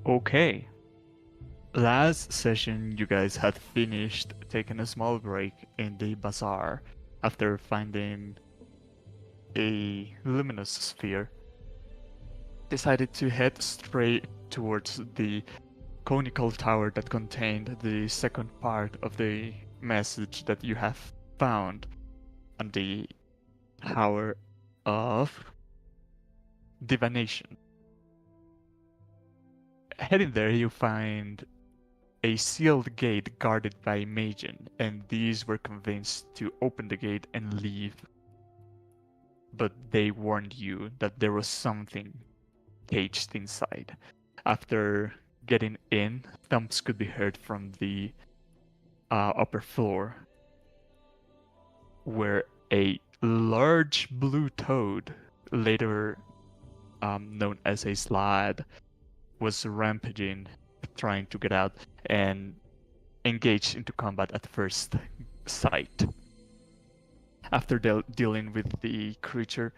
Okay. Last session, you guys had finished taking a small break in the bazaar after finding a luminous sphere. Decided to head straight towards the conical tower that contained the second part of the message that you have found on the Tower of Divination. Heading there, you find a sealed gate guarded by Magian, and these were convinced to open the gate and leave. But they warned you that there was something caged inside. After getting in, thumps could be heard from the upper floor, where a large blue toad, later known as a slad, was rampaging, trying to get out and engage into combat at first sight. After dealing with the creature,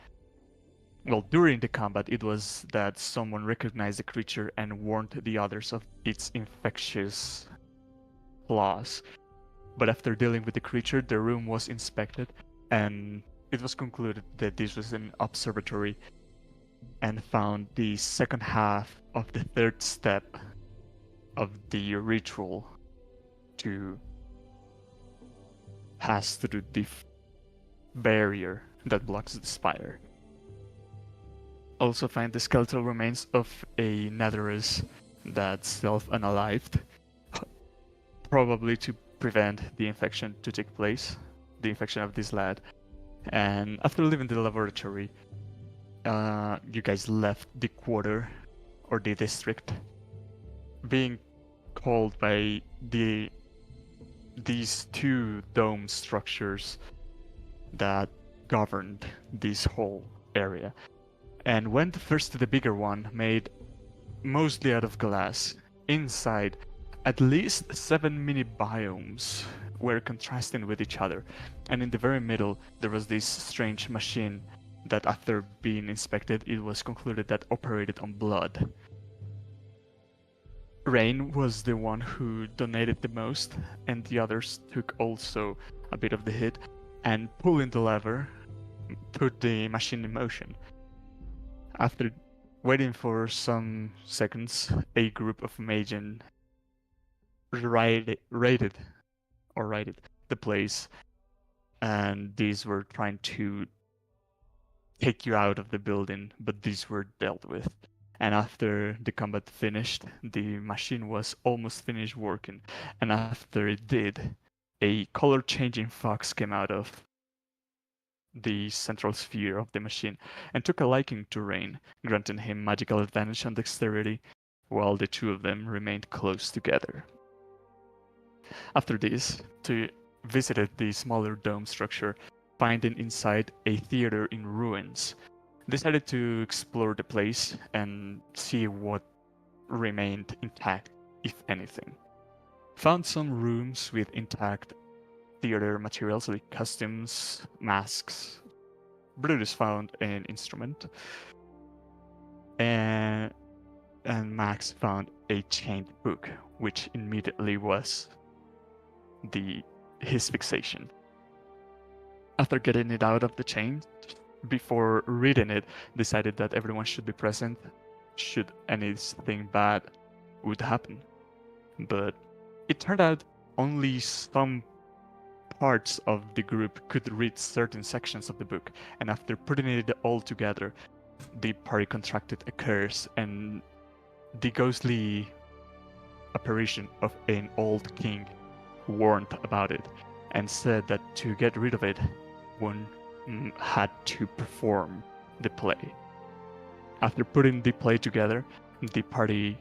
well, during the combat, it was that someone recognized the creature and warned the others of its infectious flaws. But after dealing with the creature, the room was inspected, and it was concluded that this was an observatory and found the second half of the third step of the ritual to pass through the barrier that blocks the spire. Also find the skeletal remains of a netherus that's self-unalived, probably to prevent the infection to take place, the infection of this lad. And after leaving the laboratory, you guys left the quarter or the district, being called by these two dome structures that governed this whole area, and went first to the bigger one, made mostly out of glass. Inside, at least 7 mini biomes were contrasting with each other, and in the very middle there was this strange machine that, after being inspected, it was concluded that operated on blood. Rain was the one who donated the most, and the others took also a bit of the hit, and pulling the lever put the machine in motion. After waiting for some seconds, a group of Magian raided the place, and these were trying to take you out of the building, but these were dealt with. And after the combat finished, the machine was almost finished working, and after it did, a color-changing fox came out of the central sphere of the machine and took a liking to Rain, granting him magical advantage on dexterity, while the two of them remained close together. After this, they visited the smaller dome structure, finding inside a theater in ruins. Decided to explore the place and see what remained intact, if anything. Found some rooms with intact theater materials like costumes, masks. Brutus found an instrument, and Max found a chained book, which immediately was his fixation. After getting it out of the chain, before reading it, decided that everyone should be present should anything bad would happen. But it turned out only some parts of the group could read certain sections of the book, and after putting it all together, the party contracted a curse, and the ghostly apparition of an old king warned about it and said that to get rid of it, one had to perform the play. After putting the play together, the party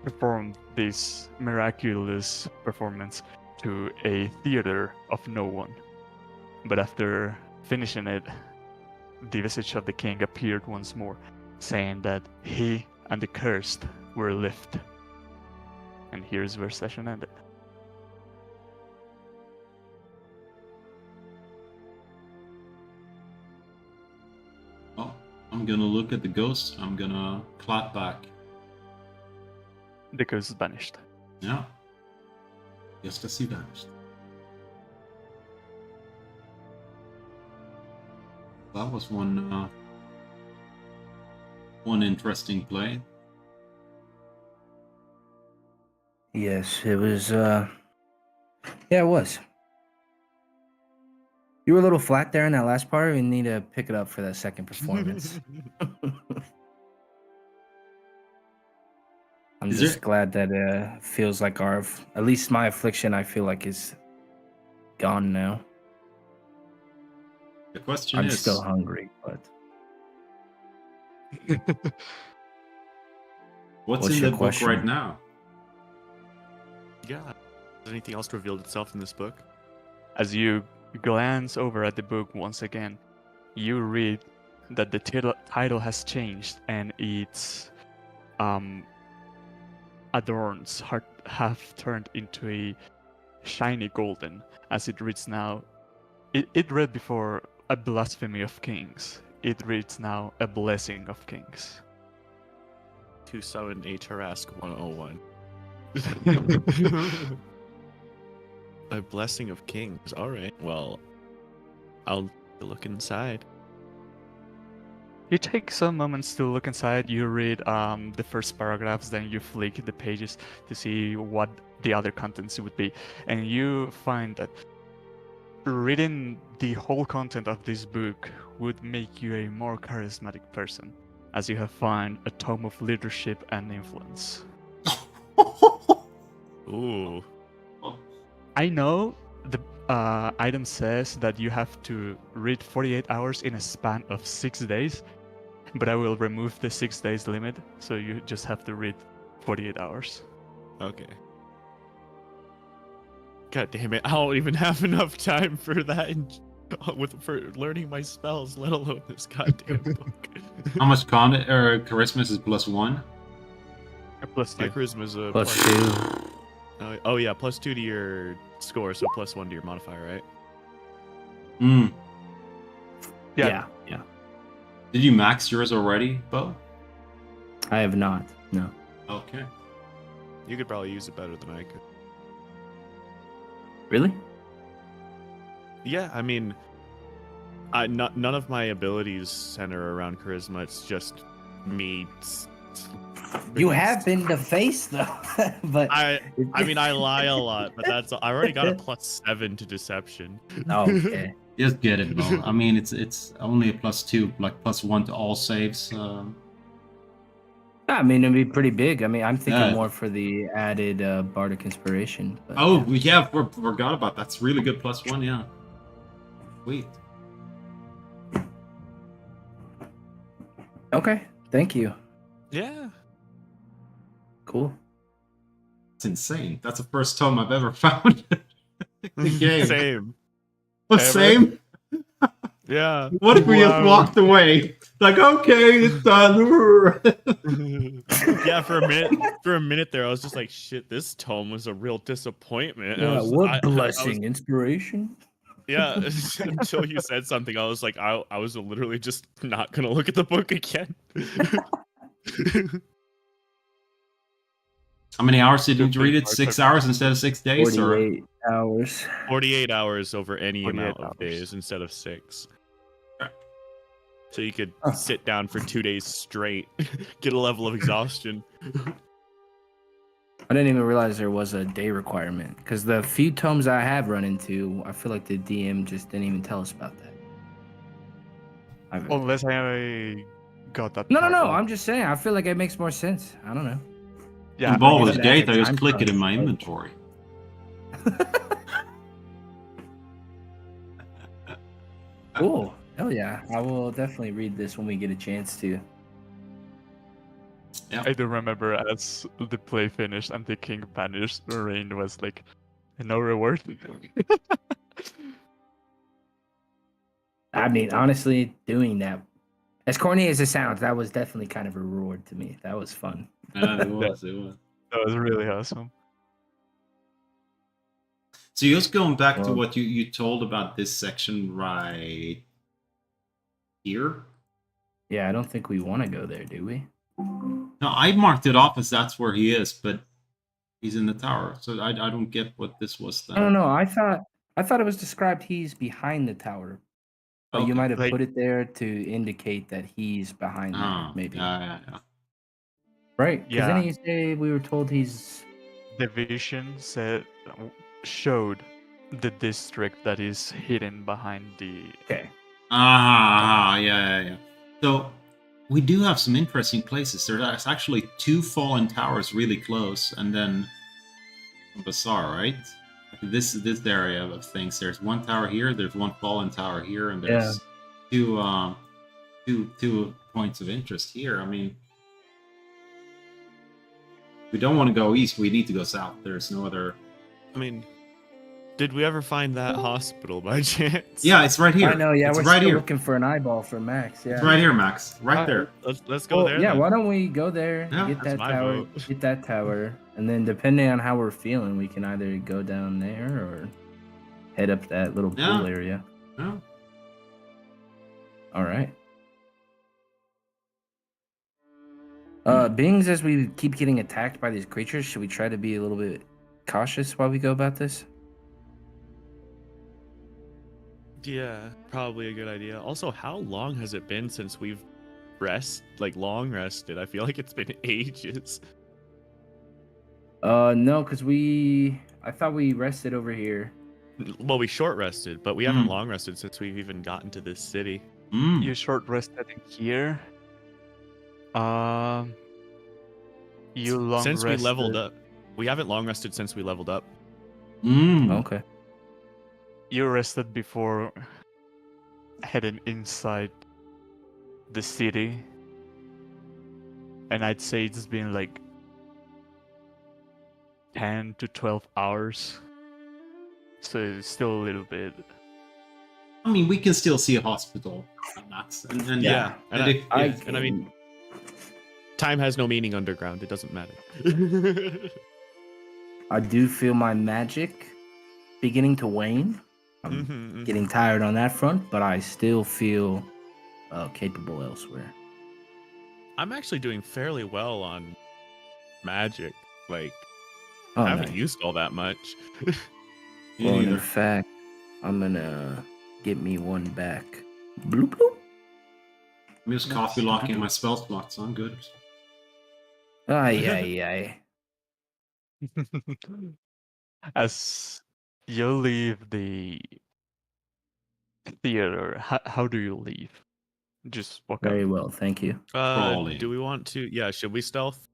performed this miraculous performance to a theater of no one. But after finishing it, the visage of the king appeared once more, saying that he and the cursed were lifted. And here's where session ended. Oh, I'm gonna look at the ghost. I'm gonna clap back. The curse is banished. Yeah. Just as he vanished. That was one interesting play. Yes, it was. Yeah, it was. You were a little flat there in that last part. We need to pick it up for that second performance. I'm just glad that feels like at least my affliction, I feel like is gone now. The question I'm is... still hungry, but... What's in the book right now? Yeah. Has anything else revealed itself in this book? As you glance over at the book once again, you read that the title has changed and its adorns have turned into a shiny golden, as it reads now. It read before a blasphemy of kings. It reads now a blessing of kings. To summon a Tarask 101. A blessing of kings. All right. Well, I'll look inside. You take some moments to look inside. You read the first paragraphs, then you flick the pages to see what the other contents would be. And you find that reading the whole content of this book would make you a more charismatic person, as you have found a tome of leadership and influence. Ooh. I know the item says that you have to read 48 hours in a span of 6 days, but I will remove the 6 days limit, so you just have to read 48 hours. Okay. God damn it! I don't even have enough time for that. For learning my spells, let alone this goddamn book. How much charisma is +1? Plus 2. My charisma is a +2. Oh yeah, +2 to your score, so +1 to your modifier, right? Yeah. Did you max yours already, Bo? I have not. No. Okay. You could probably use it better than I could. Really? Yeah, I mean, none of my abilities center around charisma. It's just me. You have been the face though, but I mean, I lie a lot, but I already got a +7 to deception. Oh, okay. Just get it, Bo. I mean, it's only a +2, like +1 to all saves. I mean, it'd be pretty big. I mean, I'm thinking more for the added bardic inspiration. But, Forgot about that. That's really good +1, yeah. Sweet. Okay, thank you. Yeah. Cool. That's insane. That's the first tome I've ever found in the game. Same. Same? Yeah. What if we just walked away? Like, okay, it's done. Yeah, for a minute there, I was just like, shit, this tome was a real disappointment. Yeah, what blessing, inspiration? Yeah, until you said something, I was like, I was literally just not gonna look at the book again. How many hours did you read it? 6 hours instead of 6 days? 48 hours. 48 hours over any 48 amount of hours. days instead of 6. So you could sit down for 2 days straight, get a level of exhaustion. I didn't even realize there was a day requirement, because the few tomes I have run into, I feel like the DM just didn't even tell us about that. Unless I got that. No. I'm just saying. I feel like it makes more sense. I don't know. Yeah, in Baldur's I Gate, I just time click it in crunch, my but- inventory. Cool. Hell yeah. I will definitely read this when we get a chance to. Yeah. I do remember as the play finished and the king vanished, Rain was like, no reward. I mean, honestly, doing that, as corny as it sounds, that was definitely kind of a reward to me. That was fun. Yeah, it was. That was really awesome. So just going back to Well- what you told about this section right here. Yeah, I don't think we want to go there, do we? No, I marked it off as that's where he is, but he's in the tower. So I don't get what this was I don't then. know. I thought it was described he's behind the tower, but you Okay. might have Like, put it there to indicate that he's behind there, Oh, maybe. yeah. Right? Because yeah, then you say we were told he's. the vision showed the district that is hidden behind the. Okay. Yeah. So we do have some interesting places. There's actually 2 fallen towers really close, and then a bazaar, right? This area of things. There's 1 tower here. There's 1 fallen tower here, and Yeah. there's two points of interest here. I mean, we don't want to go east. We need to go south. There's no other. I mean, did we ever find that hospital by chance? Yeah, it's right here. I know. Yeah, it's we're right still here. looking for an eyeball for Max. Yeah. It's right here, Max. Right there. Let's go Well, there. yeah. then. Why don't we go there, Yeah, get that's that my tower, vote. get that tower, and then depending on how we're feeling, we can either go down there or head up that little Yeah. pool area. Yeah. All right. Beings, as we keep getting attacked by these creatures, should we try to be a little bit cautious while we go about this? Yeah, probably a good idea. Also, how long has it been since we've long rested? I feel like it's been ages. No, because I thought we rested over here. Well, we short rested, but we haven't Mm. long rested since we've even gotten to this city. You short rested in here. You long Since we leveled rested- up. We haven't long rested since we leveled up. Okay. You rested before heading inside the city, and I'd say it's been like 10 to 12 hours. So it's still a little bit. I mean, we can still see a hospital. And Yeah, and if- and I mean, time has no meaning underground. It doesn't matter. I do feel my magic beginning to wane. I'm Mhm. getting tired on that front, but I still feel capable elsewhere. I'm actually doing fairly well on magic. Like, Oh, I haven't nice. used all that much. Me Well, in neither. fact, I'm gonna get me one back. Bloop bloop. I'm just coffee locking my spell slots. So I'm good. Ay. As you leave the theater, how do you leave? Just walk Very up. well, thank you. Crawling. Do we want to? Yeah, should we stealth?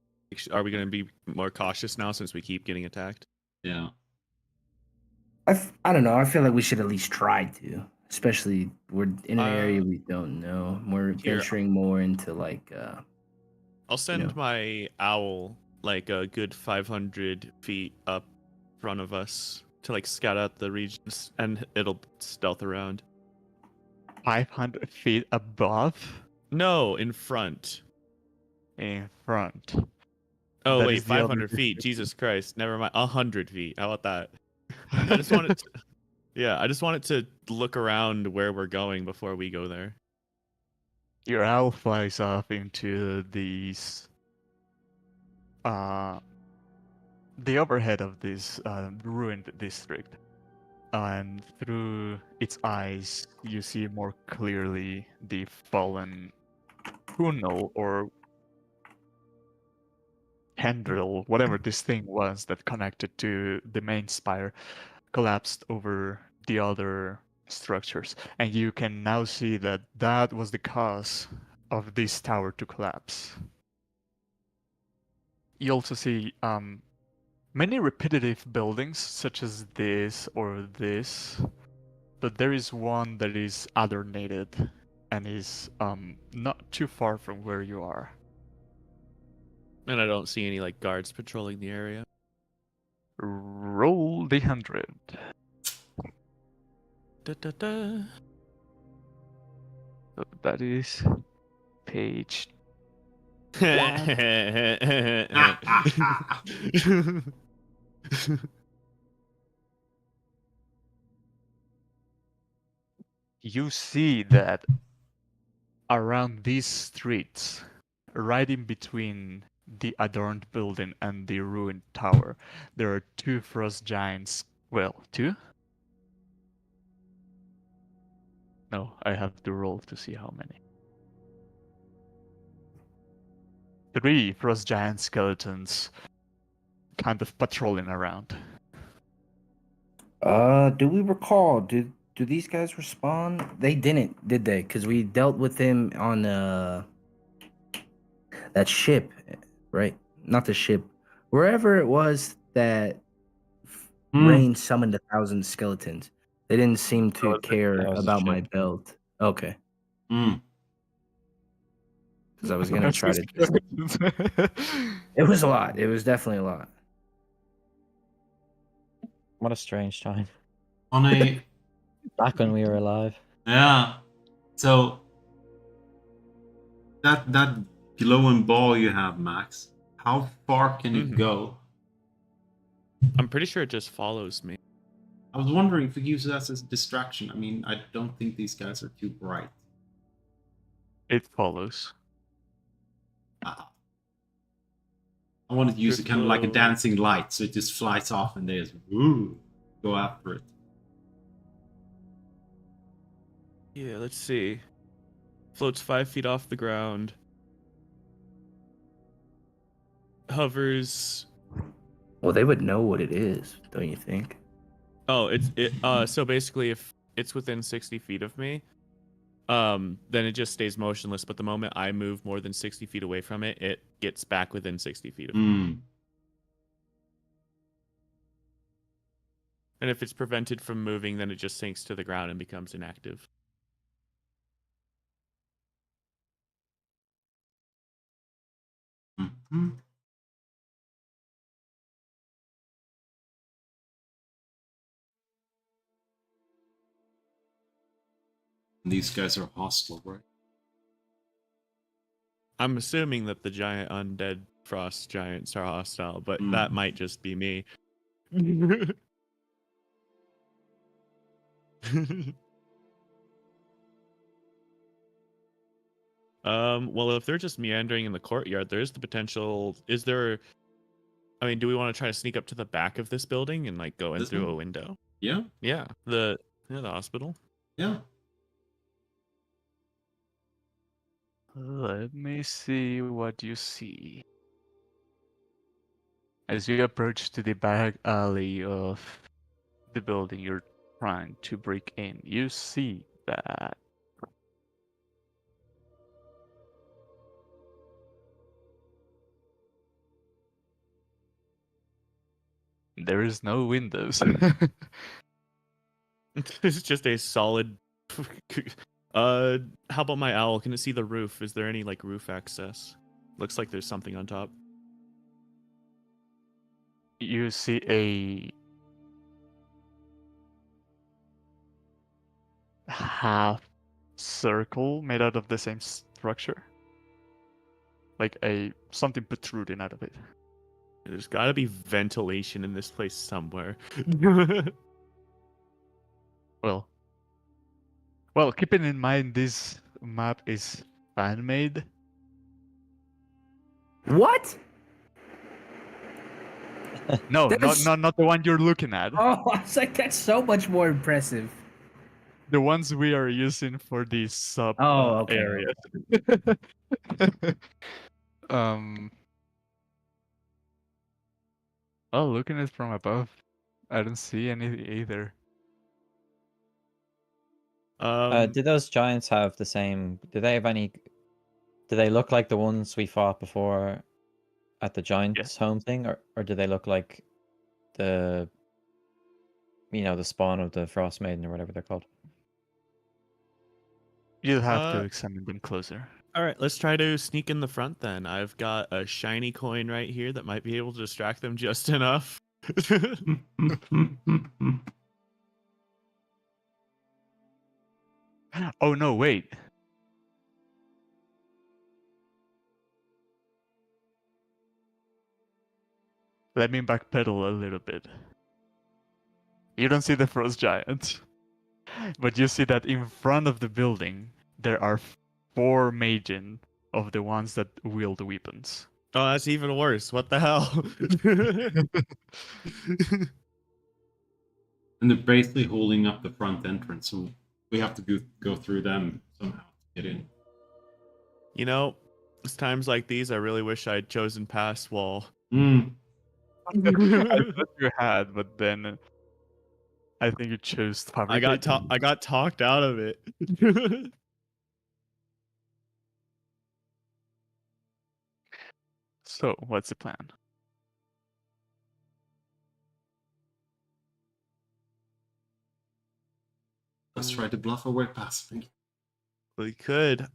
Are we going to be more cautious now since we keep getting attacked? Yeah. I don't know. I feel like we should at least try to, especially we're in an area Uh, we don't know. We're here. venturing more into like I'll send know. my owl like a good 500 feet up front of us to like scout out the regions, and it'll stealth around. 500 feet above, No, in front. in front. Oh That wait, is the other 500 feet. description. Jesus Christ. Never mind. 100 feet. How about that? I just wanted to, yeah, I just wanted to look around where we're going before we go there. Your owl flies off into these the overhead of this ruined district, and through its eyes you see more clearly the fallen tunnel or tendril, whatever this thing was that connected to the main spire, collapsed over the other structures, and you can now see that that was the cause of this tower to collapse. You also see many repetitive buildings, such as this or this, but there is one that is alternated and is not too far from where you are. And I don't see any like guards patrolling the area. Roll the 100. Da, da, da. So that is page. You see that around these streets, right in between the adorned building and the ruined tower, there are two frost giants. Well, two? No, I have to roll to see how many. Three frost giant skeletons kind of patrolling around. Do we recall? Do these guys respond? They didn't, did they? Because we dealt with them on that ship, right? Not the ship, wherever it was that Rain summoned 1,000 skeletons. They didn't seem to was care that was the about my ship. belt. Okay, Mm. because I was gonna try to. It was a lot. It was definitely a lot. What a strange time. On a Back when we were alive. yeah. So that glowing ball you have, Max, how far can it Mhm. go? I'm pretty sure it just follows me. I was wondering if we use that as a distraction. I mean, I don't think these guys are too bright. It follows. Ah. I wanted to use it kind of like a dancing light, so it just flies off and they just woo, go after it. Yeah, let's see. Floats 5 feet off the ground. Hovers. Well, they would know what it is, don't you think? Oh, so basically if it's within 60 feet of me, then it just stays motionless, but the moment I move more than 60 feet away from it, it gets back within 60 feet of me. Mm. And if it's prevented from moving, then it just sinks to the ground and becomes inactive. Mm-hmm. These guys are hostile, right? I'm assuming that the giant undead frost giants are hostile, but Mm. that might just be me. Well, if they're just meandering in the courtyard, there is the potential. Is there? I mean, do we want to try to sneak up to the back of this building and like go in This through one? a window? Yeah, Yeah, the hospital. yeah. Let me see what you see. As you approach to the back alley of the building you're trying to break in, you see that there is no windows. It's just a solid. How about my owl? Can it see the roof? Is there any like roof access? Looks like there's something on top. You see a half circle made out of the same structure, like a something protruding out of it. There's got to be ventilation in this place somewhere. Well, keeping in mind this map is fan-made. What? No, That's- not the one you're looking at. Oh, I was like, that's so much more impressive. The ones we are using for the sub Oh, okay. area. um. Oh, looking at it from above, I don't see any either. Do those giants have the same? Do they have any? Do they look like the ones we fought before at the giants' home thing, or do they look like the, the spawn of the Frost Maiden or whatever they're called? You'll have to examine them closer. All right, let's try to sneak in the front then. I've got a shiny coin right here that might be able to distract them just enough. Oh no, wait. Let me backpedal a little bit. You don't see the frost giant, but you see that in front of the building there are 4 magen of the ones that wield weapons. Oh, that's even worse. What the hell? And they're basically holding up the front entrance, so we have to go through them somehow to get in. You know, it's times like these I really wish I'd chosen pass wall. Mm. I thought you had, but then I think you chose I fabricate. got talked out of it. So, what's the plan? Let's try to bluff our way past. We could.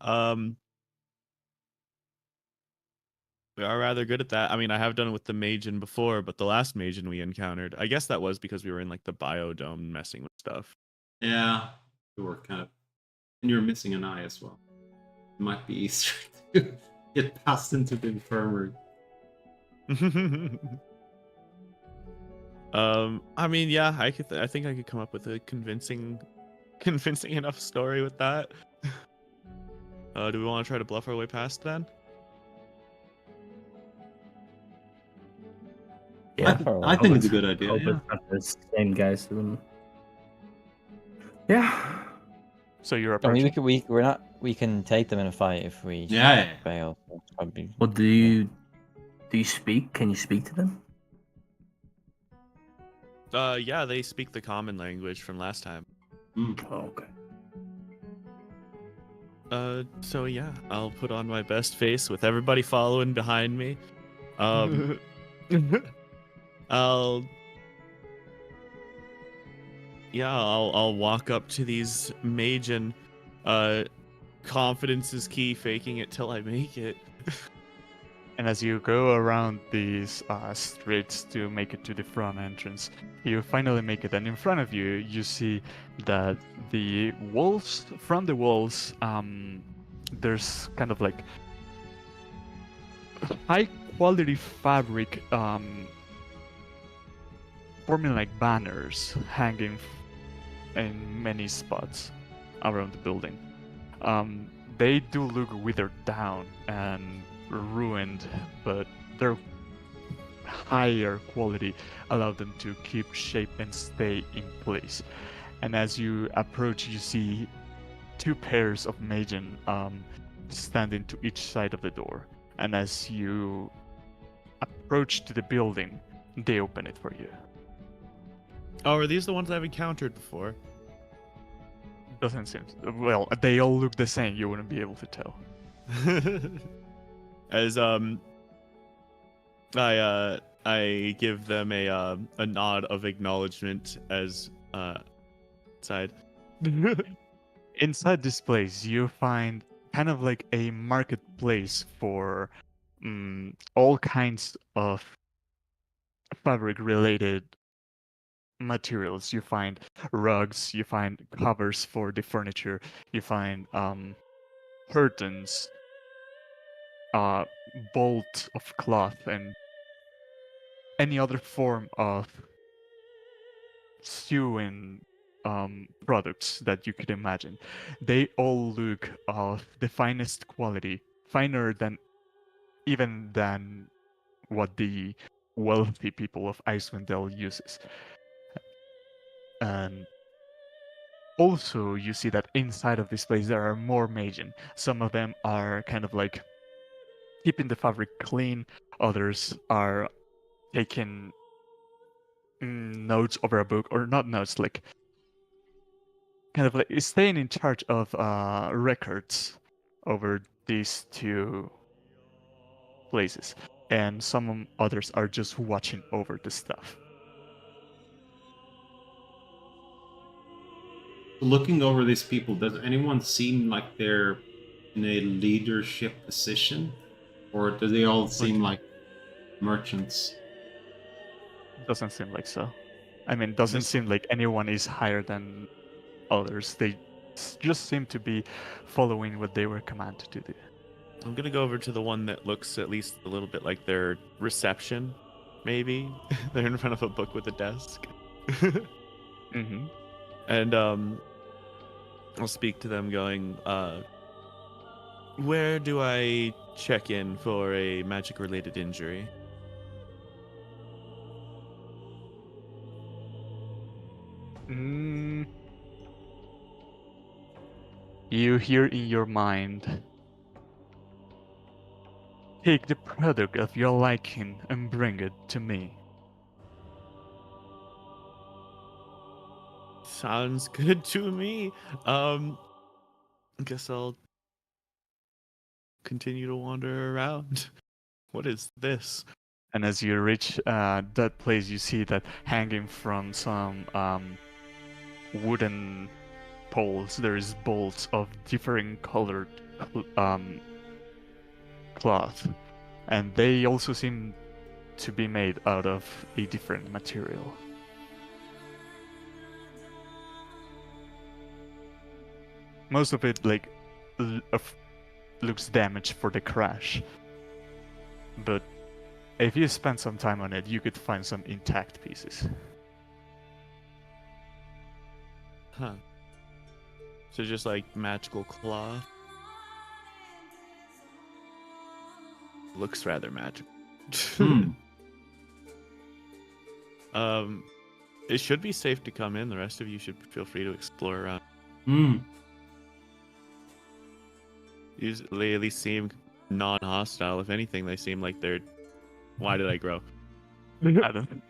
We are rather good at that. I mean, I have done it with the Magen before, but the last Magen we encountered, I guess that was because we were in like the biodome messing with stuff. Yeah, we were kind of, and you're missing an eye as well. It might be easier to get passed into the infirmary. I mean, yeah, I think I could come up with a convincing enough story with that. Do we want to try to bluff our way past then? Yeah, I think it's a good idea. Hope Yeah. it's not the same guys. Yeah. So you're I mean, approaching. we can take them in a fight if we Yeah. fail. So it's probably, Well, do you speak? Can you speak to them? Yeah, they speak the common language from last time. Mm. Oh, okay. So yeah, I'll put on my best face with everybody following behind me. I'll walk up to these Magen. Confidence is key, faking it till I make it. And as you go around these streets to make it to the front entrance, you finally make it. And in front of you, you see that the walls, from the walls, there's kind of like high quality fabric forming like banners hanging in many spots around the building. They do look withered down and ruined, but their higher quality allow them to keep shape and stay in place. And as you approach, you see two pairs of Magen standing to each side of the door. And as you approach to the building, they open it for you. Oh, are these the ones I've encountered before? Doesn't seem. Well, they all look the same. You wouldn't be able to tell. As I give them a nod of acknowledgement as side. Inside this place, you find kind of like a marketplace for all kinds of fabric-related materials. You find rugs, you find covers for the furniture, you find curtains, bolt of cloth, and any other form of sewing products that you could imagine. They all look of the finest quality, finer than even than what the wealthy people of Icewind Dale uses. And also, you see that inside of this place there are more Magen. Some of them are kind of like keeping the fabric clean. Others are taking notes over a book, or not notes, like kind of like staying in charge of records over these two places. And some others are just watching over the stuff. Looking over these people, does anyone seem like they're in a leadership position? Or do they all seem like merchants? Doesn't seem like so. I mean, doesn't seem like anyone is higher than others. They just seem to be following what they were commanded to do. I'm gonna go over to the one that looks at least a little bit like their reception, maybe. They're in front of a book with a desk. Mm-hmm. And I'll speak to them going, Where do I check in for a magic-related injury? Mm, you hear in your mind, take the product of your liking and bring it to me. Sounds good to me. I guess I'll continue to wander around. What is this? And as you reach that place, you see that hanging from some wooden poles, there is bolts of differing colored cloth, and they also seem to be made out of a different material. Most of it looks damaged for the crash, but if you spend some time on it, you could find some intact pieces. Huh. So just like magical cloth. Looks rather magical. Hmm. It should be safe to come in. The rest of you should feel free to explore around. Hmm. They at least seem non-hostile. If anything, they seem like they're. Why did I grow? Adam.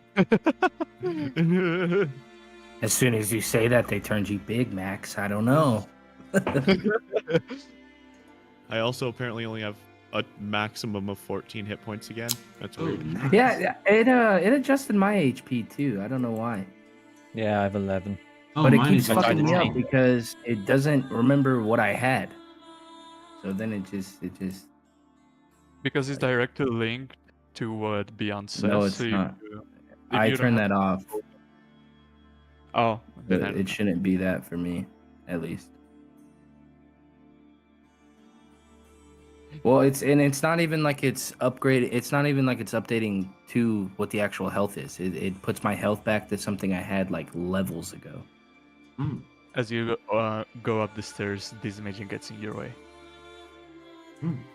As soon as you say that, they turned you big, Max. I don't know. I also apparently only have a maximum of 14 hit points again. That's weird. nice. Yeah, it adjusted my HP too. I don't know why. Yeah, I have 11. Oh, But it mine keeps is fucking me 12. up because it doesn't remember what I had. So then it just Because it's directly linked to what Beyond says. No, it's so not. if I you don't turned have- that off. Oh, then But I don't it know. shouldn't be that for me, at least. Well, it's not even like it's upgraded. It's not even like it's updating to what the actual health is. It puts my health back to something I had like levels ago. Hmm. As you go up the stairs, this imaging gets in your way.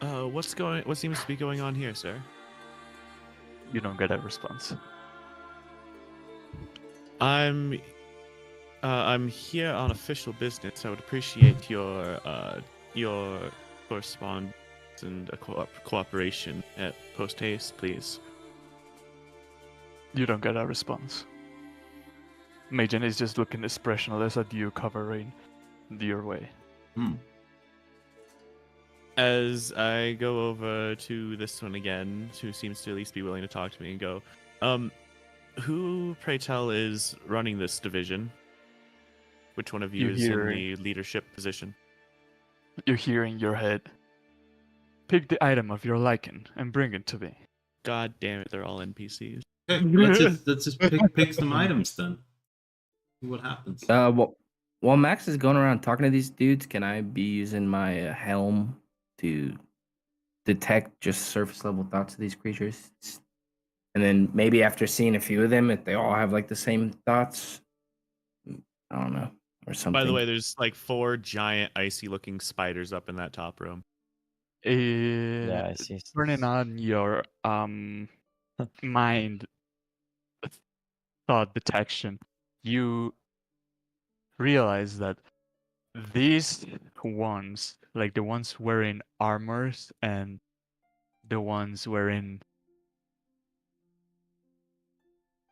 What seems to be going on here, sir? You don't get a response. I'm here on official business. I would appreciate your correspondence and cooperation at post haste, please. You don't get a response. Magen is just looking expressionless at you covering your way. Hmm. As I go over to this one again, who seems to at least be willing to talk to me, and go, who, pray tell, is running this division? Which one of you You is hear- in the leadership position? You hear in your head, pick the item of your liking and bring it to me. God damn it, they're all NPCs. Okay, let's just pick some items then. See what happens. Well, while Max is going around talking to these dudes, can I be using my helm to detect just surface level thoughts of these creatures? And then maybe after seeing a few of them, if they all have like the same thoughts, I don't know, or something. By the way, there's like 4 giant icy looking spiders up in that top room. Yeah, I see. Turning on your mind thought detection, you realize that these ones, like the ones wearing armors and the ones wearing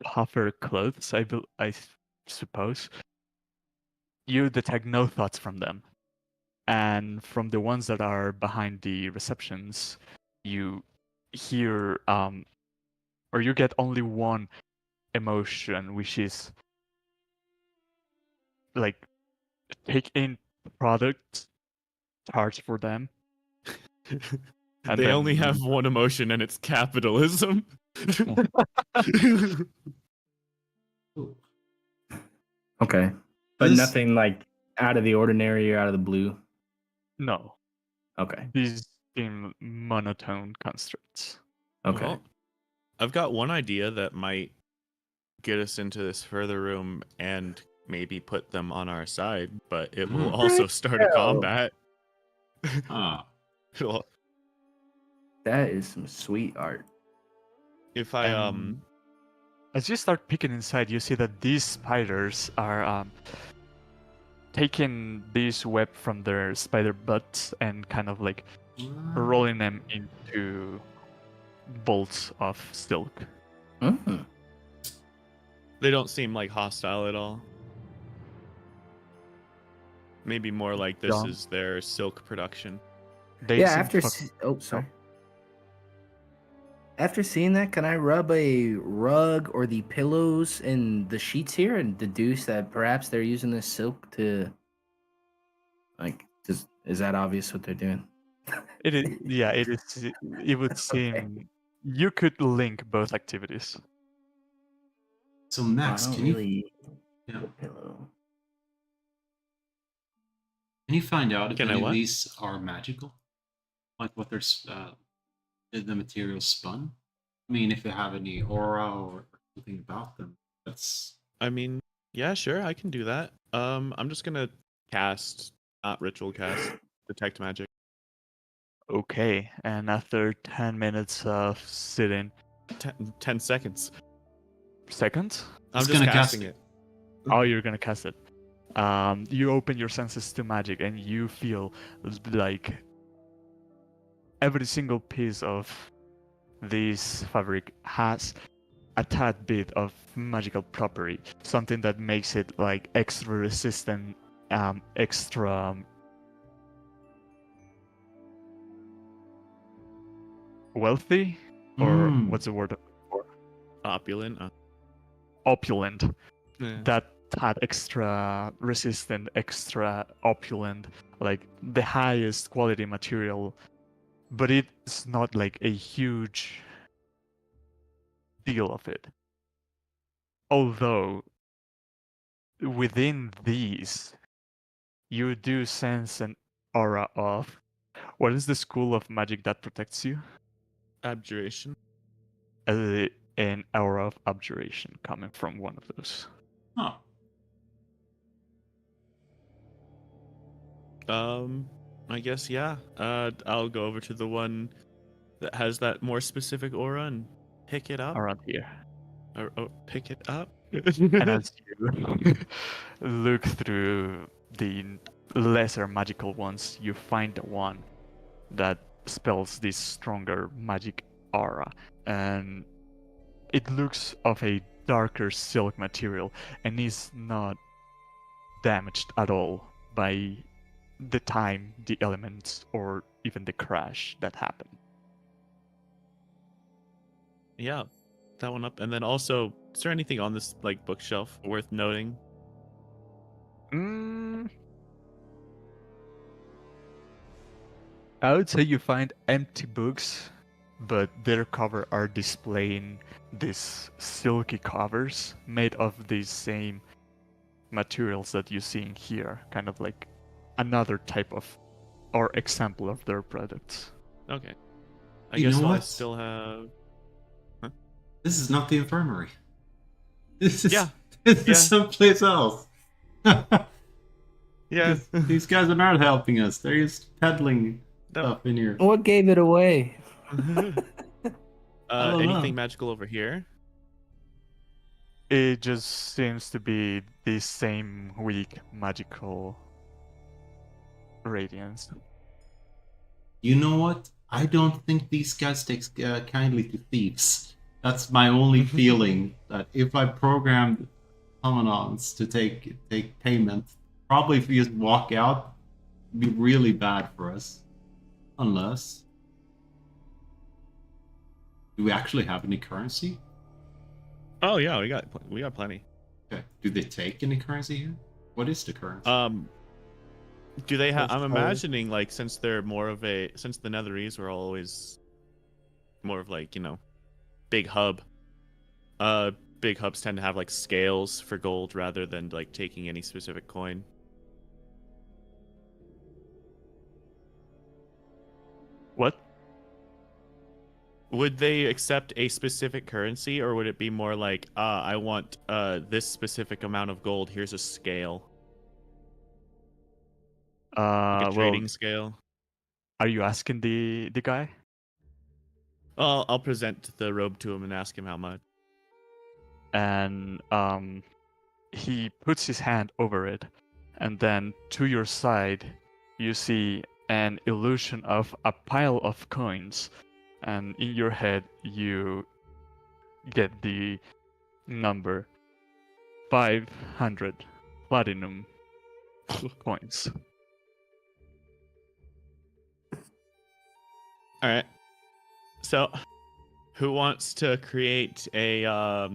puffer clothes, I suppose, you detect no thoughts from them. And from the ones that are behind the receptions, you hear or you get only one emotion, which is like take in product, charge for them. And They then- only have one emotion, and it's capitalism. Ooh. Okay, but This- nothing like out of the ordinary or out of the blue. No, Okay, these seem monotone constructs. okay. Well, I've got one idea that might get us into this further room and maybe put them on our side, but it will Hmm. also start a Hell. combat. Ah. That is some sweet art. If I As you start peeking inside, you see that these spiders are taking this web from their spider butts and kind of like rolling them into bolts of silk. Mm. they don't seem like hostile at all. Maybe more like this Dumb. is their silk production. They Yeah, seem after sorry. After seeing that, can I rub a rug or the pillows and the sheets here and deduce that perhaps they're using this silk to, like, is that obvious what they're doing? It is, yeah, it is. It would seem you could link both activities. So I Max, don't can you really yeah. a pillow. Can you find out if Can I any of what? these are magical? Like what they're the materials spun? I mean, if they have any aura or something about them. That's I mean, yeah, sure, I can do that. I'm just gonna cast, not ritual cast, detect magic. Okay, and after 10 minutes of sitting, 10 seconds. seconds? I'm He's just gonna cast casting it. it. Oh, you're gonna cast it. You open your senses to magic, and you feel like every single piece of this fabric has a tad bit of magical property, something that makes it like extra resistant, extra wealthy, or what's the word for? Opulent. Opulent. Yeah. That had extra resistant, extra opulent, like the highest quality material, but it's not like a huge deal of it. Although within these, you do sense an aura of what is the school of magic that protects you? Abjuration. An aura of abjuration coming from one of those. Oh. I guess yeah. I'll go over to the one that has that more specific aura and pick it up. Around here. Or pick it up. And as you look through the lesser magical ones, you find the one that spells this stronger magic aura, and it looks of a darker silk material and is not damaged at all by the time, the elements, or even the crash that happened. Yeah, that one up. And then also, is there anything on this like bookshelf worth noting? I would say you find empty books, but their cover are displaying these silky covers made of these same materials that you see in here, kind of like another type of or example of their products. Okay. I You guess know I what? still have. This is not the infirmary. This is Yeah. This is Yeah. someplace else. Yeah. These guys are not helping us. They're just peddling stuff in here. What gave it away? don't know. Anything magical over here? It just seems to be the same weak magical radiance. You know what? I don't think these guys take kindly to thieves. That's my only feeling. That if I programmed Telenons to take payment, probably if we just walk out, it'd be really bad for us. Unless, do we actually have any currency? Oh yeah, we got plenty. Okay. Do they take any currency here? What is the currency? Do they have? Those I'm cold. imagining like since they're more of a since the Netherese were always more of like big hub. Big hubs tend to have like scales for gold rather than like taking any specific coin. What? Would they accept a specific currency, or would it be more like, I want this specific amount of gold? Here's a scale, like a Well, trading scale. Are you asking the guy? I'll present the robe to him and ask him how much. And he puts his hand over it, and then to your side you see an illusion of a pile of coins, and in your head you get the number 500 platinum coins. All right. So, who wants to create a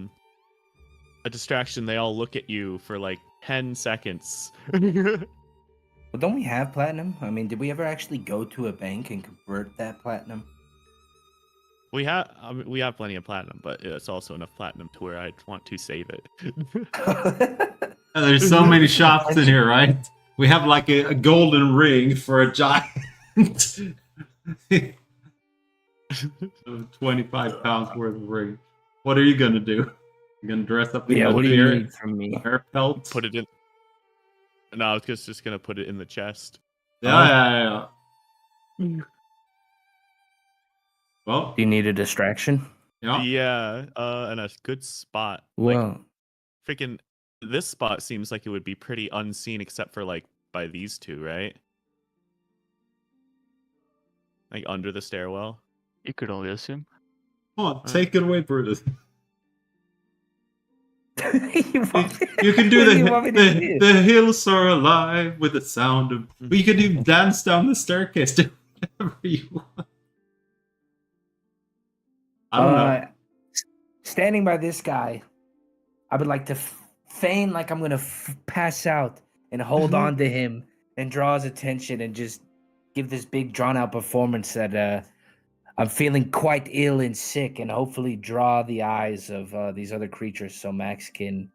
distraction? They all look at you for like 10 seconds. Well, don't we have platinum? I mean, did we ever actually go to a bank and convert that platinum? We have plenty of platinum, but it's also enough platinum to where I'd want to save it. There's so many shops in here, right? We have like a golden ring for a giant. 25 pounds worth of ring. What are you gonna do? You gonna dress up in Yeah, a what do you need from me? bear pelt? Put it in. No, I was just gonna put it in the chest. Yeah. Well, Do you need a distraction? yeah. Yeah, and a good spot. Well, Freaking, this spot seems like it would be pretty unseen, except for like by these two, right? Like under the stairwell. You could only assume. Come on, take it away, Brutus. you want me- You can do what do you want me to do? the hills are alive with the sound of. But you can even dance down the staircase, do whatever you want. I don't know. Standing by this guy, I would like to feign like I'm gonna pass out and hold on to him and draw his attention and just give this big drawn out performance that I'm feeling quite ill and sick, and hopefully draw the eyes of these other creatures so Max can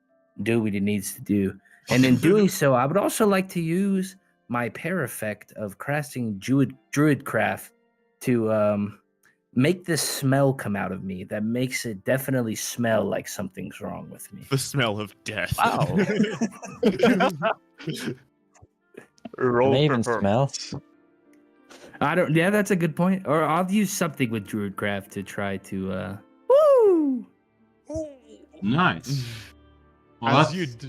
do what he needs to do. And in doing so, I would also like to use my pair effect of crafting druid craft to make this smell come out of me that makes it definitely smell like something's wrong with me. The smell of death. Wow. Roll Can they even performance. smell? I don't. Yeah, that's a good point. Or I'll use something with druidcraft to try to. Woo! Nice. Well,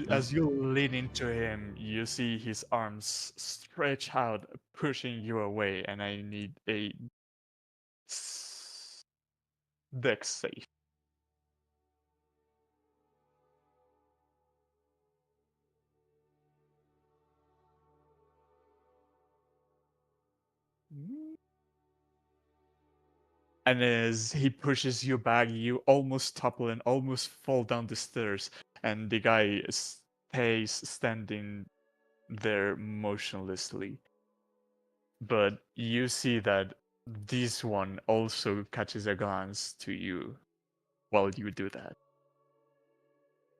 As you lean into him, you see his arms stretch out, pushing you away, and I need a dex save. And as he pushes you back, you almost topple and almost fall down the stairs, and the guy stays standing there motionlessly. But you see that this one also catches a glance to you while you do that.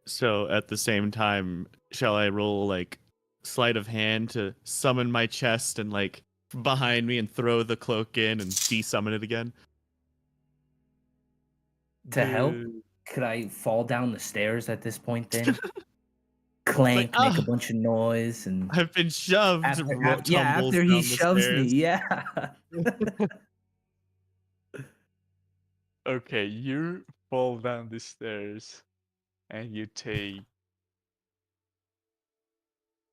So at the same time, shall I roll like sleight of hand to summon my chest and like behind me and throw the cloak in and de-summon it again? To help, The- could I fall down the stairs at this point? Then clank, Like, make a "Ah." bunch of noise, and I've been shoved. after tumbles he down the shoves me, stairs. yeah. Okay, you fall down the stairs and you take.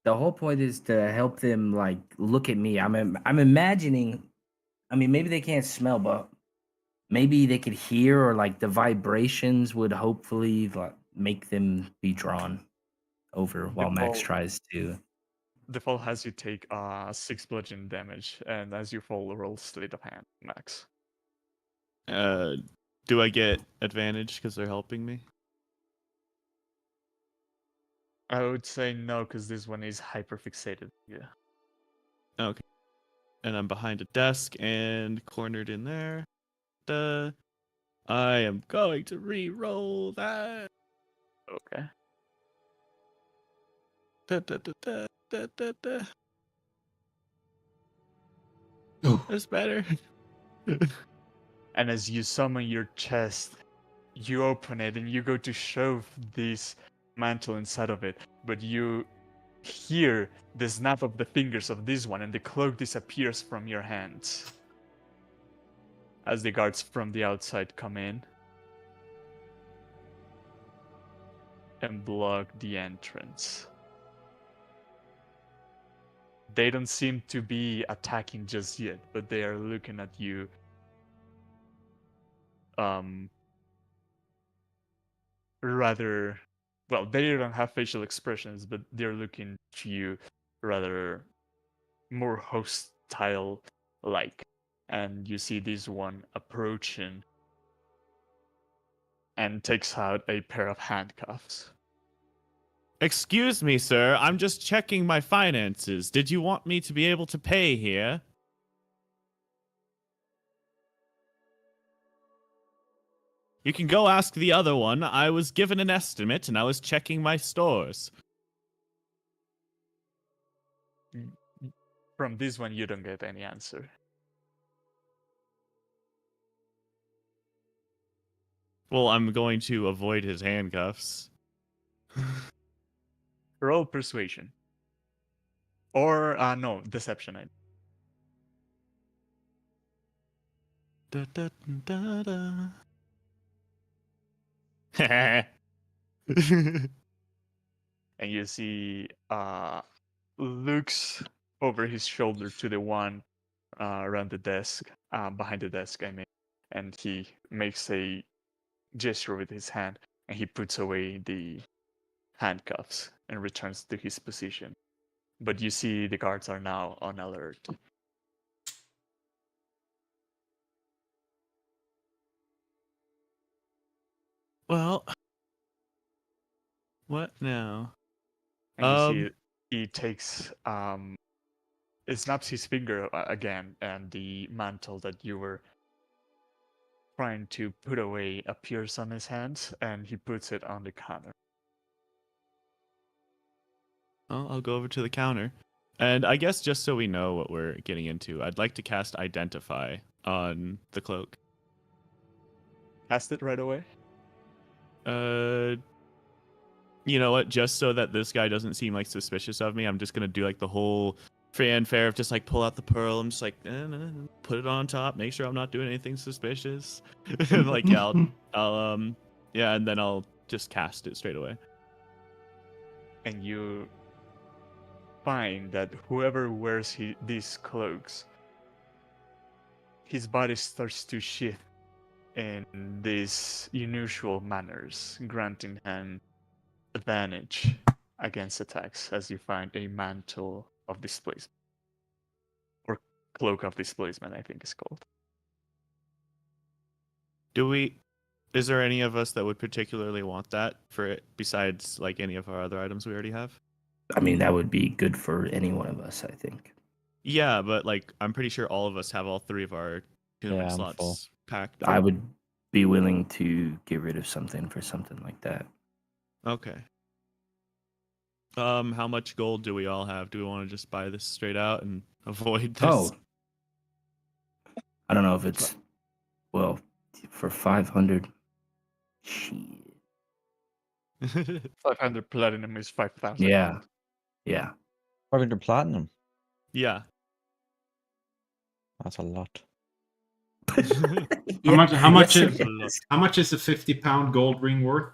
The whole point is to help them like look at me. I'm imagining. I mean, maybe they can't smell, but maybe they could hear, or like the vibrations would hopefully like make them be drawn over while Max fall- tries to. The fall has you take 6 bludgeoning damage, and as you fall, roll sleight of hand, Max. Do I get advantage because they're helping me? I would say no, because this one is hyper fixated. Yeah. Okay. And I'm behind a desk and cornered in there. I am going to re-roll that. Okay. Oh. That's better. And as you summon your chest, you open it and you go to shove this mantle inside of it, but you hear the snap of the fingers of this one, and the cloak disappears from your hands as the guards from the outside come in and block the entrance. They don't seem to be attacking just yet, but they are looking at you. Rather, well, they don't have facial expressions, but they're looking to you rather more hostile-like. And you see this one approaching and takes out a pair of handcuffs. Excuse me, sir. I'm just checking my finances. Did you want me to be able to pay here? You can go ask the other one. I was given an estimate and I was checking my stores. From this one, you don't get any answer. Well, I'm going to avoid his handcuffs. Roll persuasion. Or, no, deception. Da, da, da, da. And you see looks over his shoulder to the one around the desk, behind the desk, I mean, and he makes a gesture with his hand, and he puts away the handcuffs and returns to his position. But you see the guards are now on alert. Well, what now? And you see he takes it snaps his finger again, and the mantle that you were trying to put away appears on his hands, and he puts it on the counter. Well, I'll go over to the counter. And I guess just so we know what we're getting into, I'd like to cast Identify on the cloak. Cast it right away? You know what? Just so that this guy doesn't seem like suspicious of me, I'm just gonna do like the whole fanfare of just like pull out the pearl. I'm just like, put it on top, make sure I'm not doing anything suspicious. And like, yeah, yeah, and then I'll just cast it straight away. And you find that whoever wears these cloaks, his body starts to shift in these unusual manners, granting him advantage against attacks, as you find a mantle of displacement, or cloak of displacement, I think it's called. Is there any of us that would particularly want that for it, besides like any of our other items we already have? I mean, that would be good for any one of us, I think. Yeah, but like I'm pretty sure all of us have all three of our human I'm slots full. packed. I would be willing to get rid of something for something like that. Okay. How much gold do we all have? Do we want to just buy this straight out and avoid this? Oh, I don't know if it's well for 500. Shit. 500 platinum is 5,000. Yeah, yeah. 500 platinum. Yeah. That's a lot. How much Yes, is it is. how much is a 50-pound gold ring worth?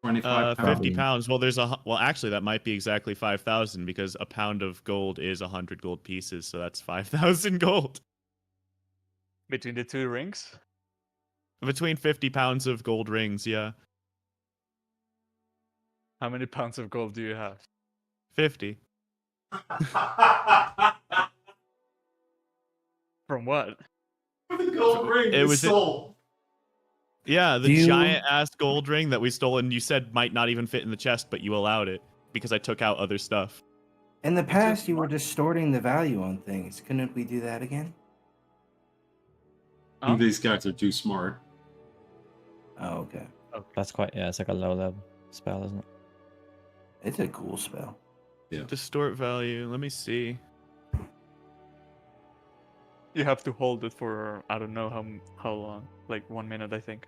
25 pounds. 50 pounds. Well, actually, that might be exactly 5,000 because a pound of gold is 100 gold pieces, so that's 5,000 gold. Between the two rings? Between 50 pounds of gold rings, yeah. How many pounds of gold do you have? 50. From what? The gold ring It is was sold. Yeah, the You- giant ass gold ring that we stole and you said might not even fit in the chest, but you allowed it because I took out other stuff. In the past, you were distorting the value on things. Couldn't we do that again? I think these guys are too smart. Oh, okay. That's quite, yeah, it's like a low level spell, isn't it? It's a cool spell. Yeah. Distort value. Let me see. You have to hold it for, I don't know how long. Like 1 minute, I think.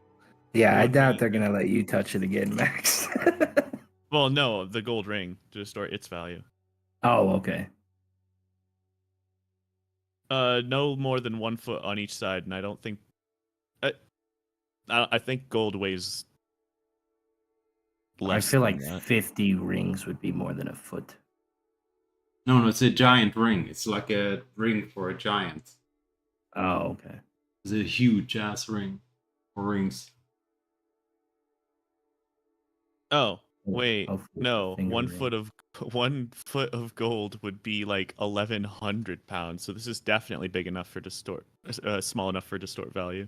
Yeah, I 1 doubt minute. they're gonna let you touch it again, Max. Well, no, the gold ring to distort its value. Oh, okay. No more than 1 foot on each side, and I don't think. I think gold weighs I less feel than like that. 50 rings would be more than a foot. No, it's a giant ring. It's like a ring for a giant. Oh, okay. It's a huge ass ring or rings. Oh, wait, Hopefully it's a no. finger 1 ring. foot of 1 foot of gold would be like 1,100 pounds. So this is definitely big enough for distort, small enough for distort value.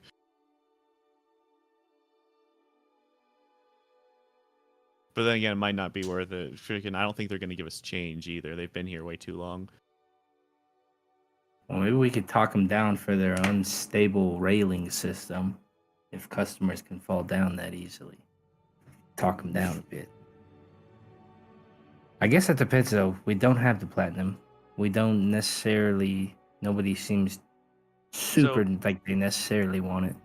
But then again, it might not be worth it. Freaking, I don't think they're gonna give us change either. They've been here way too long. Well, maybe we could talk them down for their unstable railing system. If customers can fall down that easily, talk them down a bit. I guess that depends, though. We don't have the platinum. We don't necessarily. Nobody seems super like they necessarily want it.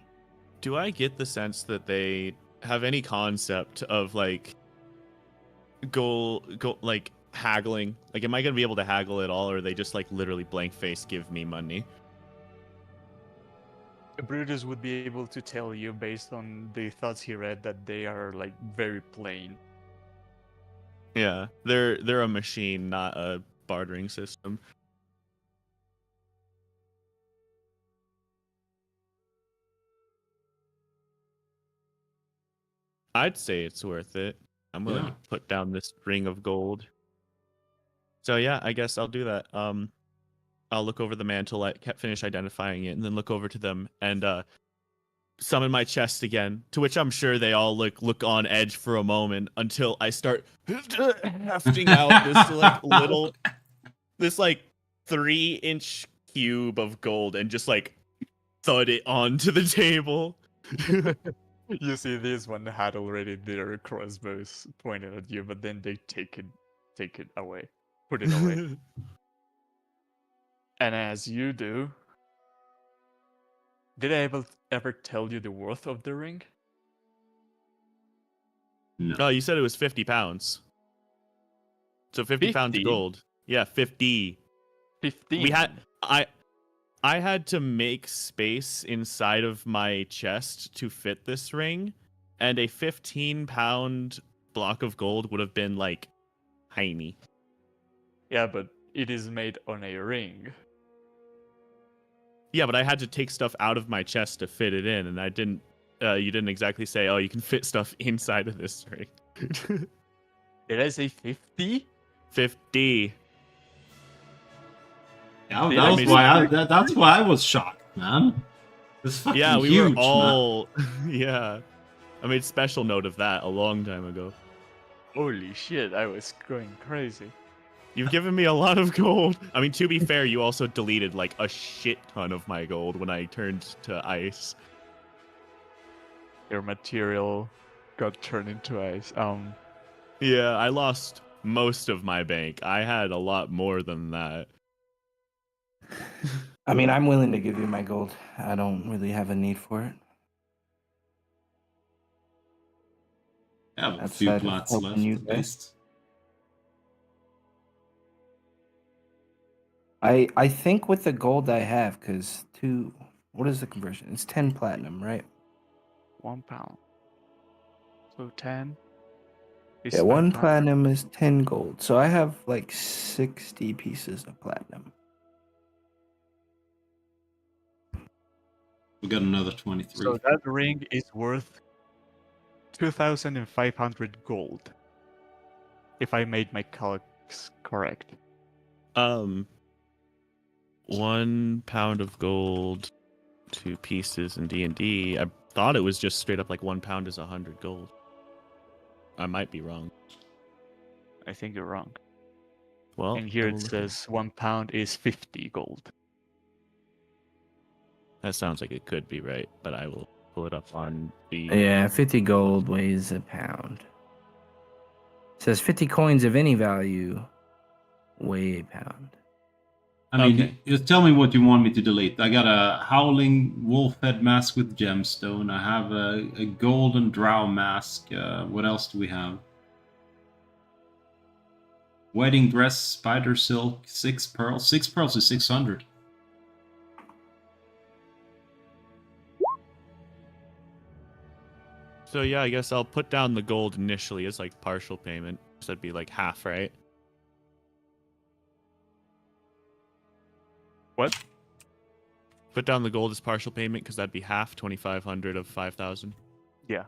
Do I get the sense that they have any concept of like goal like haggling? Like, am I gonna be able to haggle at all, or are they just like literally blank face give me money? Brutus would be able to tell you based on the thoughts he read that they are like very plain. Yeah, they're a machine, not a bartering system. I'd say it's worth it. I'm willing to put down this ring of gold. So yeah, I guess I'll do that. I'll look over the mantle, finish identifying it, and then look over to them and summon my chest again. To which I'm sure they all look on edge for a moment until I start hefting out this 3-inch cube of gold and just like thud it onto the table. You see, this one had already their crossbows pointed at you, but then they take it away, put it away. And as you do, did I ever tell you the worth of the ring? No. Oh, you said it was 50 pounds. So 50 pounds 50? gold. Yeah, 50. 15. I had to make space inside of my chest to fit this ring, and a 15-pound block of gold would have been like tiny. Yeah, but it is made on a ring. Yeah, but I had to take stuff out of my chest to fit it in, and I didn't. You didn't exactly say, "Oh, you can fit stuff inside of this ring." Did I say 50? 50. Yeah, that's why I was shocked, man. This fucking Yeah, we huge, were all. Yeah, I made special note of that a long time ago. Holy shit, I was going crazy. You've given me a lot of gold. I mean, to be fair, you also deleted like a shit ton of my gold when I turned to ice. Your material got turned into ice. Yeah, I lost most of my bank. I had a lot more than that. I mean, I'm willing to give you my gold. I don't really have a need for it. I have a Outside few of plats helping left, you at guys. least. I think with the gold I have, because what is the conversion? It's 10 platinum, right? 1 pound. So 10. Yeah, 1 platinum is 10 gold. So I have like 60 pieces of platinum. We got another 23. So that ring is worth 2,500 gold. If I made my calcs correct. 1 pound of gold, 2 pieces in D&D. I thought it was just straight up like 1 pound is 100 gold. I might be wrong. I think you're wrong. Well, And here it says 1 pound is 50 gold. That sounds like it could be right, but I will pull it up on the... Yeah, 50 gold weighs a pound. It says 50 coins of any value weigh a pound. I mean, Okay. just tell me what you want me to delete. I got a howling wolf head mask with gemstone. I have a golden drow mask. What else do we have? Wedding dress, spider silk, 6 pearls. 6 pearls is 600. So yeah, I guess I'll put down the gold initially as like partial payment. So that'd be like half, right? What? Put down the gold as partial payment because that'd be half 2,500 of 5,000. Yeah.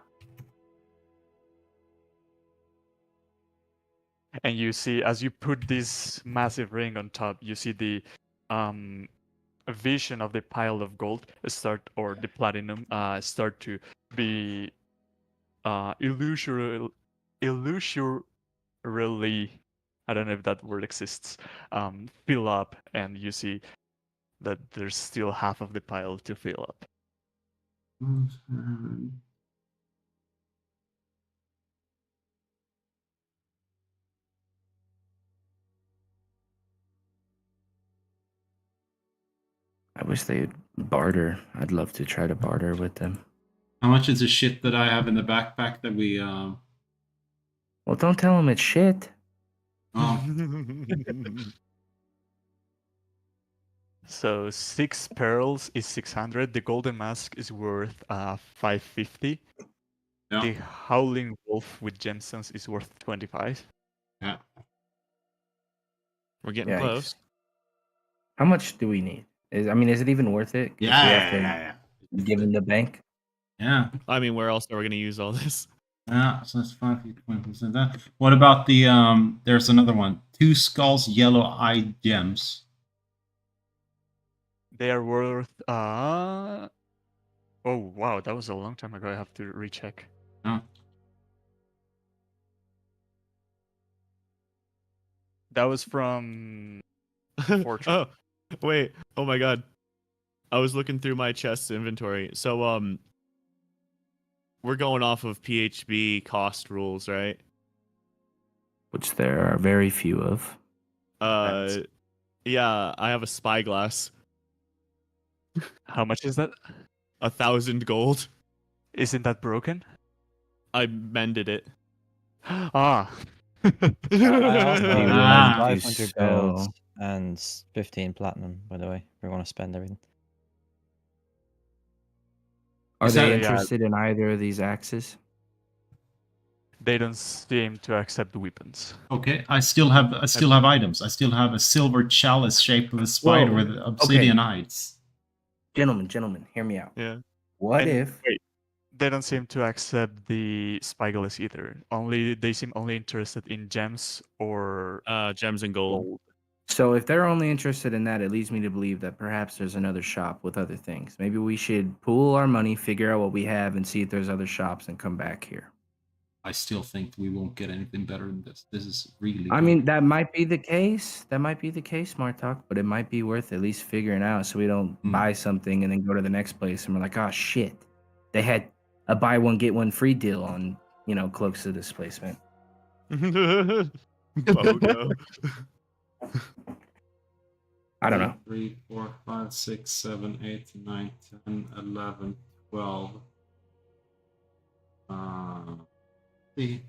And you see, as you put this massive ring on top, you see the vision of the pile of gold start, or the platinum start to be illusorily, I don't know if that word exists, fill up, and you see that there's still half of the pile to fill up. I wish they'd barter. I'd love to try to barter with them. How much is the shit that I have in the backpack that we... Well, don't tell them it's shit. Oh, So 6 pearls is 600. The golden mask is worth 550. yeah. The howling wolf with gemstones is worth 25. Yeah. We're getting Yikes. close. How much do we need? Is it even worth it? If we have to give them the bank. Yeah. I mean, where else are we going to use all this? Yeah, so that's 5%. That. What about the there's another one. 2 skulls, yellow-eyed gems. They are worth oh wow, that was a long time ago. I have to recheck. Oh. That was from Fortune. Oh, wait. Oh my god. I was looking through my chest inventory. So we're going off of PHB cost rules, right? Which there are very few of. Yeah, I have a spyglass. How much is that? 1,000 gold. Isn't that broken? I mended it. Ah. I also Ah. 500 gold So- and 15 platinum, by the way. We're going to spend everything. Are Is they that- interested in either of these axes? They don't seem to accept weapons. Okay, I still have items. I still have a silver chalice shaped with a spider Whoa. with obsidian eyes. Gentlemen, hear me out. Yeah. What And if wait, they don't seem to accept the spyglass either. They seem only interested in gems or Gems and gold. gold. so if they're only interested in that, it leads me to believe that perhaps there's another shop with other things. Maybe we should pool our money, figure out what we have, and see if there's other shops and come back here. I still think we won't get anything better than this. This is really I good. mean, that might be the case. That might be the case, Smart Talk, but it might be worth at least figuring out so we don't buy something and then go to the next place and we're like, oh shit. They had a buy one, get one free deal on, cloaks of displacement. Bogo. I don't know. 3, 4, 5, 6, 7, 8, 9, 10, 11, 12. See.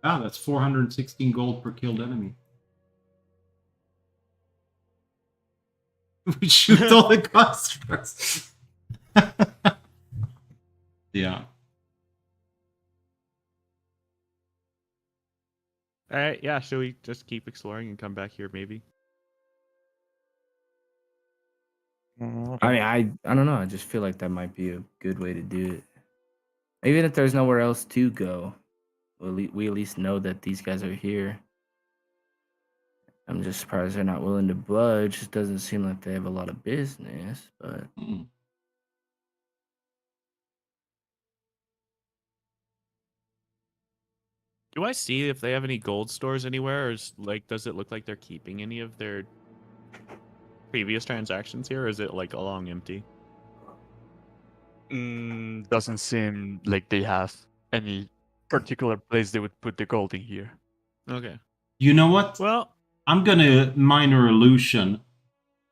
Ah, that's 416 gold per killed enemy. We shoot all the customers. Yeah. All right, yeah, should we just keep exploring and come back here maybe? Okay. I mean, I don't know. I just feel like that might be a good way to do it. Even if there's nowhere else to go, we at least know that these guys are here. I'm just surprised they're not willing to budge. It doesn't seem like they have a lot of business, but Mm. Do I see if they have any gold stores anywhere, or does it look like they're keeping any of their previous transactions here, or is it like along empty? Doesn't seem like they have any particular place they would put the gold in here. Okay. You know what? Well, I'm gonna minor illusion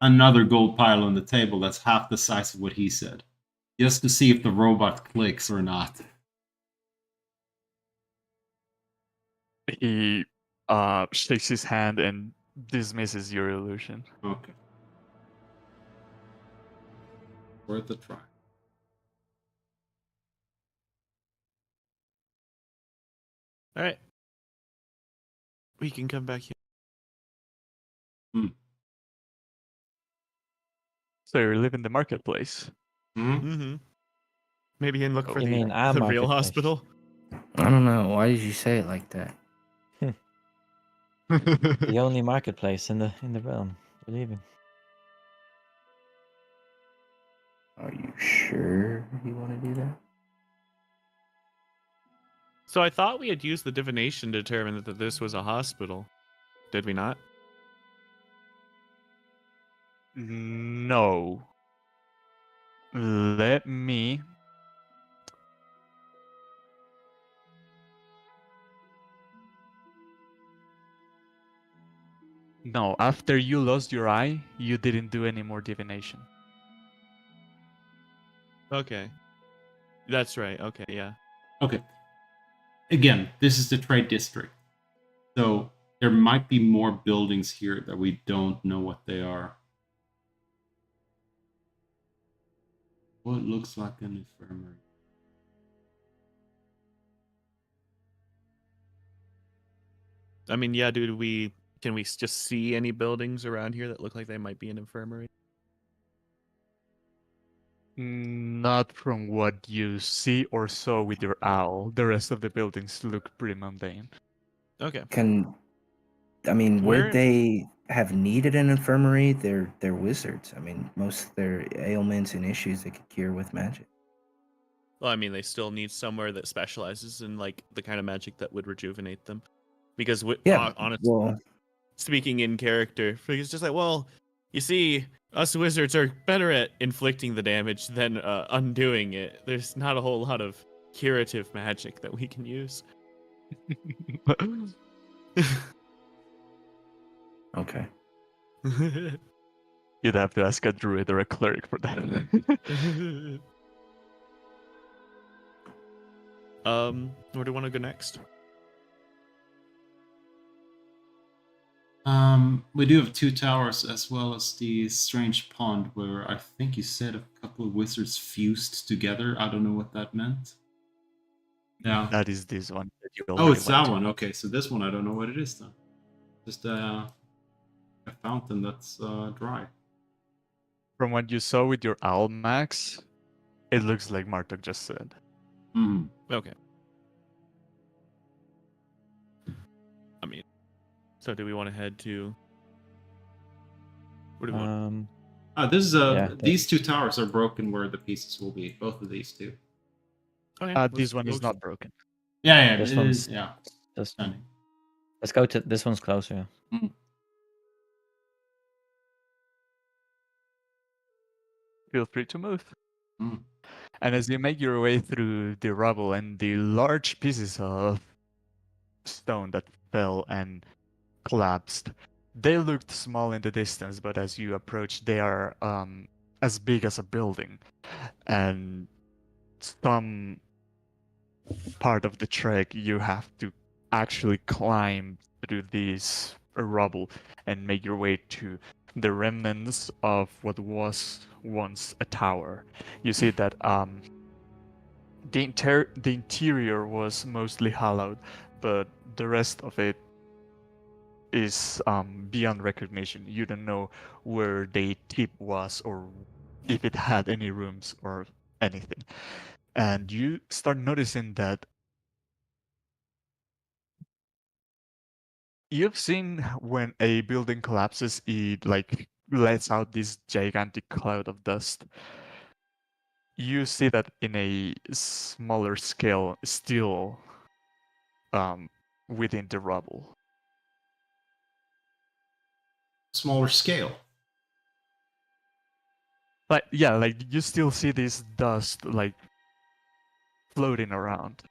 another gold pile on the table that's half the size of what he said. just to see if the robot clicks or not. He shakes his hand and dismisses your illusion. Okay. Worth a try. All right. We can come back here. So you live in the marketplace. Hmm? Mm-hmm. Maybe and look for You the, mean our the real marketplace? hospital. I don't know. Why did you say it like that? The only marketplace in the realm. We're leaving. Are you sure you want to do that? So I thought we had used the divination to determine that this was a hospital. Did we not? No. Let me. No, after you lost your eye, you didn't do any more divination. Okay. That's right. Okay, yeah. Okay. Again, this is the trade district. So there might be more buildings here that we don't know what they are. What looks like an infirmary. I mean, yeah, dude, can we just see any buildings around here that look like they might be an infirmary? Not from what you see or saw with your owl. The rest of the buildings look pretty mundane. Okay. Would Where they have needed an infirmary? They're wizards. I mean, most of their ailments and issues they could cure with magic. Well, I mean, they still need somewhere that specializes in like the kind of magic that would rejuvenate them. Because honestly, Well, speaking in character, it's just like, well, you see, us wizards are better at inflicting the damage than undoing it. There's not a whole lot of curative magic that we can use. okay. You'd have to ask a druid or a cleric for that. Where do you want to go next? We do have 2 towers as well as the strange pond where I think you said a couple of wizards fused together. I don't know what that meant. Yeah. That is this one that you Oh, already it's went that to. one. Okay, so this one I don't know what it is then. Just a fountain that's dry. From what you saw with your owl, Max, it looks like Martok just said. Hmm. Okay. I mean, so do we want to head to? Where do we want? This is Yeah, these 2 towers are broken where the pieces will be. Both of these 2. Okay, This one is not broken. Yeah, this it one's is. Yeah. just. Stunning. Let's go to this one's closer. Feel free to move. Mm. And as you make your way through the rubble and the large pieces of stone that fell and collapsed, they looked small in the distance, but as you approach, they are as big as a building. And some part of the trek, you have to actually climb through this rubble and make your way to the remnants of what was once a tower. You see that the interior was mostly hollowed, but the rest of it is beyond recognition. You don't know where the tip was or if it had any rooms or anything. And you start noticing that you've seen when a building collapses, it like lets out this gigantic cloud of dust. You see that in a smaller scale, still within the rubble. Smaller scale. But yeah, like you still see this dust like floating around.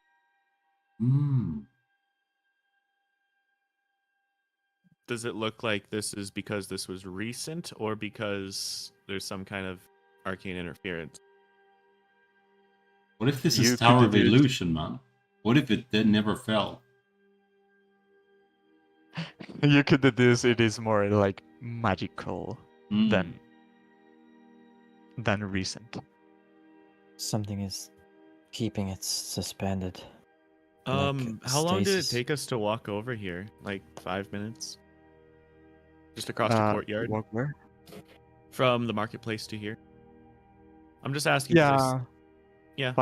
Does it look like this is because this was recent or because there's some kind of arcane interference? What if this You is could Tower of deduce- Illusion, man? What if it never fell? You could deduce it is more like magical Mm. than recent. Something is keeping it suspended. How long did it stasis. take us to walk over here? Like 5 minutes? Just across the courtyard? Walk where? From the marketplace to here? I'm just asking. 'cause Yeah.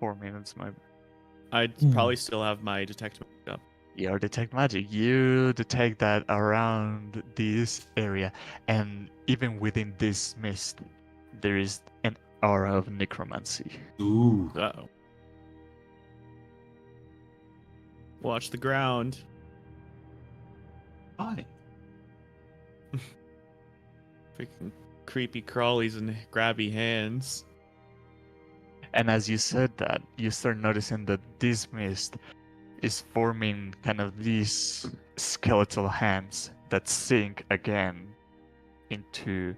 4 minutes, my. I'd probably still have my detect magic up. Your detect magic. You detect that around this area, and even within this mist, there is an aura of necromancy. Ooh. Uh-oh. Watch the ground. Hi. Freaking creepy crawlies and grabby hands. And as you said that, you start noticing that this mist is forming kind of these skeletal hands that sink again into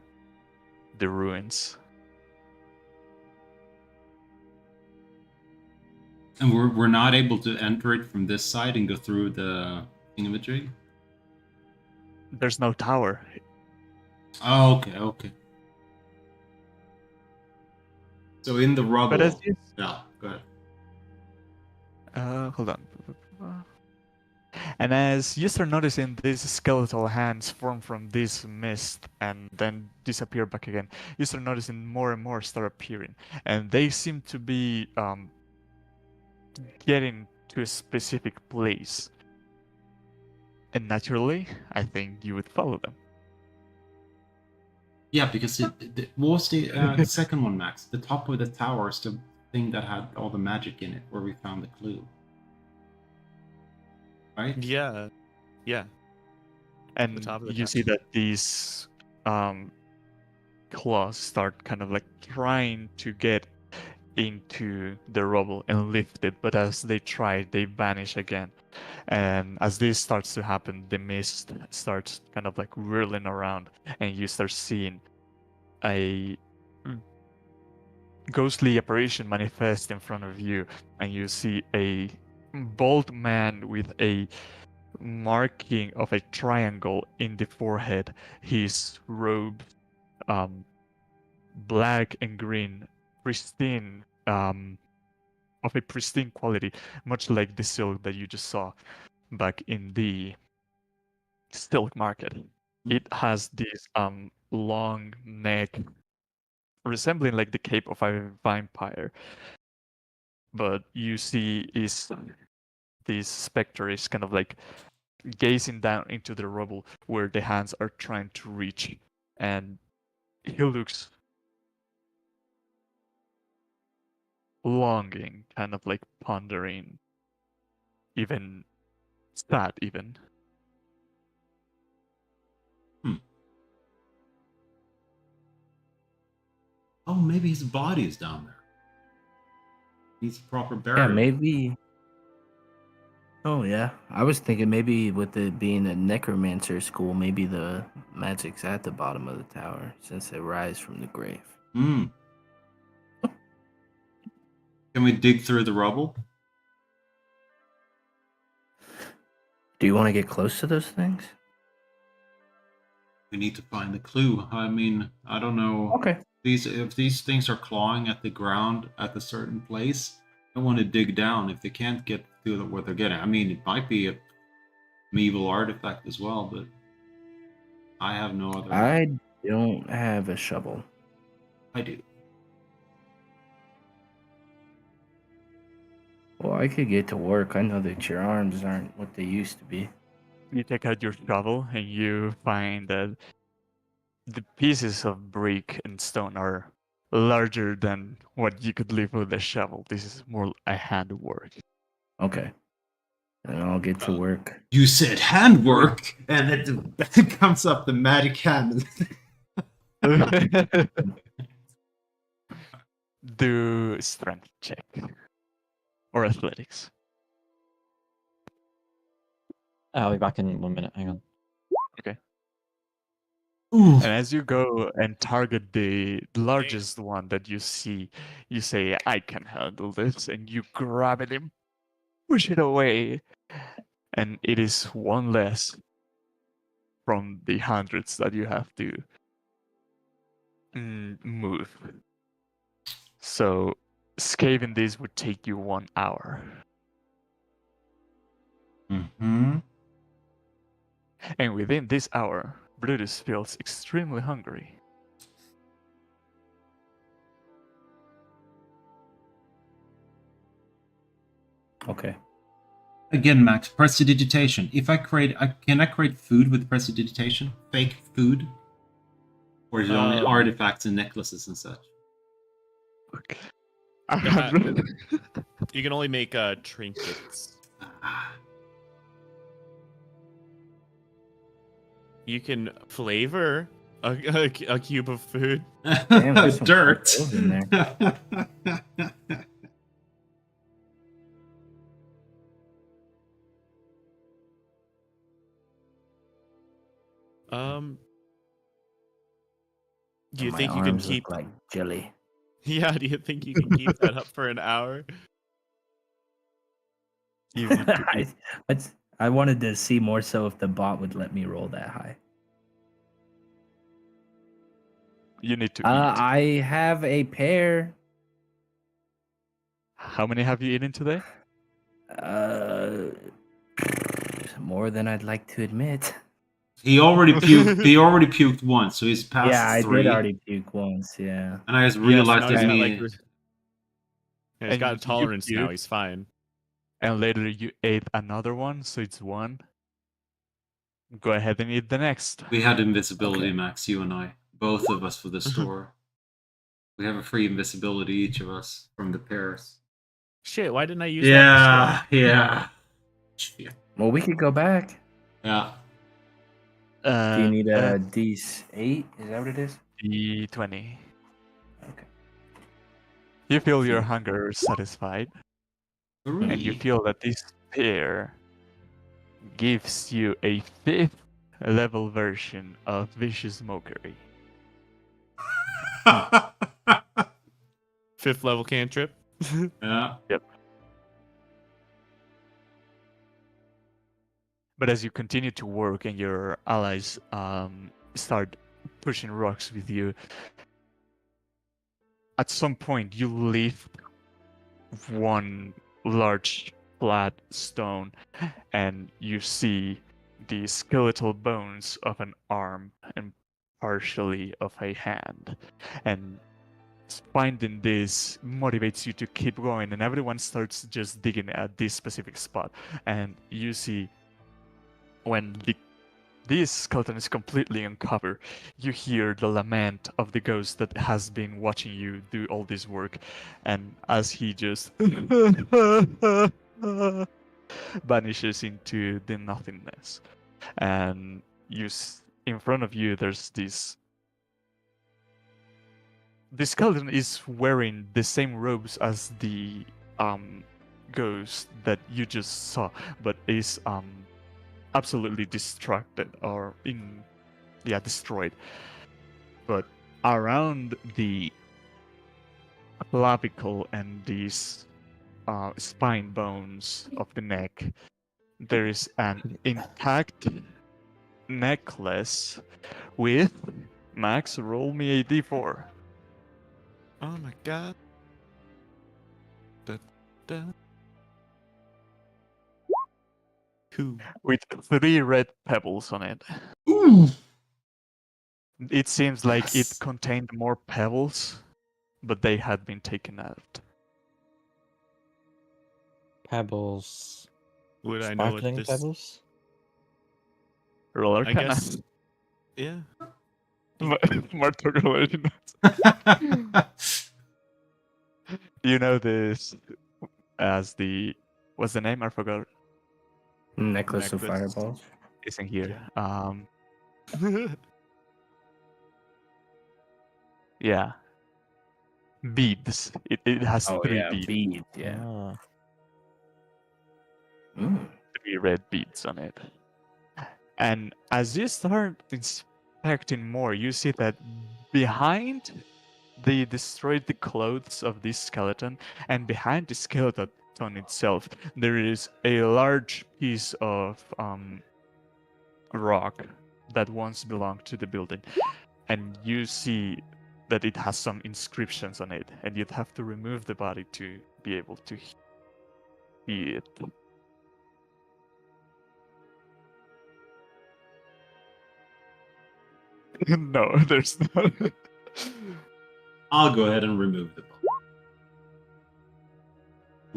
the ruins. And we're not able to enter it from this side and go through the thingamajig? There's no tower. Oh, okay. So in the rubble. But as you Yeah, go ahead. hold on. And as you start noticing these skeletal hands form from this mist and then disappear back again, you start noticing more and more start appearing, and they seem to be getting to a specific place. And naturally, I think you would follow them. Yeah, because what was the second one, Max? The top of the tower is the thing that had all the magic in it, where we found the clue. Right? Yeah. Yeah. And top of the you tower. see that these claws start kind of like trying to get into the rubble and lift it, but as they try, they vanish again. And as this starts to happen, the mist starts kind of like whirling around, and you start seeing a ghostly apparition manifest in front of you, and you see a bald man with a marking of a triangle in the forehead. His robe, black and green, pristine, of a pristine quality, much like the silk that you just saw back in the silk market. It has this long neck, resembling like the cape of a vampire. But you see is this specter is kind of like gazing down into the rubble where the hands are trying to reach, and he looks longing, kind of like pondering, even sad, even. Oh, maybe his body is down there. Needs proper burial. Yeah, maybe. Oh yeah, I was thinking maybe with it being a necromancer school, maybe the magic's at the bottom of the tower since they rise from the grave. Hmm. Can we dig through the rubble? Do you want to get close to those things? We need to find the clue. I mean, I don't know. Okay. If these things are clawing at the ground at a certain place, I want to dig down if they can't get through what they're getting. I mean, it might be a medieval artifact as well, but I have no other. I don't have a shovel. I do. Well, I could get to work. I know that your arms aren't what they used to be. You take out your shovel and you find that the pieces of brick and stone are larger than what you could lift with a shovel. This is more a handwork. Okay. And I'll get to work. You said handwork, and it comes up the magic hand. Do strength check or athletics. I'll be back in 1 minute. Hang on. Okay. Ooh. And as you go and target the largest one that you see, you say, I can handle this. And you grab it and push it away. And it is one less from the hundreds that you have to move. So scaving this would take you 1 hour. Mm-hmm. And within this hour, Brutus feels extremely hungry. Okay. Again, Max, prestidigitation. If I create, can I create food with prestidigitation? Fake food? Or is it only artifacts and necklaces and such? Okay. You can only make trinkets. You can flavor a cube of food. Damn, there's some Dirt. pills in there. Do you My think you can arms keep? look like jelly? Yeah. Do you think you can keep that up for an hour? You need to eat. I wanted to see more so if the bot would let me roll that high. You need to eat. I have a pair. How many have you eaten today? More than I'd like to admit. He already puked. He already puked once, so he's past Yeah, I 3. did already puke once. Yeah. And I just Yes, realized now that he's got, me. like, he's And got you a tolerance now. puked. He's fine. And later you ate another one, so it's 1. Go ahead and eat the next. We had invisibility, Okay. Max, you and I. Both of us for the store. We have a free invisibility, each of us, from the pairs. Shit, why didn't I use that? Yeah. Well, we could go back. Yeah. Do you need a D8? Is that what it is? D20. Okay. You feel your hunger satisfied, and you Three. feel that this pair gives you a 5th level version of Vicious Mockery. 5th level cantrip. Yeah. Yep. But as you continue to work and your allies start pushing rocks with you, at some point you lift one large flat stone and you see the skeletal bones of an arm and partially of a hand. And finding this motivates you to keep going, and everyone starts just digging at this specific spot. And you see when this skeleton is completely uncovered, you hear the lament of the ghost that has been watching you do all this work. And as he just vanishes into the nothingness. And in front of you, there's this. The skeleton is wearing the same robes as the ghost that you just saw, but is absolutely distracted or destroyed. But around the clavicle and these spine bones of the neck, there is an intact necklace with Max. Roll me a d4. Oh my god. Da, da. 2. With 3 red pebbles on it. Ooh. It seems like it Yes. contained more pebbles, but they had been taken out. Pebbles. Would I know what Sparkling this? pebbles? Roll I Arcana. guess. Yeah. Mark already knows. You know this as the. What's the name? I forgot. Necklace of Necklace. fireballs. It's in here. Yeah. Beads. It has Oh 3 yeah, beads. beads. Yeah. Ah. 3 red beads on it. And as you start inspecting more, you see that behind they destroyed the clothes of this skeleton, and behind the skeleton itself, there is a large piece of rock that once belonged to the building, and you see that it has some inscriptions on it, and you'd have to remove the body to be able to see it. No, there's not. I'll go ahead and remove the body.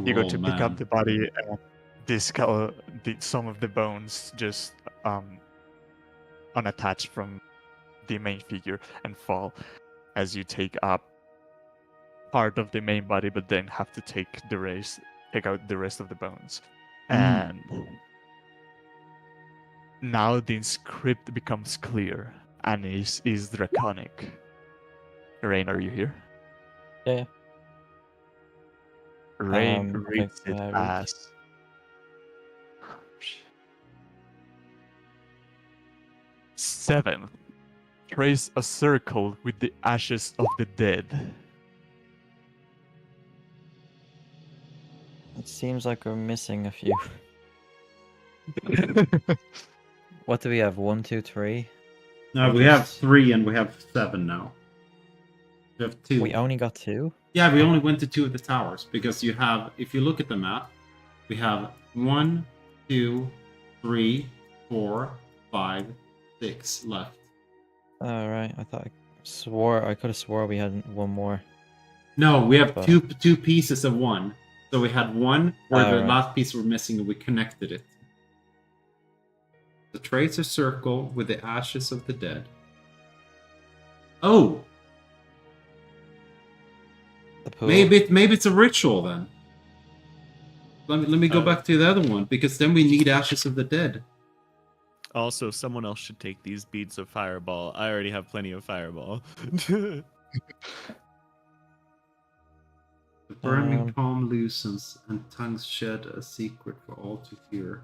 You go Oh, to pick up man. the body, and some of the bones just unattached from the main figure and fall as you take up part of the main body, but then have to take out the rest of the bones. And now the script becomes clear and is draconic. Rain, are you here? Yeah. Rain Okay, reads it read. as seventh. Trace a circle with the ashes of the dead. It seems like we're missing a few. What do we have? 1, 2, 3? No, Or we have just- 3 and we have 7 now. We have 2. We only got 2? Yeah, we only went to 2 of the towers because you have, if you look at the map, we have 1, 2, 3, 4, 5, 6 left. Oh, right. I could have swore we had one more. No, we have But- two pieces of one. So we had one where the right. last piece were missing and we connected it. The tracer circle with the ashes of the dead. Oh! The pool. Maybe it's a ritual then. Let me go back to the other one because then we need ashes of the dead. Also, someone else should take these beads of fireball. I already have plenty of fireball. The burning palm loosens and tongues shed a secret for all to hear.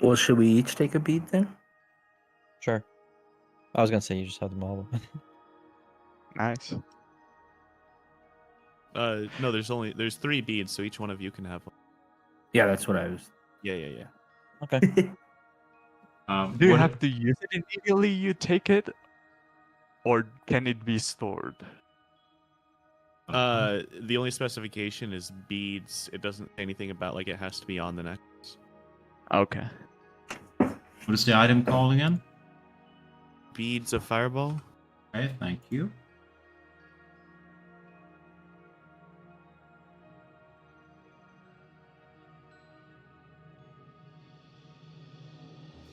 Well, should we each take a bead then? Sure. I was gonna say you just have them all. Nice. No, there's 3 beads, so each one of you can have one. Yeah, that's what I was. Yeah. Okay. Do you What- have to use it immediately you take it? Or can it be stored? The only specification is beads. It doesn't say anything about like it has to be on the necklace. Okay. What is the item called again? Beads of fireball. Okay, thank you.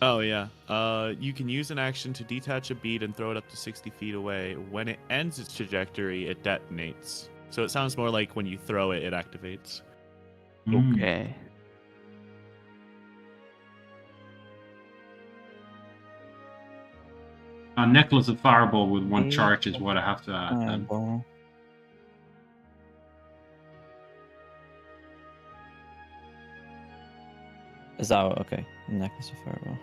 Oh yeah. You can use an action to detach a bead and throw it up to 60 feet away. When it ends its trajectory, it detonates. So it sounds more like when you throw it, it activates. Okay. A necklace of fireball with 1 charge is what I have to add. then. Fireball. Is that okay? Necklace of fireball.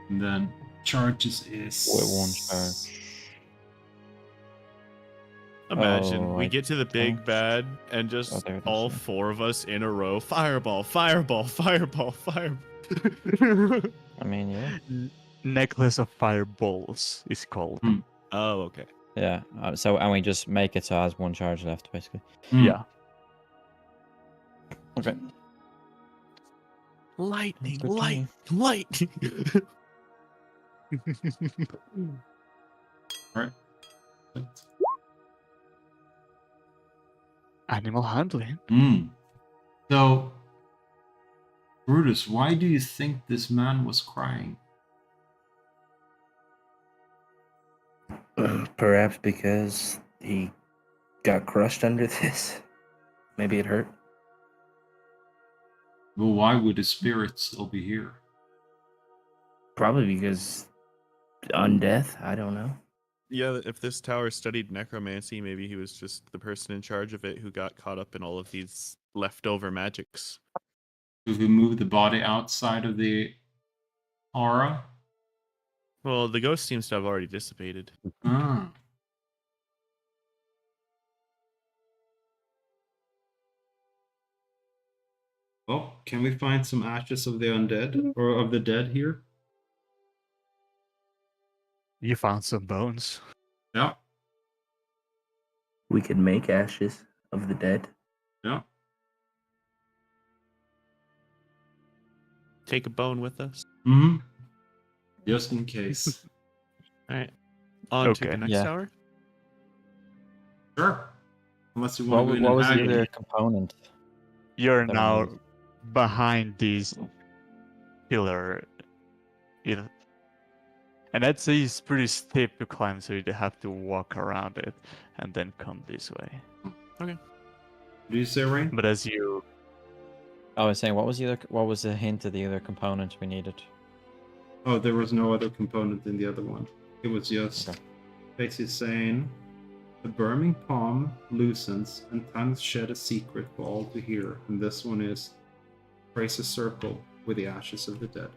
And then charges is With 1 charge. Imagine Oh, we I get to the big don't- bad and just there it is, all yeah. 4 of us in a row. Fireball, fireball, fireball, fireball. I mean, yeah. Necklace of fireballs is called. Oh, okay. Yeah. And we just make it so it has 1 charge left, basically. Yeah. Okay. Lightning, Good to lightning. Right. Animal handling. So, Brutus, why do you think this man was crying? Perhaps because he got crushed under this. Maybe it hurt. Well, why would his spirit still be here? Probably because undeath. I don't know. Yeah, if this tower studied necromancy, maybe he was just the person in charge of it who got caught up in all of these leftover magics. If we move the body outside of the aura. Well, the ghost seems to have already dissipated. Ah. Well, can we find some ashes of the undead or of the dead here? You found some bones. Yeah. We could make ashes of the dead. Yeah. Take a bone with us. Mm-hmm. Just in case. All right. On to Okay. the next Yeah. tower. Sure. Unless you want to go in What and was the hide. other component? You're That we now needed. behind this pillar. And I'd say it's pretty steep to climb, so you'd have to walk around it and then come this way. Did you say Rain? But as you I was saying, what was the hint of the other component we needed? Oh, there was no other component in the other one. It was just Okay. basically saying the burning palm loosens and tongues shed a secret for all to hear. And this one is trace a circle with the ashes of the dead.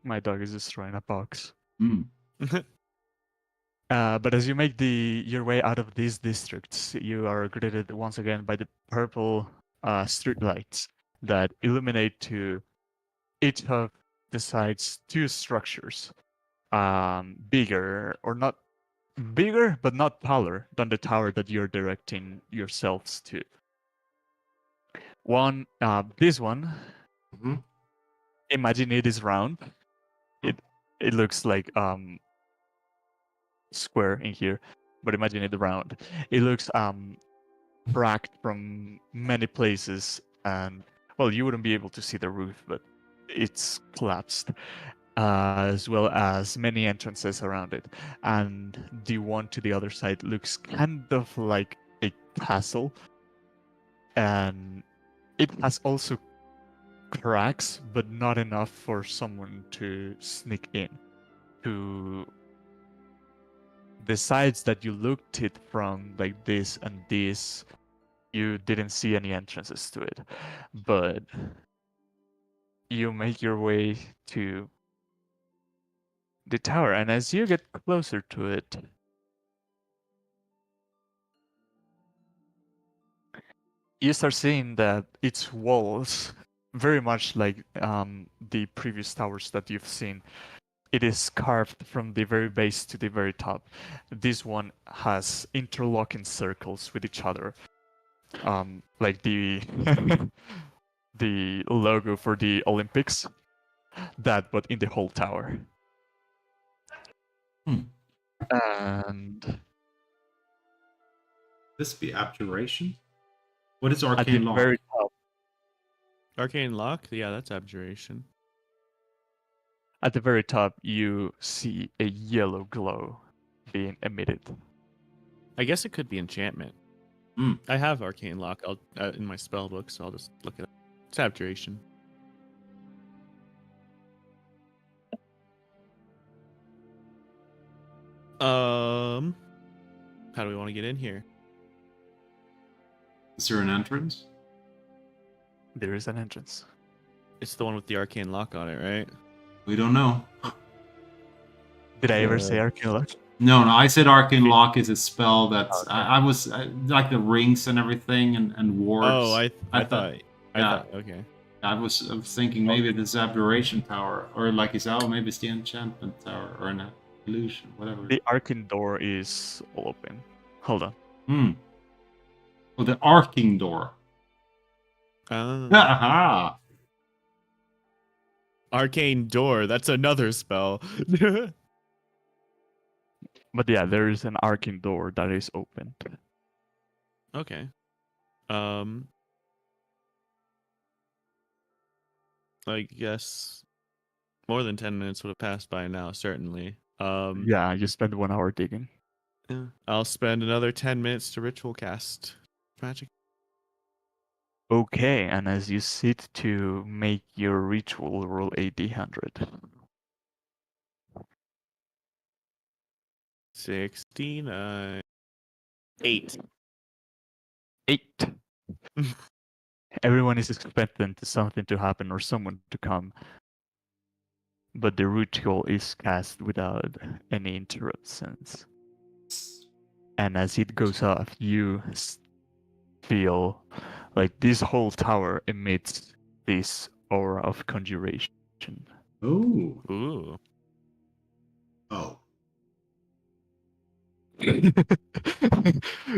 my dog is destroying a box. Mm. But as you make your way out of these districts, you are greeted once again by the purple streetlights that illuminate to each of the sides two structures, bigger but not taller than the tower that you're directing yourselves to. This one, Mhm. imagine it is round. It looks like square in here, but imagine it round. It looks cracked from many places, and well, you wouldn't be able to see the roof, but it's collapsed, as well as many entrances around it. And the one to the other side looks kind of like a castle, and it has also cracks, but not enough for someone to sneak in. To the sides that you looked it from, like this and this, you didn't see any entrances to it. But you make your way to the tower, and as you get closer to it, you start seeing that its walls, very much like the previous towers that you've seen, it is carved from the very base to the very top. This one has interlocking circles with each other, like the the logo for the Olympics. That, but in the whole tower. And This be abjuration? What is at the arcane law? very top, Arcane lock? Yeah, that's abjuration. at the very top, you see a yellow glow being emitted. I guess it could be enchantment. Hmm. I have arcane lock in my spell book, so I'll just look it up. It's abjuration. How do we want to get in here? Is there an entrance? There is an entrance. It's the one with the arcane lock on it, right? We don't know. Did I ever say arcane lock? No, I said arcane lock is a spell that's I was like the rings and everything and wards. Oh, I thought. Okay. I was thinking maybe this abjuration tower, or like you said, oh, maybe it's the enchantment tower or an illusion, whatever. The arcane door is all open. Hold on. Well, the arcing door. Aha! Arcane door. That's another spell. But yeah, there is an arcane door that is open. Okay. I guess more than 10 minutes would have passed by now, certainly. Yeah, you spend 1 hour digging. Yeah. I'll spend another 10 minutes to ritual cast magic. Okay, and as you sit to make your ritual, roll a d100. 69. 8. 8. Everyone is expecting something to happen or someone to come, but the ritual is cast without any interruptions. And as it goes off, you feel like this whole tower emits this aura of conjuration. Oh. Ooh. Oh.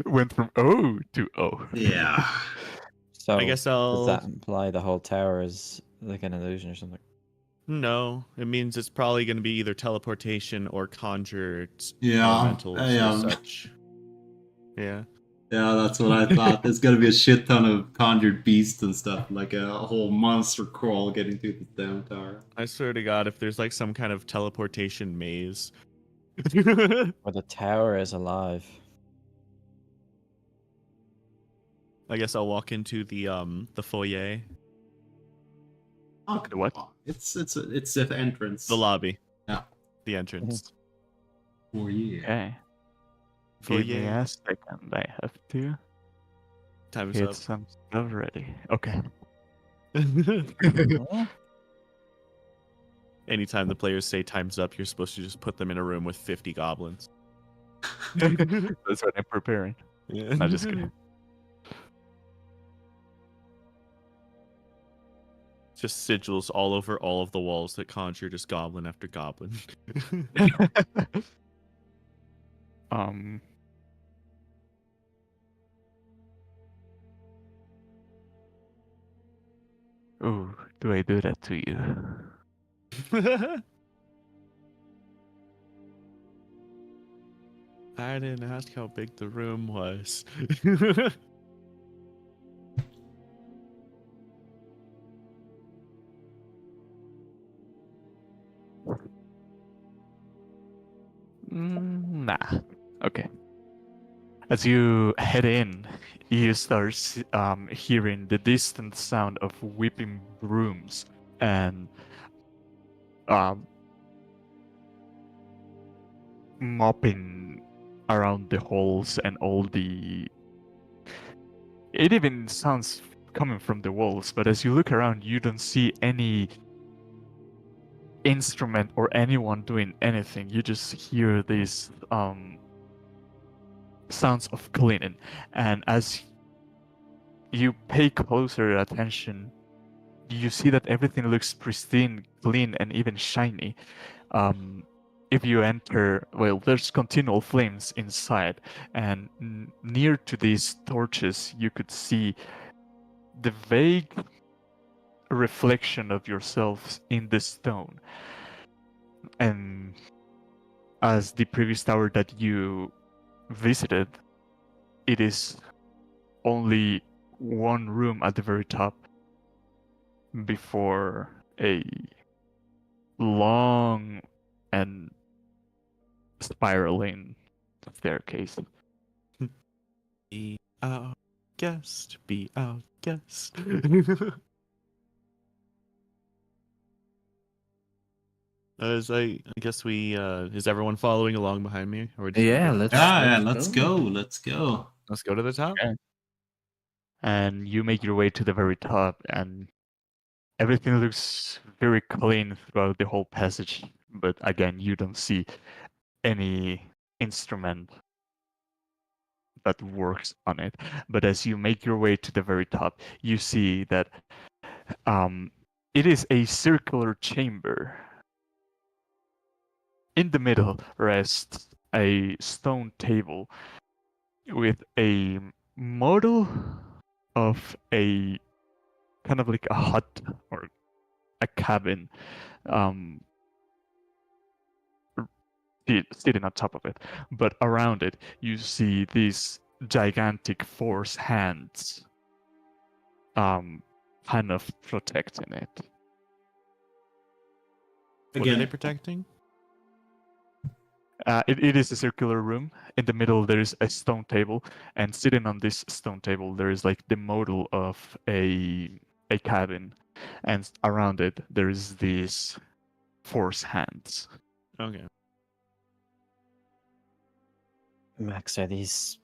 Went from O to O. Yeah. So I guess does that I'll. imply the whole tower is like an illusion or something? No, it means it's probably going to be either teleportation or conjured Yeah. elementals Yeah. or such. Yeah. Yeah, that's what I thought. There's gonna be a shit ton of conjured beasts and stuff, like a whole monster crawl getting through the damn tower. I swear to God, if there's like some kind of teleportation maze. Or the tower is alive? I guess I'll walk into the foyer, Oh, The what? It's the entrance. the lobby, Yeah. the entrance. Oh yeah. Okay. Give me Foyer. a second. I have to Time's get up. some stuff ready. Okay. Anytime the players say time's up, you're supposed to just put them in a room with 50 goblins. That's what I'm preparing. Yeah. No, just kidding. Just sigils all over all of the walls that conjure just goblin after goblin. um. Ooh, do I do that to you? I didn't ask how big the room was. Nah. Okay. As you head in, you start hearing the distant sound of whipping brooms and mopping around the halls and all the. It even sounds coming from the walls, but as you look around, you don't see any instrument or anyone doing anything. You just hear these sounds of cleaning, and as you pay closer attention, you see that everything looks pristine, clean, and even shiny. If you enter, well, there's continual flames inside, and near to these torches, you could see the vague reflection of yourselves in the stone. And as the previous tower that you visited, it is only one room at the very top before a long and spiraling staircase. Be our guest, be our guest. I guess we is everyone following along behind me? Or Yeah, let's Let's go. Let's go. Let's go to the top. Okay. And you make your way to the very top, and everything looks very clean throughout the whole passage. But again, you don't see any instrument that works on it. But as you make your way to the very top, you see that it is a circular chamber. In the middle rests a stone table with a model of a kind of like a hut or a cabin sitting on top of it. But around it, you see these gigantic force hands kind of protecting it. What are they Again, protecting? It is a circular room. In the middle, there is a stone table, and sitting on this stone table, there is like the model of a cabin, and around it, there is these force hands. Okay. Max, are these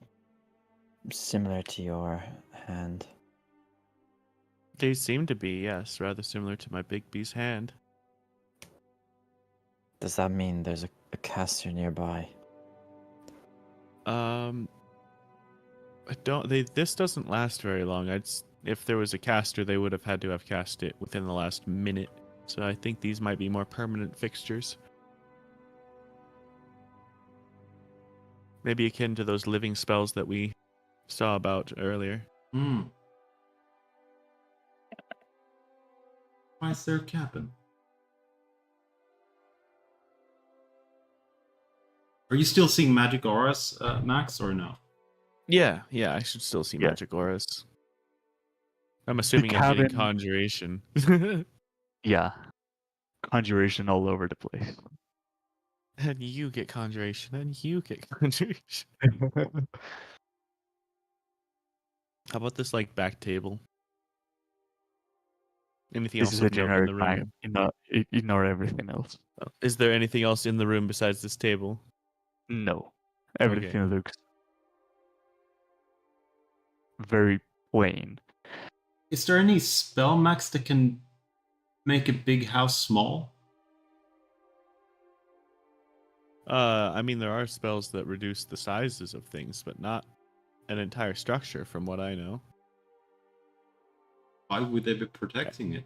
similar to your hand? They seem to be, yes, rather similar to my big bee's hand. Does that mean there's a caster nearby? I don't. This doesn't last very long. If there was a caster, they would have had to have cast it within the last minute. So I think these might be more permanent fixtures. Maybe akin to those living spells that we saw about earlier. Hmm. Why is there a cabin? Are you still seeing magic auras, Max, or no? Yeah, I should still see Yeah. magic auras. I'm assuming I'm getting cabin- conjuration. Yeah. Conjuration all over the place. And you get conjuration, and you get conjuration. How about this like back table? Anything This else is of a note in generic the map. room? Ignore everything else. Is there anything else in the room besides this table? No. Everything looks very plain. Is there any spell, Max, that can make a big house small? I mean, there are spells that reduce the sizes of things, but not an entire structure, from what I know. Why would they be protecting it?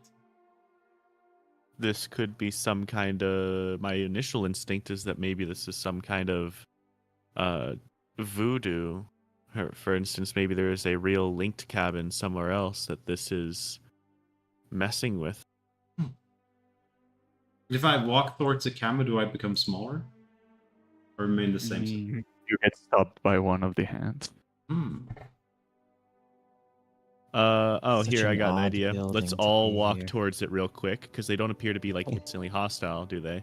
This could be some kind of. My initial instinct is that maybe this is some kind of voodoo. For instance, maybe there is a real linked cabin somewhere else that this is messing with. If I walk towards a camera, do I become smaller? Or remain the same size? You get stopped by one of the hands. Hmm. Such Here, I an got an odd idea. building Let's to all be walk here. towards it real quick, because they don't appear to be like instantly hostile, do they?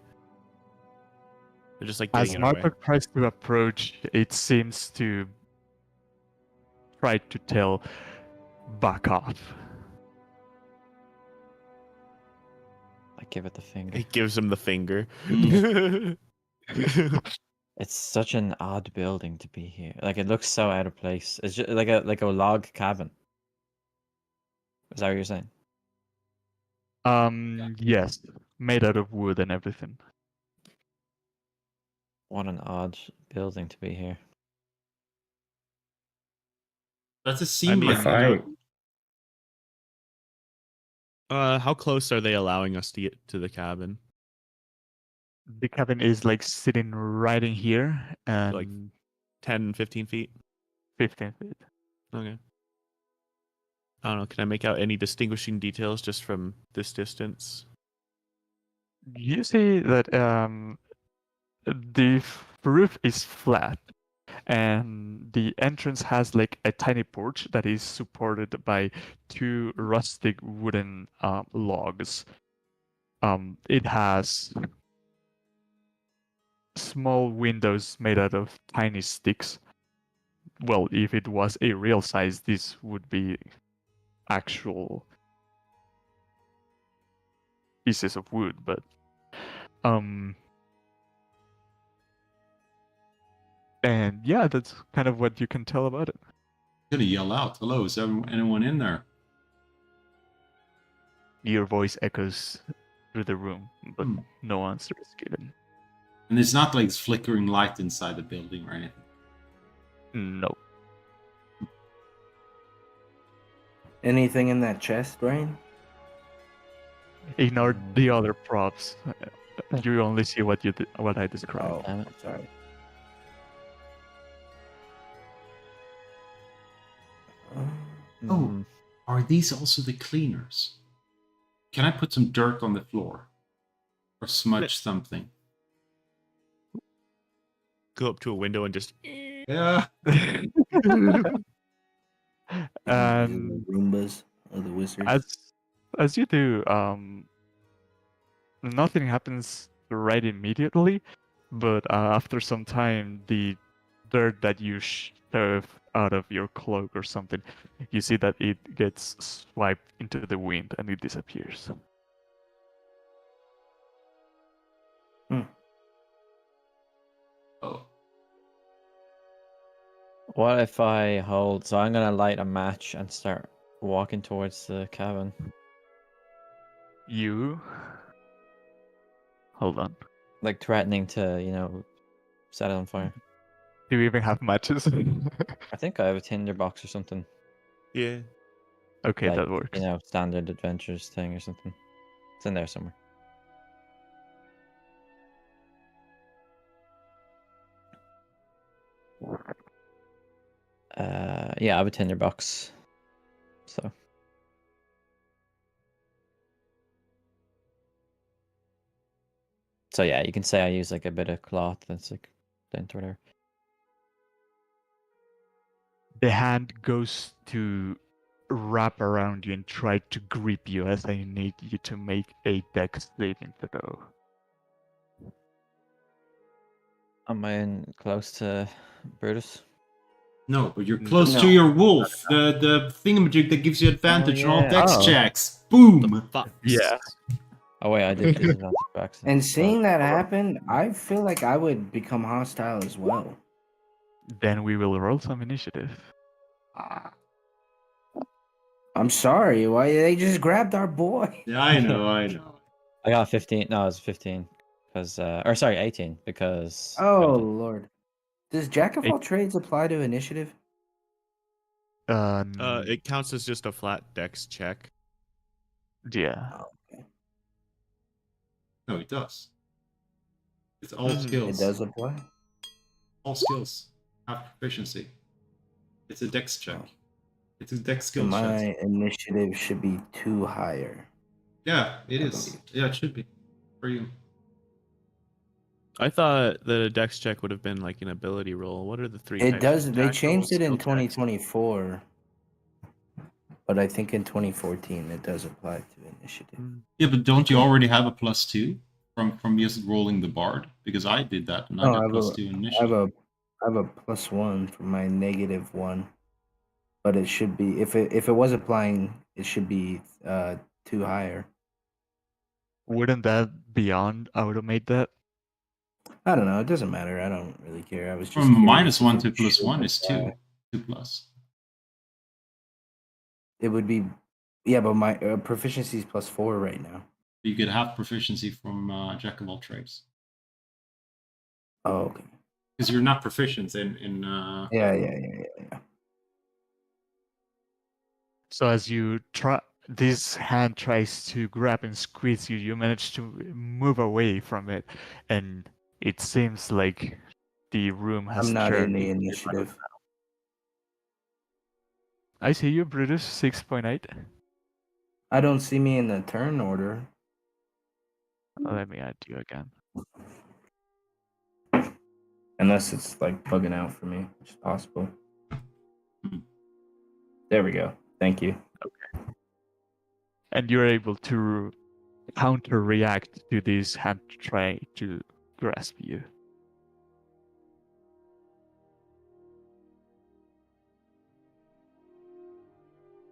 They're just like getting As in our way. Marco tries to approach, it seems to try to tell, back off. I give it the finger. He gives him the finger. It's such an odd building to be here. Like it looks so out of place. It's just like a log cabin. Is that what you're saying? Yes, made out of wood and everything. What an odd building to be here. Does it seem mean, like If I How close are they allowing us to get to the cabin? The cabin is like sitting right in here and Like 10, 15 feet? 15 feet. Okay. I don't know. Can I make out any distinguishing details just from this distance? You see that the roof is flat and the entrance has like a tiny porch that is supported by two rustic wooden logs. It has small windows made out of tiny sticks. Well, if it was a real size, this would be actual pieces of wood, but and yeah, that's kind of what you can tell about it. I'm gonna yell out, "Hello, is anyone in there?" Your voice echoes through the room, but Hmm. no answer is given. And it's not like it's flickering light inside the building or anything. No. anything in that chest, Brian? Ignore the other props. You only see what what I described. Oh, Damn it. sorry. Oh, Hmm. are these also the cleaners? Can I put some dirt on the floor? Or smudge something? Go up to a window and just. Yeah. And The Roombas or the wizards. as you do, nothing happens right immediately, but after some time, the dirt that you shove out of your cloak or something, you see that it gets swiped into the wind and it disappears. Oh. What if I hold? So I'm gonna light a match and start walking towards the cabin. You. Hold on. Like threatening to, set it on fire. Do you even have matches? I think I have a tinderbox or something. Yeah. Okay, Like, that works. Standard adventures thing or something. It's in there somewhere. Yeah, I have a tinderbox. So yeah, you can say I use like a bit of cloth that's like lint or whatever. The hand goes to wrap around you and try to grip you as I need you to make a dex saving throw. Am I in close to Brutus? No, but you're close to No. your wolf, the thingamajig that gives you advantage on all yeah. dex Oh. checks. Boom! Fuck. Yeah. Oh wait, I did disadvantage by accident. And seeing that happen, I feel like I would become hostile as well. Then we will roll some initiative. I'm sorry. Why they just grabbed our boy? Yeah, I know. I got 15. No, it was 15. Because, or sorry, 18. Because. Oh Lord. Does Jack of Hey. all trades apply to initiative? It counts as just a flat dex check. Yeah. Oh, okay. No, it does. It's all Mhm. It skills. does apply. All skills have proficiency. It's a dex check. Oh. It's a dex So skill check. my initiative should be 2 higher. Yeah, it I is. believe. Yeah, it should be. For you. I thought that a dex check would have been like an ability roll. What are the three It types? does. They Attack changed rolls, it in skill checks? 2024, but I think in 2014 it does apply to initiative. Yeah, but don't you already have a +2 from just rolling the bard? Because I did that and I No, got I have +2 I have initially. I have a +1 for my -1, but it should be if it was applying, it should be 2 higher. Wouldn't that beyond automate that? I don't know. It doesn't matter. I don't really care. I was just From curious if -1 it to should +1 is 2. apply. 2 plus. It would be, yeah, but my proficiency is +4 right now. You could have proficiency from Jack of all trades. Oh, okay. Because you're not proficient in Yeah. So as you try, this hand tries to grab and squeeze you. You manage to move away from it, and it seems like the room has I'm not in turned the into initiative. I see you, Brutus, 6.8. I don't see me in the turn order. Let me add you again. Unless it's like bugging out for me, which is possible. There we go. Thank you. And you're able to counter-react to this hand try to grasp you.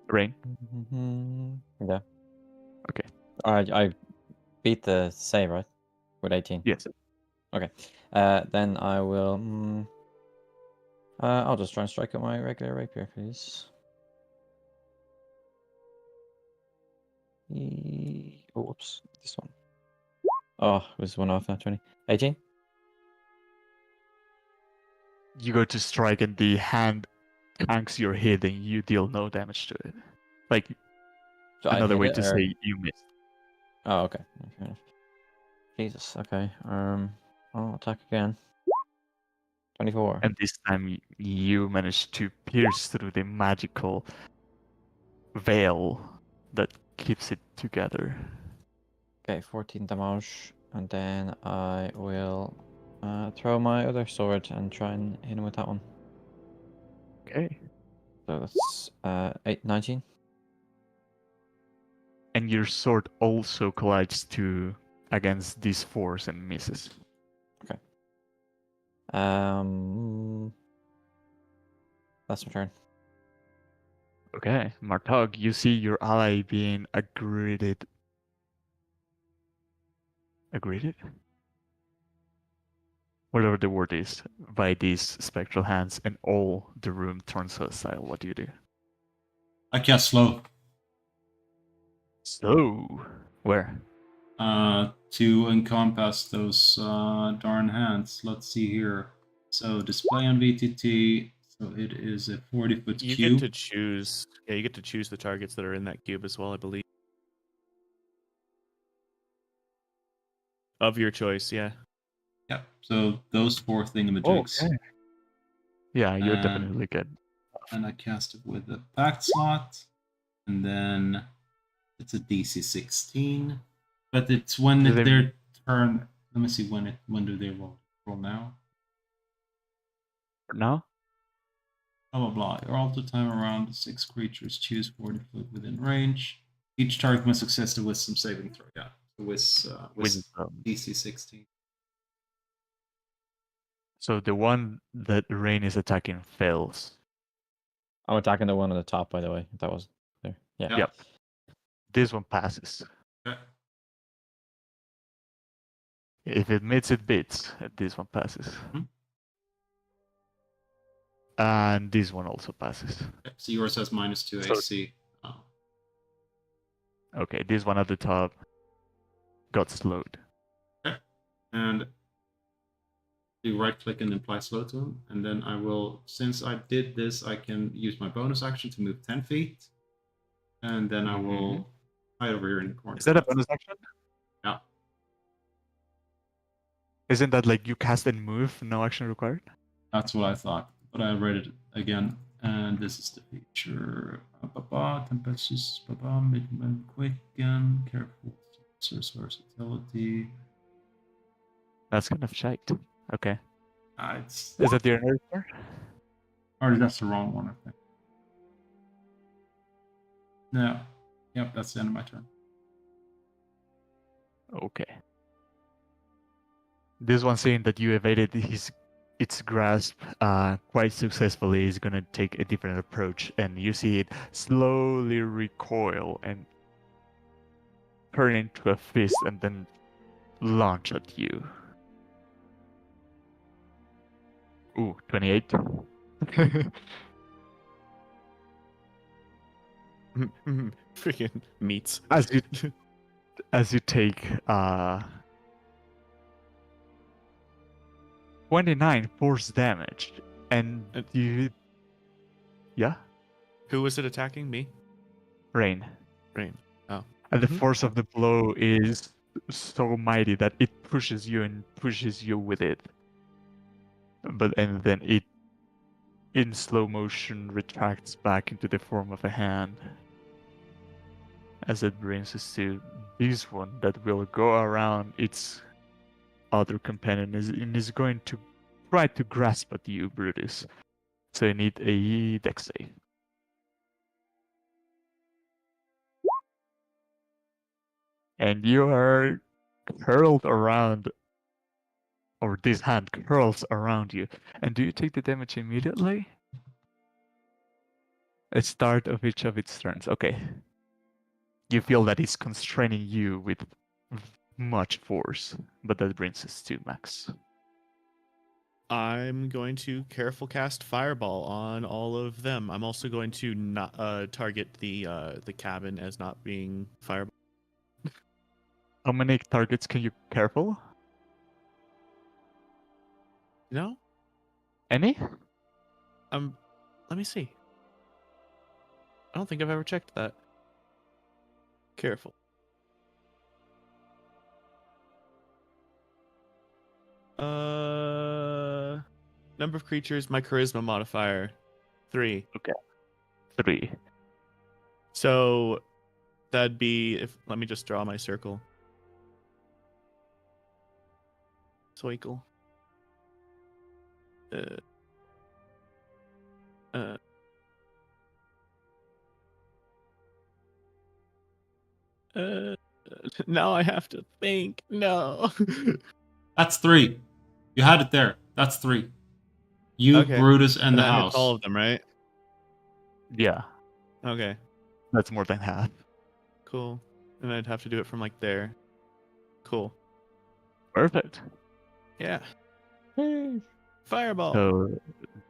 Rain? Yeah. Okay. I beat the save, right? With 18. Yes. Okay. Then I will. I'll just try and strike at my regular rapier, please. Oh, whoops. This one. Oh, it was one off now. 20. 18? You go to strike and the hand tanks your head and you deal no damage to it. Like, So I another hit way it, to or- say you missed. Oh, okay. Fair enough. Jesus. Okay. I'll attack again. 24. And this time you manage to pierce through the magical veil that keeps it together. Okay, 14 damage, and then I will throw my other sword and try and hit him with that one. Okay. So that's 19. And your sword also collides against this force and misses. That's my turn. Okay, Martog, you see your ally being agreed. Agreed? whatever the word is, by these spectral hands, and all the room turns hostile, what do you do? I cast slow. So, where? To encompass those darn hands. Let's see here. So display on VTT. So it is a 40-foot You cube. get to choose. Yeah, you get to choose the targets that are in that cube as well, I believe. Of your choice, yeah. Yeah. So those 4 thingamajigs. Okay. Yeah, you're And- definitely good. And I cast it with a pact slot, and then it's a DC 16. But it's when Does it- their turn. Let me see when do they roll? Roll now. Now? Blah blah blah. All the time around 6 creatures choose 40 foot within range. Each target must success the wisdom saving throw. Yeah, the wisdom DC 16. So the one that Rain is attacking fails. I'm attacking the one on the top, by the way. If that was there. Yeah. Yep. This one passes. Okay. If it meets, it beats. This one passes. Mhm. And this one also passes. Okay, so yours has -2 So- AC. Oh. Okay, this one at the top got slowed. And do right click and apply slow to him. And then I will, since I did this, I can use my bonus action to move 10 feet. And then I will hide over here in the corner. Is that a bonus action? Yeah. Isn't that like you cast and move, no action required? That's what I thought. But I read it again. And this is the feature. Tempestuous, movement quicken, careful, source versatility. That's kind of shite. Okay. It's Is that your nerd card? or that's the wrong one, I think. No. Yep, that's the end of my turn. Okay. This one saying that you evaded its grasp quite successfully is gonna take a different approach, and you see it slowly recoil and turn into a fist and then launch at you. Ooh, 28. Freaking meats. as you take 29 force damage, and you Who was it attacking? Me? Rain. Rain. Oh. And the Mhm. force of the blow is so mighty that it pushes you and pushes you with it. And then it, in slow motion, retracts back into the form of a hand. As it brings us to this one that will go around its other companion and is going to try to grasp at you, Brutus. So you need a dex save. And you are curled around, or this hand curls around you. And do you take the damage immediately? At start of each of its turns. Okay. You feel that it's constraining you with much force, but that brings us to Max. I'm going to careful cast fireball on all of them. I'm also going to not target the cabin as not being fireball. How many targets can you careful? No? Any? Let me see. I don't think I've ever checked that. Careful. Number of creatures, my charisma modifier, 3. Okay. 3. So that'd be if. Let me just draw my circle. Circle. Now I have to think. No. That's 3. You had it there. That's 3. You, Okay. Brutus, and the that house. hits all of them, right? Yeah, Okay. that's more than half. Cool. And I'd have to do it from like there. Cool. Perfect. Yeah. Fireball. So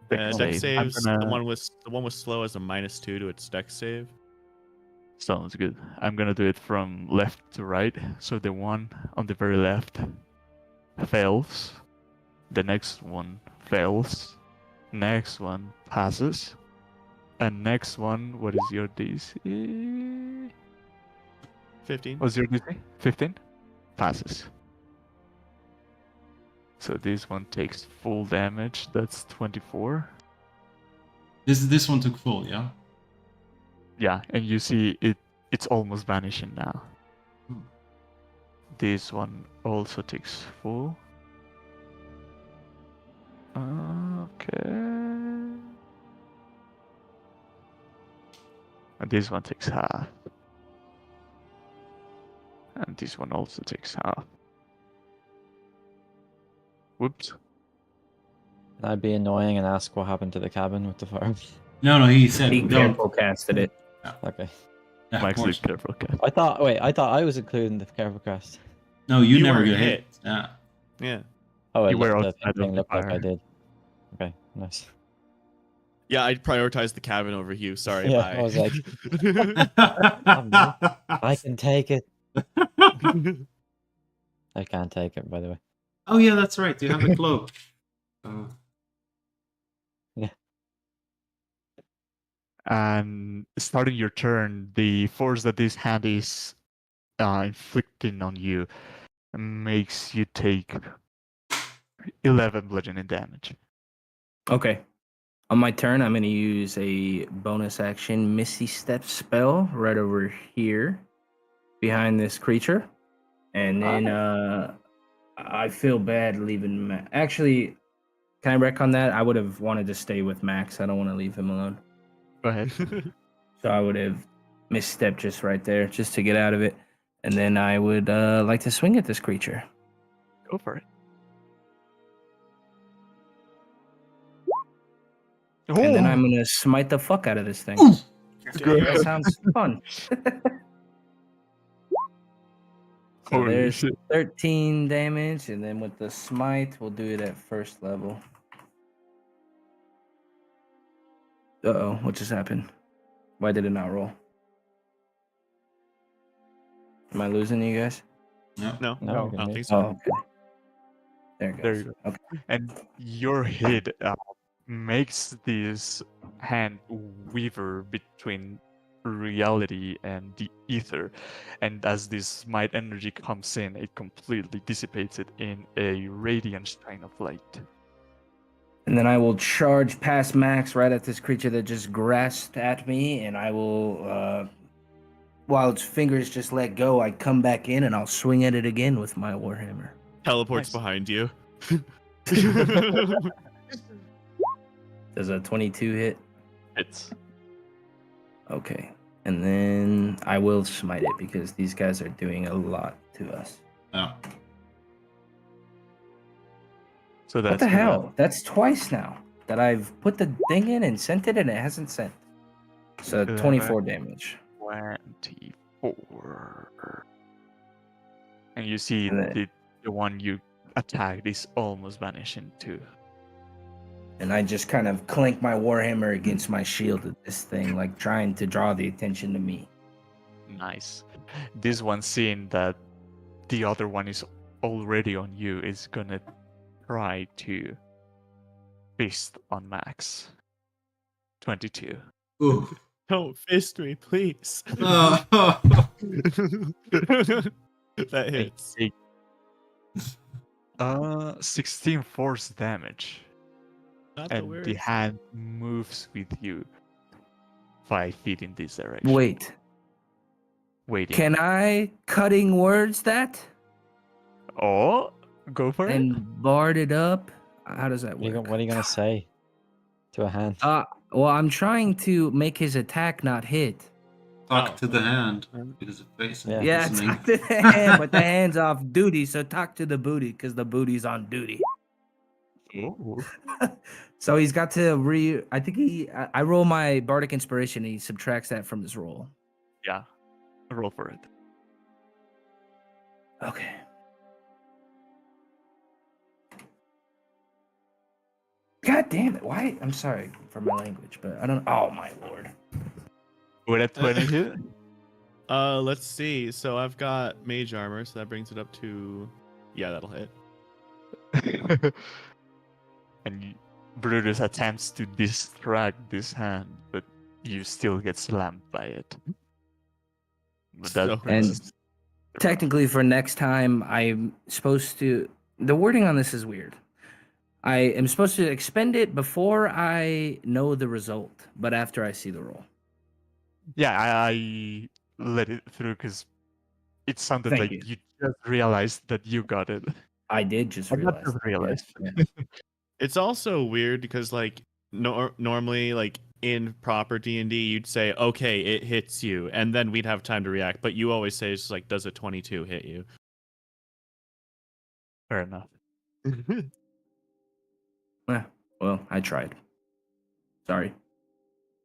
dex Dex save. I'm saves. gonna... The one with slow has a -2 to its dex save. Sounds good. I'm gonna do it from left to right. So the one on the very left fails. The next one fails. Next one passes. And next one, what is your DC? 15. What's your DC? 15? Passes. So this one takes full damage. That's 24. This one took full, yeah. Yeah, and you see it's almost vanishing now. Hmm. This one also takes full. Okay. And this one takes half. And this one also takes half. Whoops. Can I be annoying and ask what happened to the cabin with the fire? No, he said He don't. careful casted it. Okay. Yeah, of Max, be course. careful, okay? I thought I was including the careful cast. No, you You never weren't get hit. hit. Yeah. Yeah. Oh, You were the outside of thing the looked like I fire. did. Okay, nice. Yeah, I'd prioritize the cabin over you. Sorry, Yeah, bye. I was like, I can take it. I can't take it, by the way. Oh yeah, that's right. You have the cloak. And starting your turn, the force that this hand is inflicting on you makes you take 11 bludgeoning damage. Okay. On my turn, I'm going to use a bonus action Misty Step spell right over here behind this creature. And then I feel bad leaving Max. Actually, can I wreck on that? I would have wanted to stay with Max. I don't want to leave him alone. Go ahead. So I would have misstepped just right there just to get out of it. And then I would like to swing at this creature. Go for it. And then I'm going to smite the fuck out of this thing. Good. That sounds fun. So Holy there's shit. 13 damage, and then with the smite, we'll do it at first level. Uh-oh, what just happened? Why did it not roll? Am I losing you guys? No. No, No, No, we I can don't do think it. so. Oh, okay. There it goes. There you go. Okay. And your hit makes this hand weaver between reality and the ether. And as this smite energy comes in, it completely dissipates it in a radiant shine of light. And then I will charge past Max right at this creature that just grasped at me, and I will, while its fingers just let go, I come back in and I'll swing at it again with my Warhammer. Teleports Nice. behind you. Does a 22 hit? It's Okay. And then I will smite it because these guys are doing a lot to us. Yeah. so that's What the gonna- hell? That's twice now that I've put the thing in and sent it and it hasn't sent. So 24 damage. 24. And you see And then- the one you attacked is almost vanishing too. And I just kind of clink my Warhammer against my shield at this thing, like trying to draw the attention to me. Nice. This one, seeing that the other one is already on you, is gonna try to fist on Max. 22. Ooh. Don't fist me, please. Oh. That hits. 16 force damage. Not the And worst. the hand moves with you 5 feet in this direction. Wait, Waiting. can I cutting words that Oh, go for it. and bard it up? How does that work? What are you gonna say to a hand? Well, I'm trying to make his attack not hit. Talk to the hand because it faces Yeah. Yeah, listening. talk to the hand, but the hand's off duty, so talk to the booty because the booty's on duty. Oh. So he's got to I think I roll my bardic inspiration. He subtracts that from his roll. Yeah. Roll for it. Okay. God damn it! Why? I'm sorry for my language, but I don't. Oh my lord! Would a 20 hit? Let's see. So I've got mage armor, so that brings it up to, yeah, that'll hit. And Brutus attempts to distract this hand, but you still get slammed by it. But that So brings And us to the technically, for next time, I'm supposed to. The wording on this is weird. I am supposed to expend it before I know the result, but after I see the roll. Yeah, I let it through because it sounded Thank like you. you just realized that you got it. I did just Or not realize. just that, realize. yeah. it's also weird because like normally like in proper D&D you'd say okay it hits you and then we'd have time to react, but you always say it's like does a 22 hit you? Fair enough. Yeah, well, I tried. Sorry.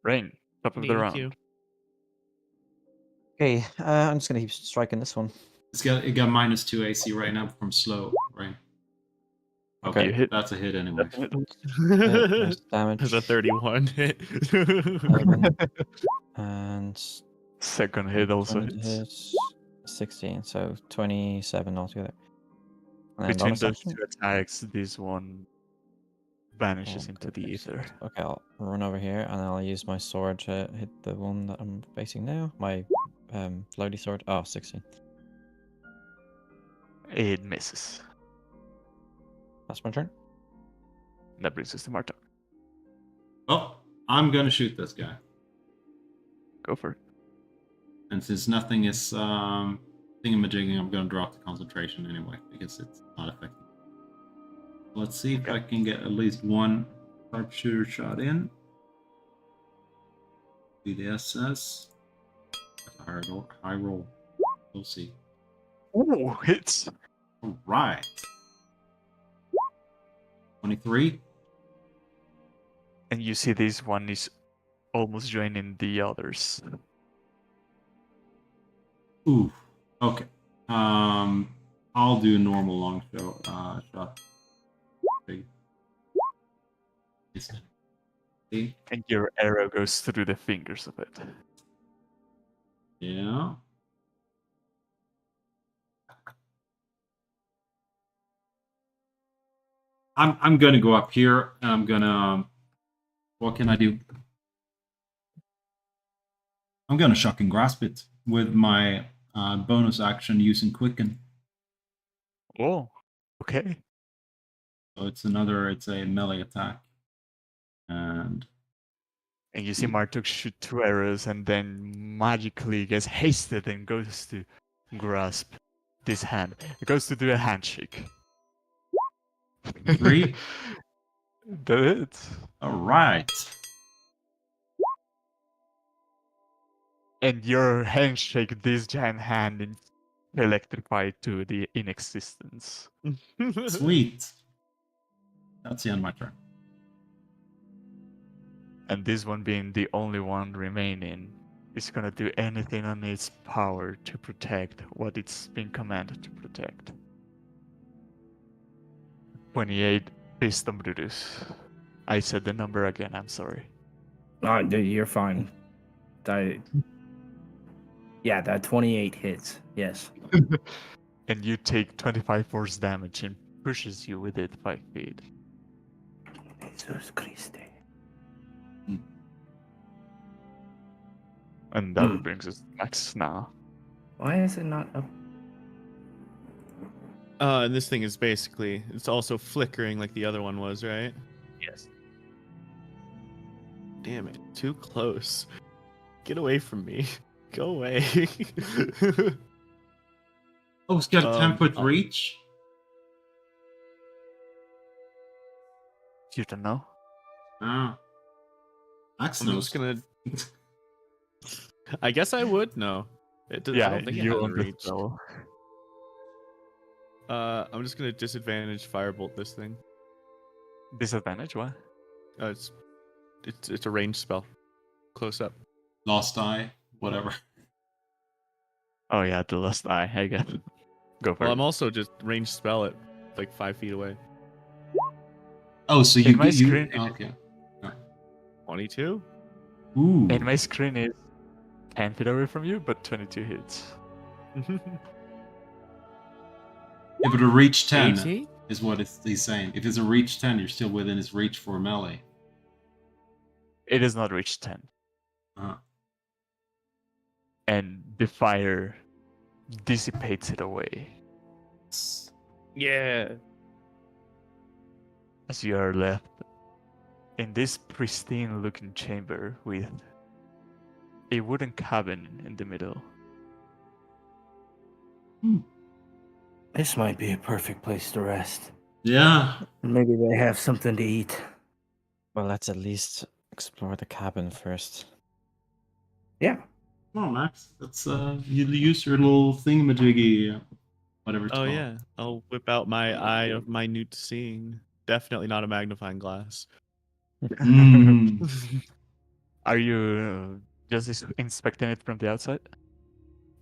Rain, top of the Thank round. you. Okay, I'm just gonna keep striking this one. It got -2 AC right now from slow, right? Okay. You hit. That's a hit anyway. There's damage. There's a 31 hit. 11, and Second hit also 20 hits. hits, 16, so 27 altogether. And then Between bonus those action. two attacks, this one vanishes Oh, into good, the ether. excellent. Okay, I'll run over here and I'll use my sword to hit the one that I'm facing now. My floaty sword. Oh, 16. It misses. That's my turn. That brings us to Marta. Oh, I'm gonna shoot this guy. Go for it. And since nothing is thingamajigging, I'm gonna drop the concentration anyway because it's not effective. Let's see if I can get at least one sharpshooter shot in. Do the SS. That's a high roll. We'll see. Oh, hits. All right. 23. And you see this one is almost joining the others. Ooh. Okay. I'll do a normal long shot. Big. See? And your arrow goes through the fingers of it. Yeah. I'm gonna go up here and I'm gonna what can I do? I'm gonna shock and grasp it with my bonus action using quicken. Oh, okay. So it's a melee attack. And And you see Martuk shoot 2 arrows and then magically gets hasted and goes to grasp this hand. It goes to do a handshake. 3. That it. All right. And your handshake this giant hand and electrified to the inexistence. Sweet. That's the end of my turn. And this one being the only one remaining is gonna do anything on its power to protect what it's been commanded to protect. 28 Piston Brutus. I said the number again, I'm sorry. Oh, dude, you're fine. Yeah, that 28 hits. Yes. And you take 25 force damage and pushes you with it 5 feet. Jesus Christ. And that brings us to max now. Why is it not up? And this thing is basically, it's also flickering like the other one was, right? Yes. Damn it, too close. Get away from me. Go away. Oh, it's got a 10-foot I'll- reach. You don't know? Oh. Max I'm knows. just gonna. I guess I would know. I don't think it you has own the reach. spell. I'm just gonna disadvantage firebolt this thing. Disadvantage, what? It's a ranged spell, close up. Lost eye, whatever. Oh yeah, the last eye, I guess. Go for Well, it. I'm also just ranged spell at like 5 feet away. Oh, so In my you screen, okay? 22. Ooh. in my screen is 10 feet away from you, but 22 hits. If it a reach 10 18? is what he's saying. If it's a reach 10, you're still within his reach for melee. It is not reach 10. Uh-huh. And the fire dissipates it away Yeah. as you are left in this pristine looking chamber with a wooden cabin in the middle. This might be a perfect place to rest. Yeah. Maybe they have something to eat. Well, let's at least explore the cabin first. Yeah. Come on, Max. That's you use your little thingamajiggy, whatever it's Oh called. yeah. I'll whip out my eye of minute seeing. Definitely not a magnifying glass. Mm. Are you just inspecting it from the outside?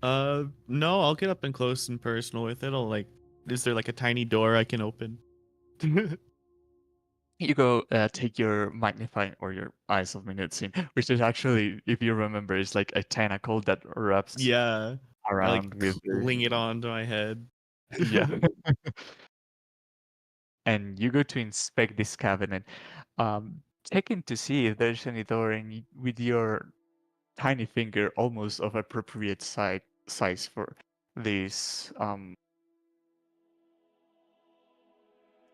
No, I'll get up and close and personal with it. I'll like, is there like a tiny door I can open? You go take your magnifying or your eyes of minute scene, which is actually, if you remember, is like a tentacle that wraps Yeah. I around like with the... cling it onto my head. Yeah. And you go to inspect this cabinet, checking to see if there's any door, and with your tiny finger, almost of appropriate size for this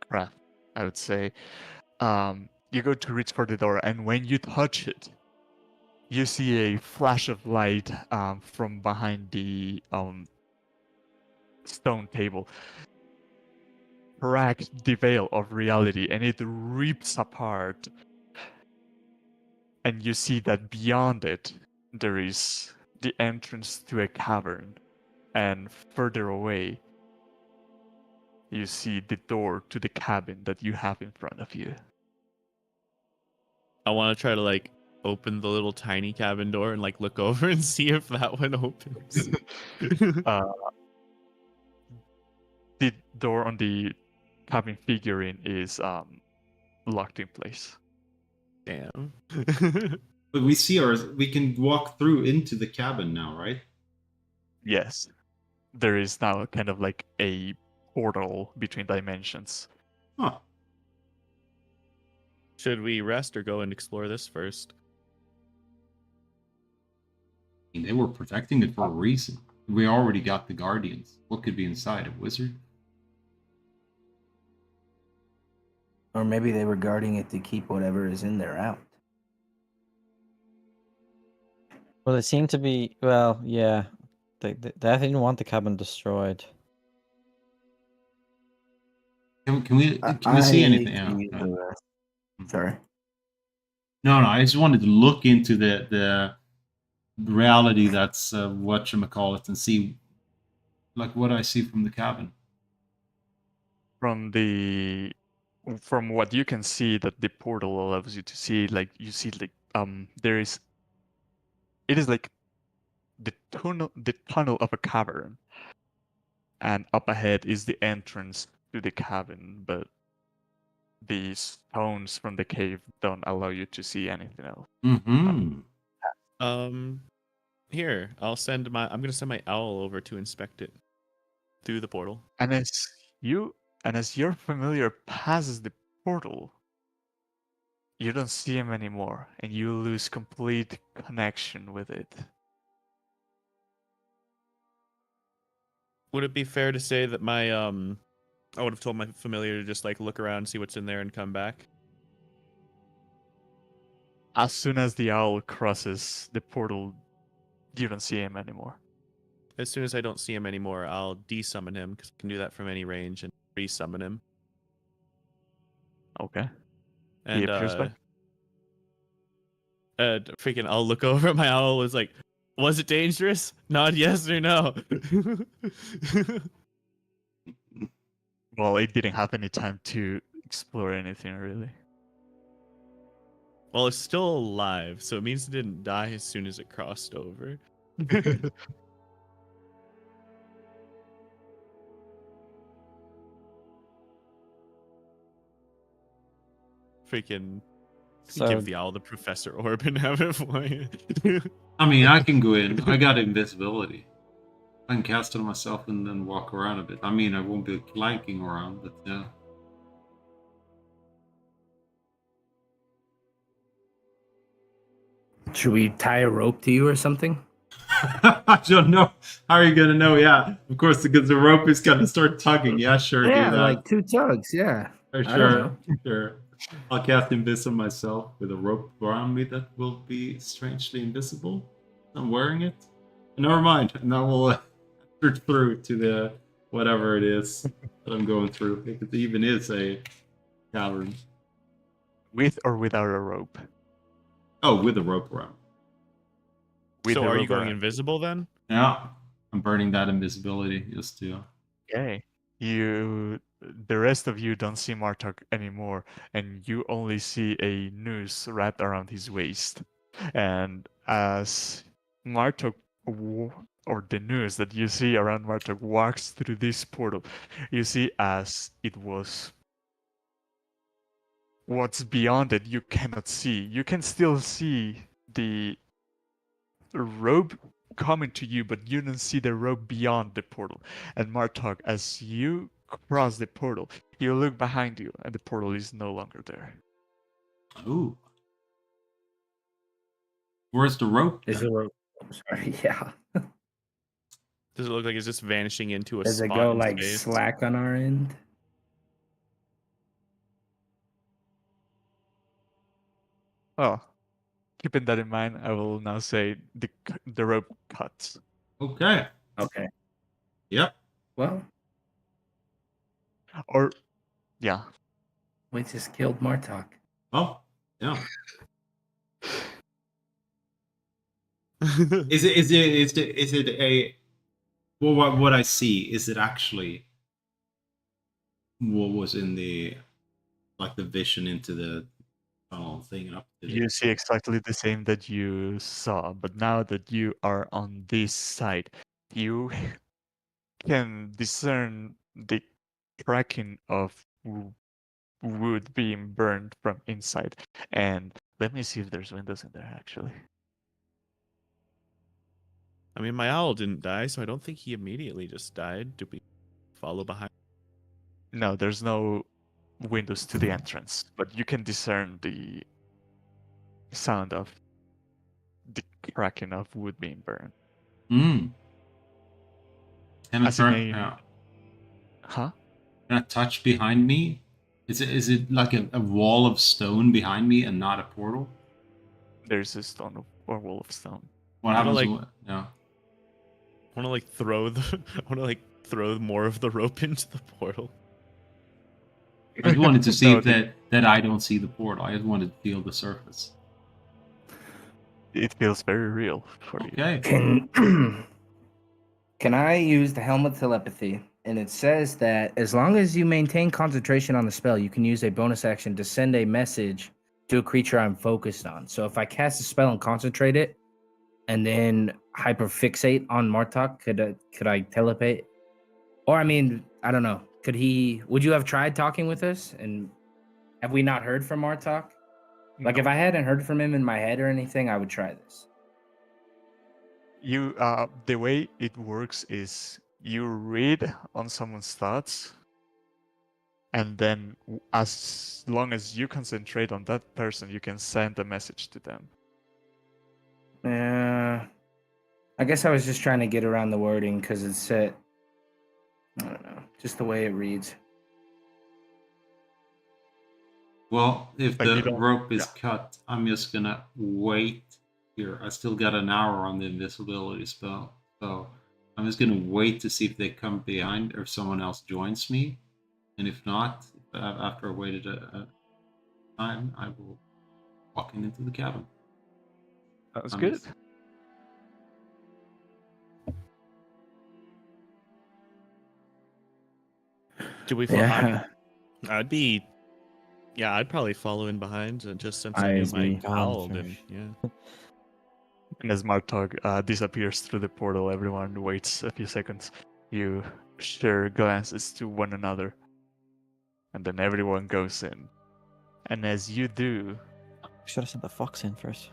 craft, I would say. You go to reach for the door, and when you touch it, you see a flash of light from behind the stone table. Cracks the veil of reality, and it rips apart. And you see that beyond it, there is the entrance to a cavern, and further away, you see the door to the cabin that you have in front of you. I want to try to like open the little tiny cabin door and like look over and see if that one opens. The door on the cabin figurine is locked in place. Damn. But we can walk through into the cabin now, right? Yes, there is now kind of like a portal between dimensions. Huh. Should we rest or go and explore this first? I mean, they were protecting it for a reason. We already got the guardians. What could be inside? A wizard? Or maybe they were guarding it to keep whatever is in there out. Well, it seemed to be. Well, yeah. They didn't want the cabin destroyed. Can we see anything? can Yeah, use no. the rest. Sorry. No, I just wanted to look into the reality that's whatchamacallit and see like what I see from the cabin. From what you can see, that the portal allows you to see, like you see like it is like the tunnel of a cavern, and up ahead is the entrance to the cabin, but the stones from the cave don't allow you to see anything else. Mm-hmm. Here, I'm gonna send my owl over to inspect it through the portal. And as your familiar passes the portal, you don't see him anymore, and you lose complete connection with it. Would it be fair to say that my I would have told my familiar to just like look around, see what's in there, and come back? As soon as the owl crosses the portal, you don't see him anymore. As soon as I don't see him anymore, I'll desummon him because I can do that from any range and resummon him. Okay. He And appears back. freaking, I'll look over at my owl. Was like, was it dangerous? Nod yes or no. Well, it didn't have any time to explore anything really. Well, it's still alive, so it means it didn't die as soon as it crossed over. freaking So give the owl the Professor Orb and have it fly. I mean, I can go in. I got invisibility. I can cast it on myself and then walk around a bit. I mean, I won't be clanking around, but yeah. Should we tie a rope to you or something? I don't know. How are you gonna know? Yeah, of course, because the rope is gonna start tugging. Yeah, sure, do Yeah, that. like 2 tugs. Yeah. Sure, I don't know. sure. I'll cast Invis on myself with a rope around me that will be strangely invisible. I'm wearing it. Never mind. And that will search through to the whatever it is that I'm going through. If it even is a cavern. With or without a rope? Oh, with a rope around. With So a are you rope going around. invisible then? Yeah, I'm burning that invisibility just to. Okay. The rest of you don't see Martok anymore, and you only see a noose wrapped around his waist. And as Martok, or the noose that you see around Martok walks through this portal, you see as it was. What's beyond it, you cannot see. You can still see the rope coming to you, but you don't see the rope beyond the portal. And Martok, as you cross the portal, you look behind you, and the portal is no longer there. Ooh. Where's the rope? Is then? the rope? Sorry. Yeah. Does it look like it's just vanishing into a Does it spot go in like space? slack on our end? Oh, keeping that in mind, I will now say the rope cuts. Okay. Okay. Yep. Well, Or, yeah. we just killed Martok. Oh, yeah. Is it a well what I see, is it actually what was in the like the vision into the tunnel thing and up to the You see exactly the same that you saw, but now that you are on this side, you can discern the cracking of wood being burned from inside. And let me see if there's windows in there, actually. I mean, my owl didn't die, so I don't think he immediately just died. Did we follow behind? No, there's no windows to the entrance, but you can discern the sound of the cracking of wood being burned. Can I As in turn? a... Yeah. Huh? Can I touch behind me? Is it like a wall of stone behind me and not a portal? There's a stone or wall of stone. What I wanna, happens? like- Yeah. I want to like throw the. I want to like throw more of the rope into the portal. I just wanted to see No, if that I don't see the portal. I just wanted to feel the surface. It feels very real for you. Okay. Can I use the helmet telepathy? And it says that as long as you maintain concentration on the spell, you can use a bonus action to send a message to a creature I'm focused on. So if I cast a spell and concentrate it, and then hyperfixate on Martok, could I telepate? Or I mean, I don't know. Would you have tried talking with us? And have we not heard from Martok? Like if I hadn't heard from him in my head or anything, I would try this. You the way it works is you read on someone's thoughts, and then as long as you concentrate on that person, you can send a message to them. I guess I was just trying to get around the wording because it's set. I don't know, just the way it reads. Well, if But you the don't- rope is cut, I'm just gonna wait here. I still got an hour on the invisibility spell, so I'm just gonna wait to see if they come behind or if someone else joins me. And if not, after I waited a time, I will walk into the cabin. That's I'm good. just- Do we? Yeah. I'd be. Yeah, I'd probably follow in behind, just since I I knew agree. my owl did. Yeah. And as Martog disappears through the portal, everyone waits a few seconds. You share glances to one another, and then everyone goes in. And as you do, Should have sent the fox in first.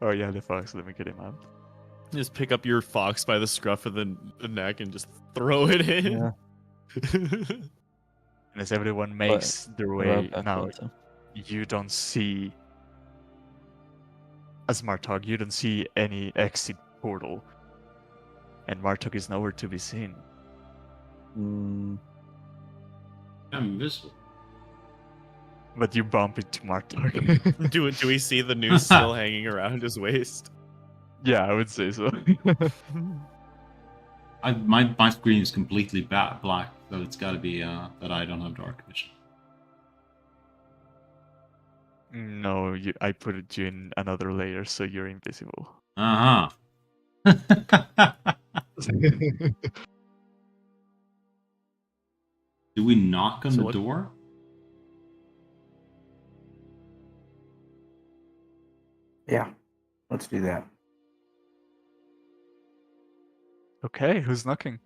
oh yeah, the fox. Let me get him out. Just pick up your fox by the scruff of the neck and just throw it in. Yeah. And as everyone makes their way now, you don't see, as Martog, you don't see any exit portal, and Martog is nowhere to be seen. Mm, I'm invisible. But you bump into Martog. Do we see the noose still hanging around his waist? Yeah, I would say so. My screen is completely black, so it's got to be that I don't have dark vision. No, I put you in another layer, so you're invisible. Uh huh. Do we knock on So the what- door? Yeah, let's do that. Okay, who's knocking?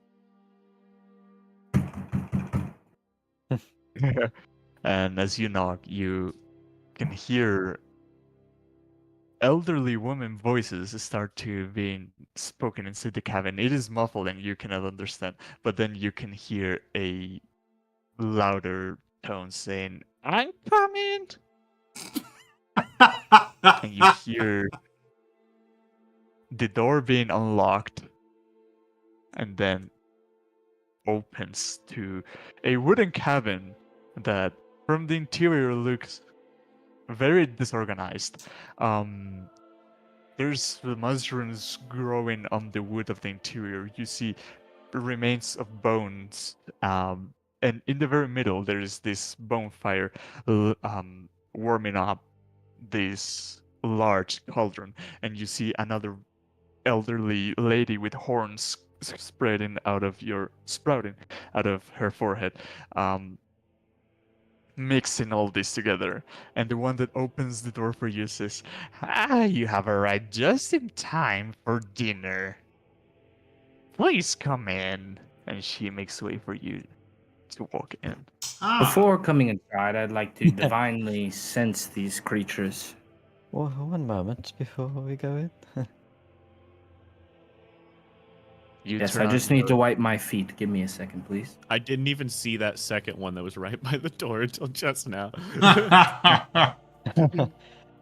And as you knock, you can hear elderly women voices start to being spoken inside the cabin. It is muffled and you cannot understand, but then you can hear a louder tone saying, "I'm coming!" And you hear the door being unlocked and then opens to a wooden cabin that from the interior looks very disorganized. There's the mushrooms growing on the wood of the interior. You see remains of bones, and in the very middle there is this bonfire warming up this large cauldron, and you see another elderly lady with horns sprouting out of her forehead, mixing all this together. And the one that opens the door for you says, you have arrived just in time for dinner. Please come in." And she makes way for you to walk in. Before coming inside, I'd like to divinely sense these creatures. well, one moment before we go in. You Yes, turn I just on need your- to wipe my feet. Give me a second, please. I didn't even see that second one that was right by the door until just now.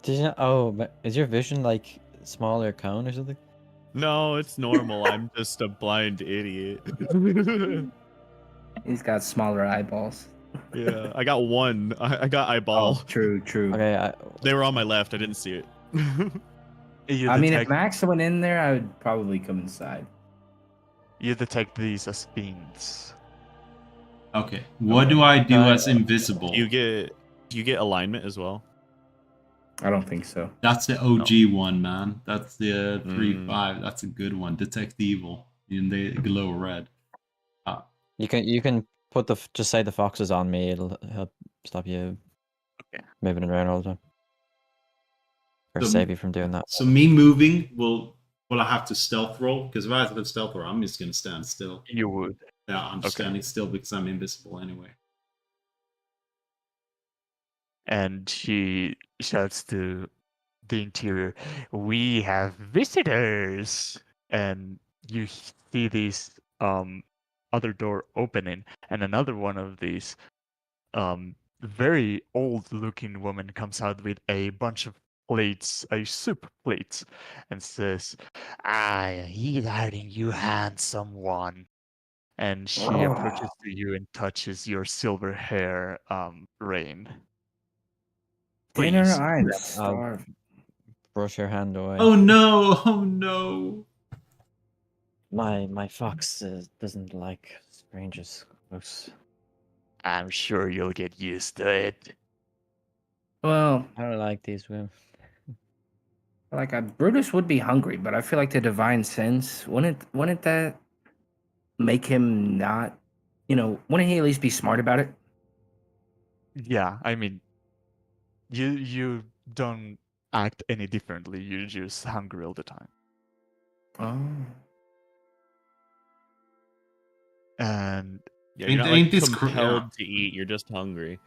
Did you? Oh, is your vision like smaller cone or something? No, it's normal. I'm just a blind idiot. He's got smaller eyeballs. Yeah, I got one. I got eyeball. True. Okay, They were on my left. I didn't see it. You I mean, if detect, Max went in there, I would probably come inside. you detect these as fiends. Okay, what do I do as Do invisible? you get alignment as well? I don't think so. That's the OG one, man. That's the Mm. 3-5. That's a good one. Detect evil. And they glow red. you can put just say the fox is on me. It'll help stop you moving around all the time, or So- save you from doing that. So me moving will I have to stealth roll? Because if I have to stealth roll, I'm just gonna stand still. You would. Yeah, I'm just Okay. standing still because I'm invisible anyway. And she shouts to the interior, "We have visitors!" And you see this other door opening, and another one of these very old looking woman comes out with a bunch of plates, a soup plates, and says, regarding you, handsome one." And she approaches to you and touches your silver hair, Rain. Dinner, Please. I'm I'll- starving. Brush your hand away. Oh no! Oh no! My fox doesn't like strangers close. I'm sure you'll get used to it. Well, I don't like these women. Brutus would be hungry, but I feel like the divine sense wouldn't that make him not, wouldn't he at least be smart about it? Yeah, I mean, you don't act any differently. You're just hungry all the time. Oh. And Yeah, you're not like Ain't this compelled to eat. You're just hungry.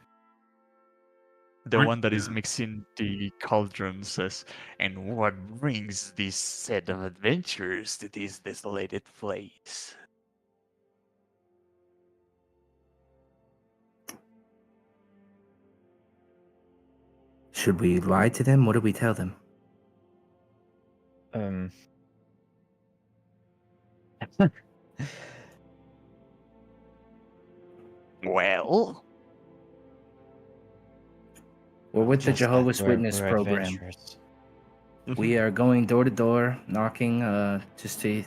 The Aren't- one that is yeah. mixing the cauldron says, "And what brings this set of adventurers to this desolated place?" Should we lie to them? What do we tell them? Well, We're with the Just that Jehovah's we're Witness program. adventurers. We are going door to door, knocking, just to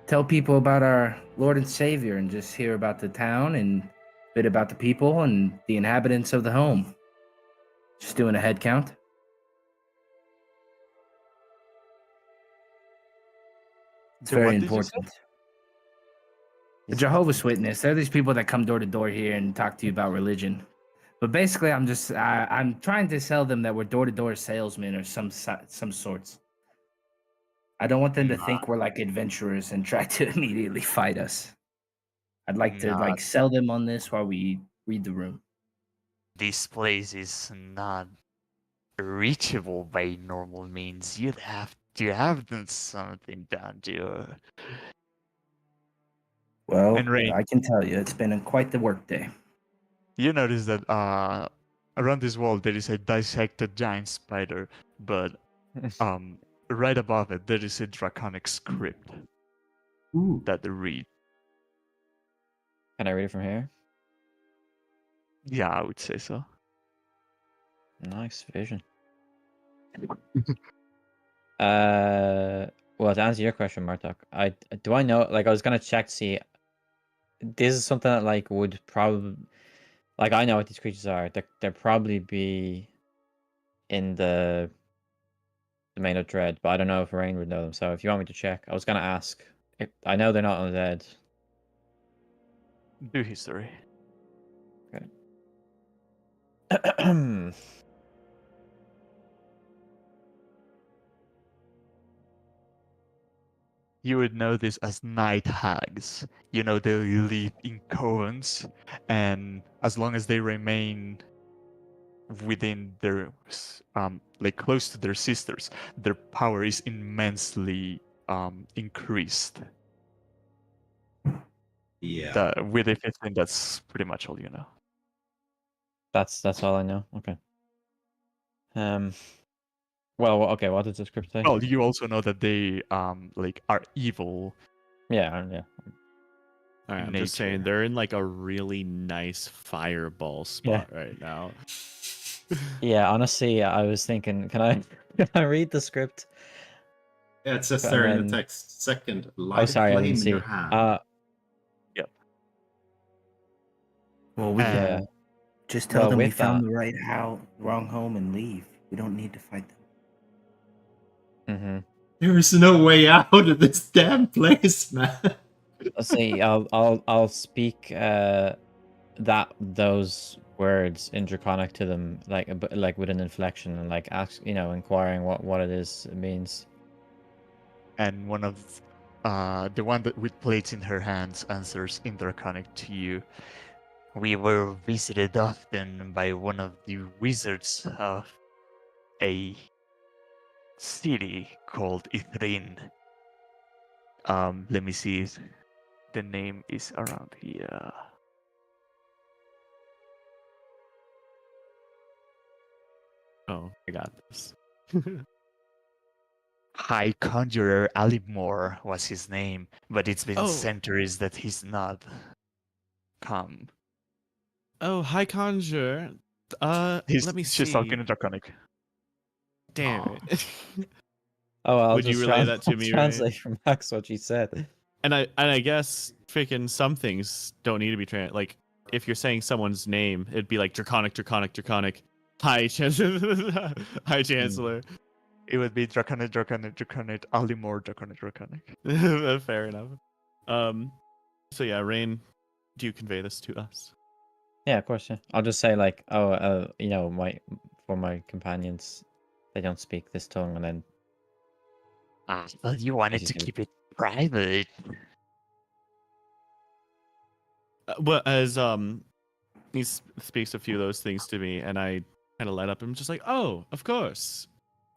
tell people about our Lord and Savior, and just hear about the town and a bit about the people and the inhabitants of the home. Just doing a head count. It's So very what did you say? important. The Jehovah's Witness, they're these people that come door to door here and talk to you about religion. But basically, I'm trying to sell them that we're door to door salesmen or some sorts. I don't want them to think we're like adventurers and try to immediately fight us. I'd like to Not sell them on this while we read the room. this place is not reachable by normal means. You'd have to have done something down to. Well, And Rain, I can tell you, it's been quite the work day. you notice that around this wall there is a dissected giant spider, but right above it there is a draconic script Ooh. that they read. Can I read it from here? Yeah, I would say so. Nice vision. Well, to answer your question, Martok, I know. Like, I was gonna check to see. This is something that like would probably, like, I know what these creatures are. They're probably be in the domain of dread, but I don't know if Rain would know them. So if you want me to check, I was gonna ask. I know they're not undead. Do history. Okay. You would know this as night hags. You know, they live in covens, and as long as they remain within their like close to their sisters, their power is immensely increased. Yeah. With a 15, that's pretty much all you know. That's all I know. Okay. Well, okay. What does the script say? Well, you also know that they like are evil. Yeah. All right, In I'm just saying nature. they're in like a really nice fireball spot right now. Yeah. Honestly, I was thinking, can I read the script? Yeah, it says And there in then- the text. Second, Oh, light sorry, I flame didn't in see. your hand. Yep. Well, we Yeah. just tell Well, them we with found that- the wrong home and leave. We don't need to fight them. Mm-hmm. There is no way out of this damn place, man. Let's see. I'll speak those words in Draconic to them, like with an inflection, and like ask, inquiring what it is it means. And one of the one that with plates in her hands answers in Draconic to you. We were visited often by one of the wizards of a city called Ithrin. Let me see if the name is around here. Oh, I got this. High Conjurer Alimore was his name, but it's been Oh. centuries that he's not come. Oh, hi, Conjure. Let me see. She's talking in Draconic. Damn it. Oh, I'll Would you just relay that to me, Ray? translate from Max what she said. And I guess freaking some things don't need to be like if you're saying someone's name, it'd be like Draconic. Hi, Chancellor. Hi, Chancellor. It would be Draconic, Alimore, Draconic. Fair enough. So yeah, Rain, do you convey this to us? Yeah, of course. Yeah, I'll just say like, for my companions, they don't speak this tongue, and then Well, you wanted to Basically. keep it private. well, as speaks a few of those things to me, and I kind of light up. I'm just like, oh, of course.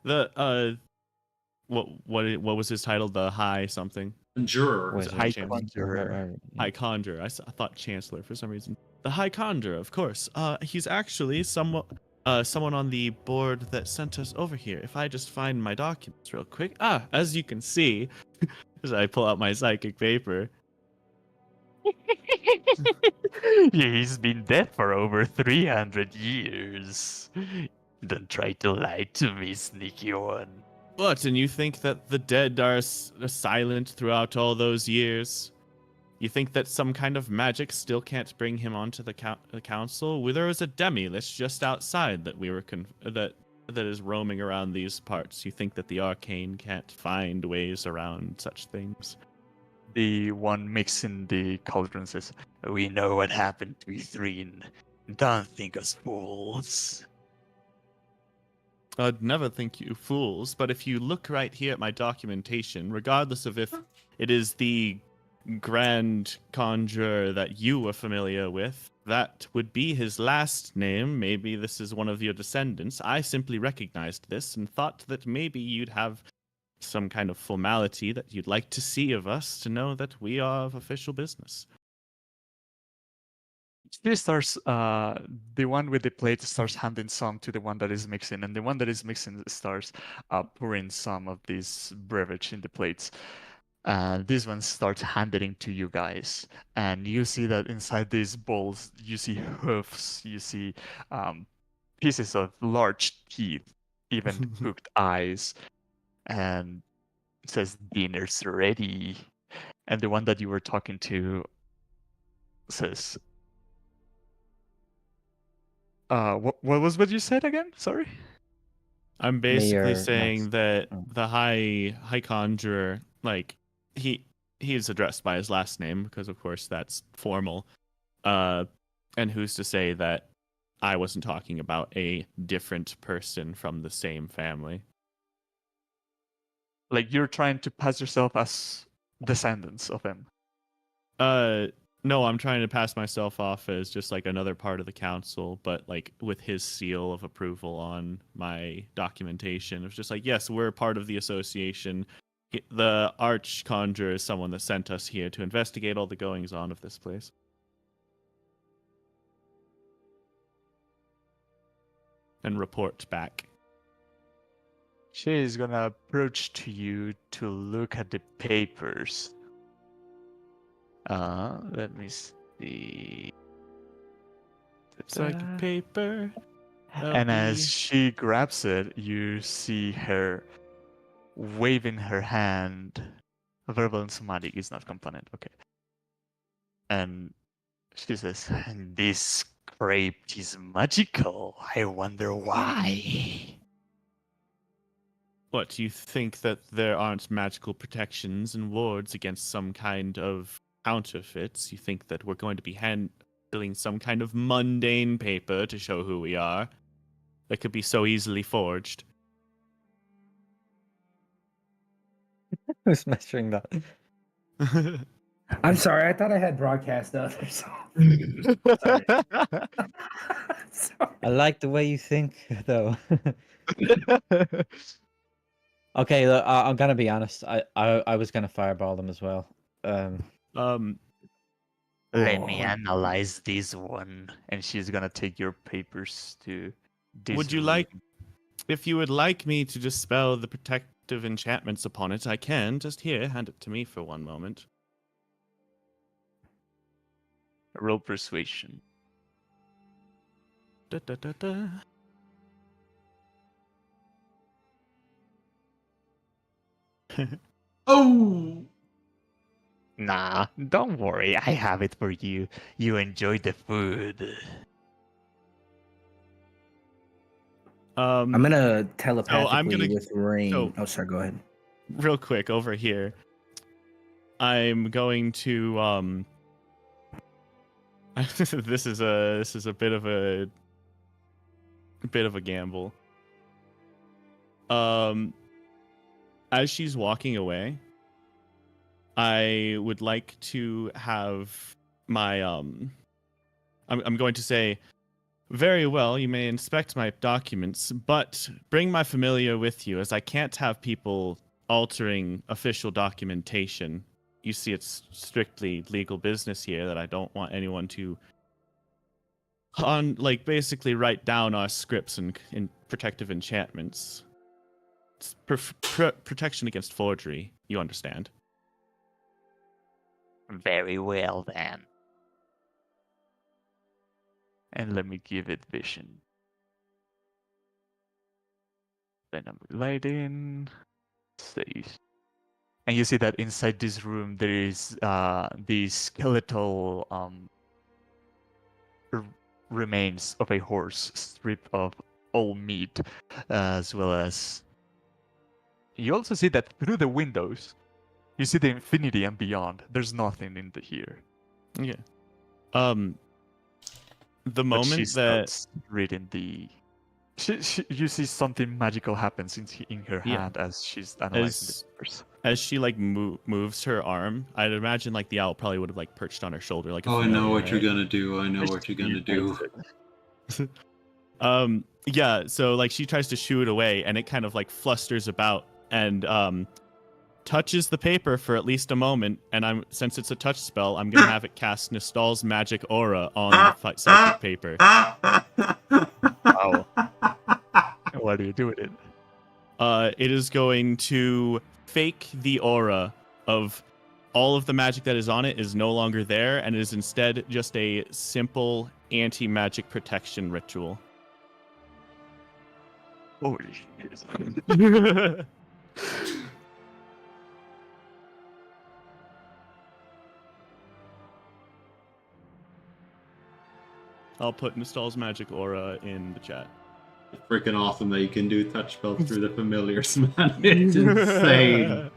The what was his title? The High something. Juror. Wizard. High Chancellor. Conjurer. High Conjurer. I thought Chancellor for some reason. The High Conjurer, of course. He's actually someone on the board that sent us over here. If I just find my documents real quick. As you can see, as I pull out my psychic paper. He's been dead for over 300 years. Don't try to lie to me, sneaky one. What, and you think that the dead are silent throughout all those years? You think that some kind of magic still can't bring him onto the council? Well, there was a demi-lich just outside that we were that is roaming around these parts. You think that the arcane can't find ways around such things? The one mixing the cauldron says, "We know what happened to Ithrin. Don't think us fools." I'd never think you fools, but if you look right here at my documentation, regardless of if it is the Grand Conjurer that you were familiar with, that would be his last name. Maybe this is one of your descendants. I simply recognized this and thought that maybe you'd have some kind of formality that you'd like to see of us to know that we are of official business. She starts, the one with the plate starts handing some to the one that is mixing, and the one that is mixing starts pouring some of this beverage in the plates. This one starts handing to you guys, and you see that inside these bowls, you see hoofs, you see pieces of large teeth, even hooked eyes, and it says, "Dinner's ready." And the one that you were talking to says, what was what you said again? Sorry. I'm basically Mayor saying Max. that Oh. the high conjurer, like he's addressed by his last name because of course that's formal. And who's to say that I wasn't talking about a different person from the same family? Like you're trying to pass yourself as descendants of him. No, I'm trying to pass myself off as just like another part of the council, but like with his seal of approval on my documentation. It's just like, yes, we're part of the association. The Arch Conjurer is someone that sent us here to investigate all the goings on of this place. And report back. She is gonna approach to you to look at the papers. Let me see. Psychic paper. And as LP. she grabs it, you see her waving her hand. Verbal and somatic is not component. Okay. And she says, "This script is magical. I wonder why." What, you think that there aren't magical protections and wards against some kind of counterfeits? You think that we're going to be handling some kind of mundane paper to show who we are that could be so easily forged? Who's measuring that? I'm sorry. I thought I had broadcast up or something. Sorry. I like the way you think, though. Okay, look, I'm gonna be honest. I was gonna fireball them as well. Let me Oh. analyze this one. And she's gonna take your papers to this Would you room. like, if you would like me to dispel the protective enchantments upon it, I can. Just here, hand it to me for one moment. Roll persuasion. Da, da, da, da. Oh! Nah, don't worry. I have it for you. You enjoy the food. I'm gonna telepathically gonna- with rain. so- Oh, sorry. Go ahead. Real quick over here. I'm going to this is a bit of a gamble. As she's walking away, I would like to have my I'm going to say, very well, you may inspect my documents, but bring my familiar with you, as I can't have people altering official documentation. You see, it's strictly legal business here that I don't want anyone to basically write down our scripts and protective enchantments. It's protection against forgery, you understand. Very well then. And let me give it vision. Dynamic lighting. Safe. And you see that inside this room there is the skeletal remains of a horse stripped of all meat, as well as you also see that through the windows you see the infinity and beyond. There's nothing in here. Yeah. The But moment she that starts reading the you see something magical happens in her Yeah. hand as she's analyzing the papers. as she like moves her arm, I'd imagine like the owl probably would have like perched on her shoulder like a Oh, I know familiar, what you're right? gonna do. I know what you're gonna do. Yeah, so like she tries to shoo it away and it kind of like flusters about and touches the paper for at least a moment, and since it's a touch spell, I'm gonna have it cast Nistal's magic aura on the psychic paper. Wow. What do you do with it? It is going to fake the aura of all of the magic that is on it is no longer there, and it is instead just a simple anti-magic protection ritual. Holy shit. I'll put Nistal's magic aura in the chat. It's freaking awesome that you can do touch spells through the familiars, man. It's insane.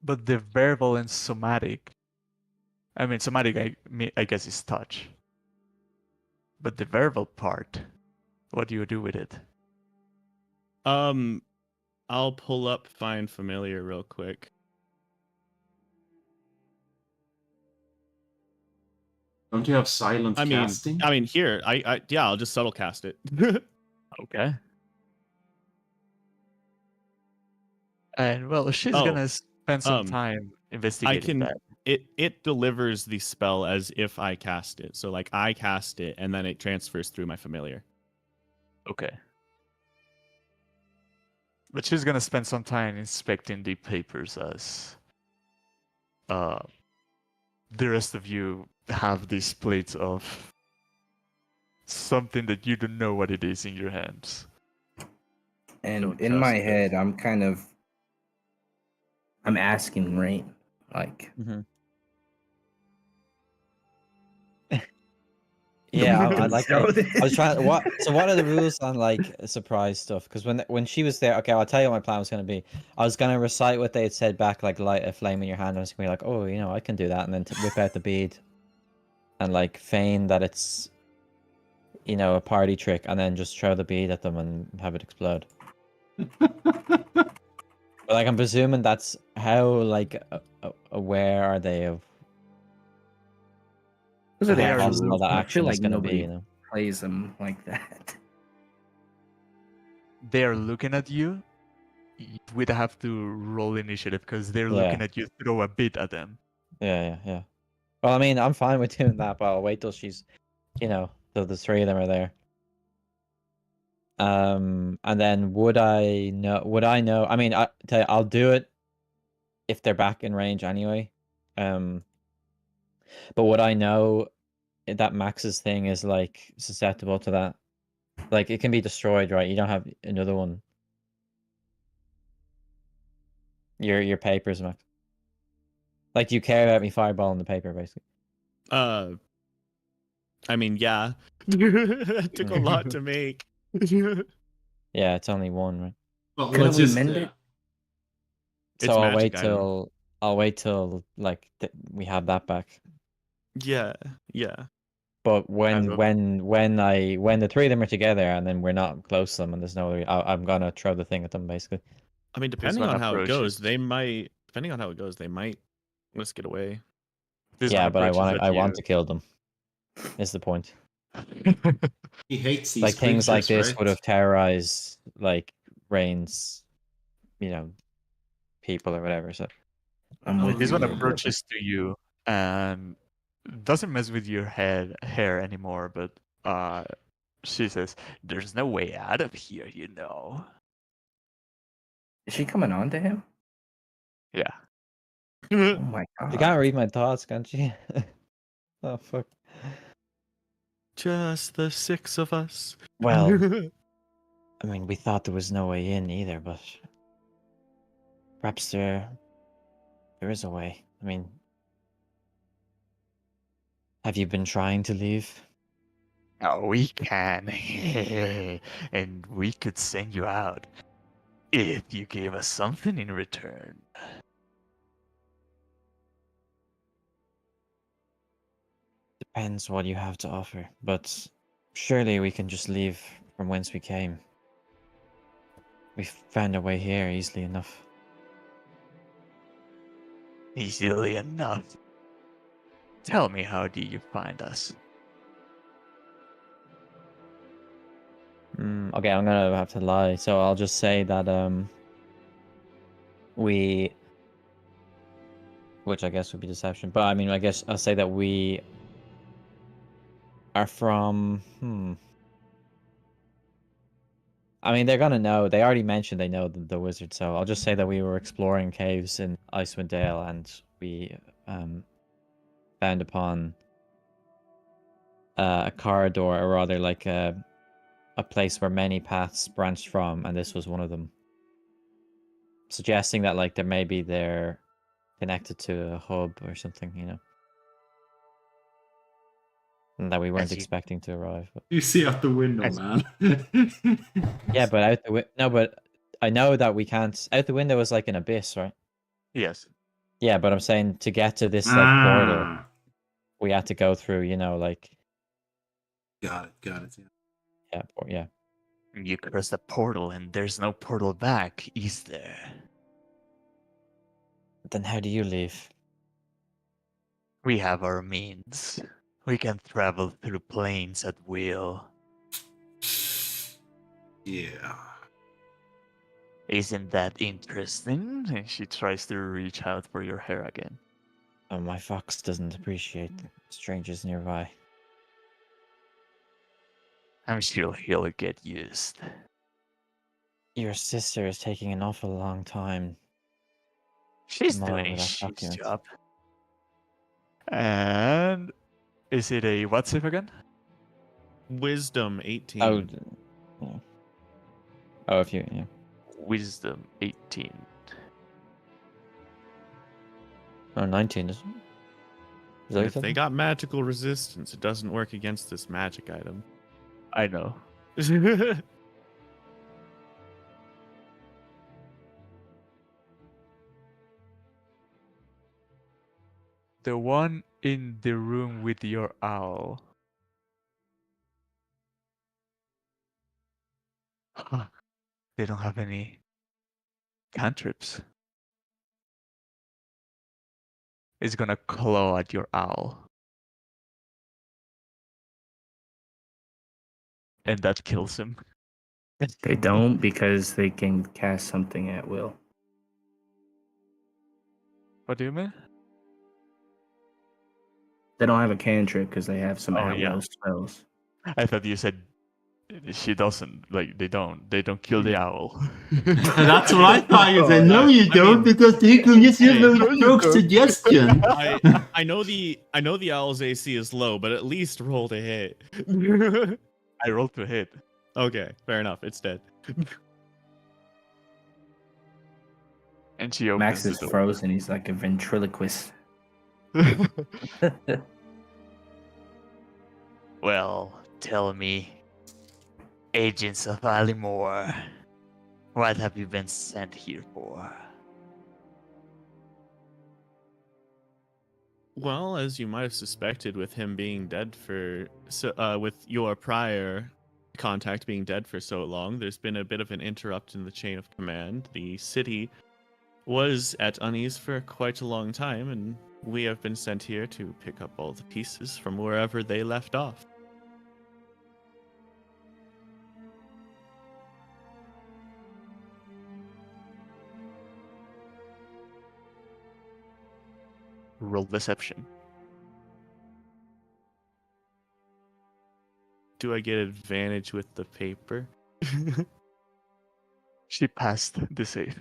But the verbal and somatic, I mean, somatic, I guess is touch. But the verbal part, what do you do with it? I'll pull up Find Familiar real quick. Don't you have silent casting? I mean, here, yeah, I'll just subtle cast it. Okay. And well, she's gonna spend some time investigating that. It delivers the spell as if I cast it. So like I cast it and then it transfers through my familiar. Okay. But she's gonna spend some time inspecting the papers as the rest of you have these plates of something that you don't know what it is in your hands. And Don't in my trust it. head, I'm asking Rain, like, Yeah, I like So that. I was trying. So what are the rules on like surprise stuff? Because when she was there, okay, I'll tell you what my plan was gonna be. I was gonna recite what they had said back, like light a flame in your hand. I was gonna be like, oh, you know, I can do that, and then whip out the bead, and like feign that it's, you know, a party trick, and then just throw the bead at them and have it explode. But like, I'm presuming that's how like aware are they of those are the They are actual possible rules. that I action feel is like gonna nobody be, you know? plays them like that. They are looking at you. We'd have to roll initiative because they're looking at you throw a bit at them. Yeah. Well, I mean, I'm fine with doing that, but I'll wait till she's, you know, till the three of them are there. And then would I know? I mean, I'll do it if they're back in range anyway. But would I know that Max's thing is like susceptible to that? Like it can be destroyed, right? You don't have another one. Your papers, Max. Like, do you care about me fireballing the paper, basically? I mean, yeah. It took a lot to make. Yeah, it's only one, right? Well, Couldn't let's we just, mend it? It's So magic item. I'll wait till like we have that back. Yeah. But Kind of. when the three of them are together and then we're not close to them and there's no other, I'm gonna throw the thing at them basically. I mean, This depending one on how it approaches. goes, they might. Depending on how it goes, they might let us get away. This one Yeah, but approaches at I you. want to kill them. Is the point? He hates these Like things like creatures, this would right? have terrorized like Rain's, people or whatever. So I'm with This you, one little brother. approaches to you and doesn't mess with your hair anymore, but she says, "There's no way out of here, you know." Is she coming on to him? Yeah. Oh my you god. can't read my thoughts, can't you? Oh fuck. Just the six of us. Well, I mean, we thought there was no way in either, but perhaps there is a way. I mean, have you been trying to leave? Oh, we can. And we could send you out if you gave us something in return. Depends what you have to offer, but surely we can just leave from whence we came. We found a way here easily enough. Easily enough. Tell me, how do you find us? Okay, I'm gonna have to lie. So I'll just say that we, which I guess would be deception, but I mean, I guess I'll say that we are from. I mean, they're gonna know. They already mentioned they know the wizard, so I'll just say that we were exploring caves in Icewind Dale, and we found upon a corridor, or rather, like a place where many paths branched from, and this was one of them. Suggesting that like there maybe they're connected to a hub or something, and that we weren't As you- expecting to arrive. But... You see out the window, As- man. Yeah, but out the no, but I know that we can't. Out the window is like an abyss, right? Yes. Yeah, but I'm saying to get to this like portal, Ah, we had to go through, like got it. Yeah. yeah. You cross the portal and there's no portal back, is there? Then how do you leave? We have our means. We can travel through planes at will. Yeah. Isn't that interesting? And she tries to reach out for your hair again. Oh, my fox doesn't appreciate strangers nearby. I'm sure he'll get used. Your sister is taking an awful long time. She's mull over doing that she's document. job. And is it a what save again? Wisdom 18. Oh, yeah. Oh, if you, yeah. Wisdom 18. Oh, 19, isn't it? Is that And what if you they said? got magical resistance, it doesn't work against this magic item. I know. The one in the room with your owl. Huh. They don't have any cantrips. It's gonna claw at your owl. And that kills him. They don't because they can cast something at will. What do you mean? They don't have a cantrip because they have some Oh, at yeah. will spells. I thought you said she doesn't. Like, they don't kill the owl. That's what I thought you said. No, you don't, because you can just use Hey, a stroke suggestion. I know the owl's AC is low, but at least roll to hit. I rolled to hit. Okay, fair enough. It's dead. And she opens Max the is door. frozen. He's like a ventriloquist. Well, tell me, agents of Alimore, what have you been sent here for? Well, as you might have suspected, with him being dead with your prior contact being dead for so long, there's been a bit of an interrupt in the chain of command. The city was at unease for quite a long time, and we have been sent here to pick up all the pieces from wherever they left off. Roll deception. Do I get advantage with the paper? She passed the save.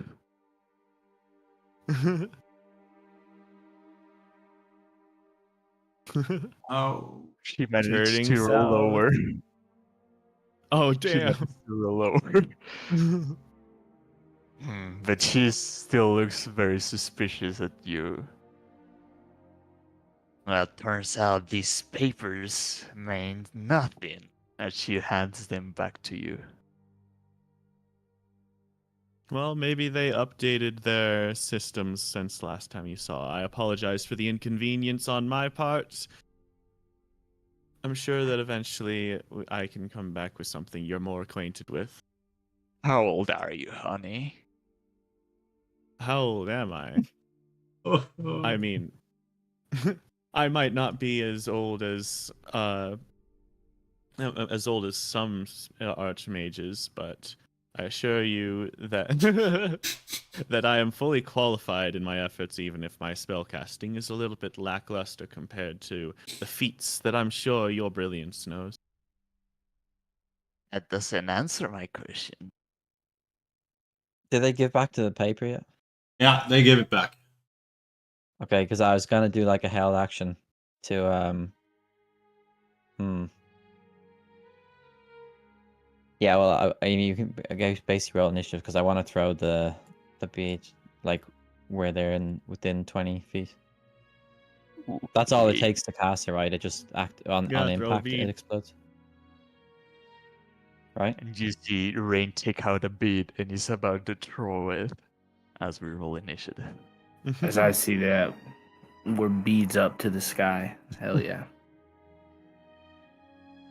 Oh. She managed Turning to roll south. lower. Oh, She damn. managed to roll lower. But she still looks very suspicious at you. Well, it turns out these papers mean nothing. And she hands them back to you. Well, maybe they updated their systems since last time you saw. I apologize for the inconvenience on my part. I'm sure that eventually I can come back with something you're more acquainted with. How old are you, honey? How old am I? I mean, I might not be as old as some archmages, but I assure you that that I am fully qualified in my efforts, even if my spellcasting is a little bit lackluster compared to the feats that I'm sure your brilliance knows. That doesn't answer my question. Did they give back to the paper yet? Yeah, they gave it back. Okay, because I was gonna do like a held action to Yeah, well, I mean, you can basically roll initiative because I want to throw the beach like where they're within 20 feet. That's all it Okay. takes to cast it, right? It just on Yeah, throw impact, bead. it explodes. Right? And you see Rain take out a bead and he's about to throw it as we roll initiative. As I see that, we're beads up to the sky. Hell yeah.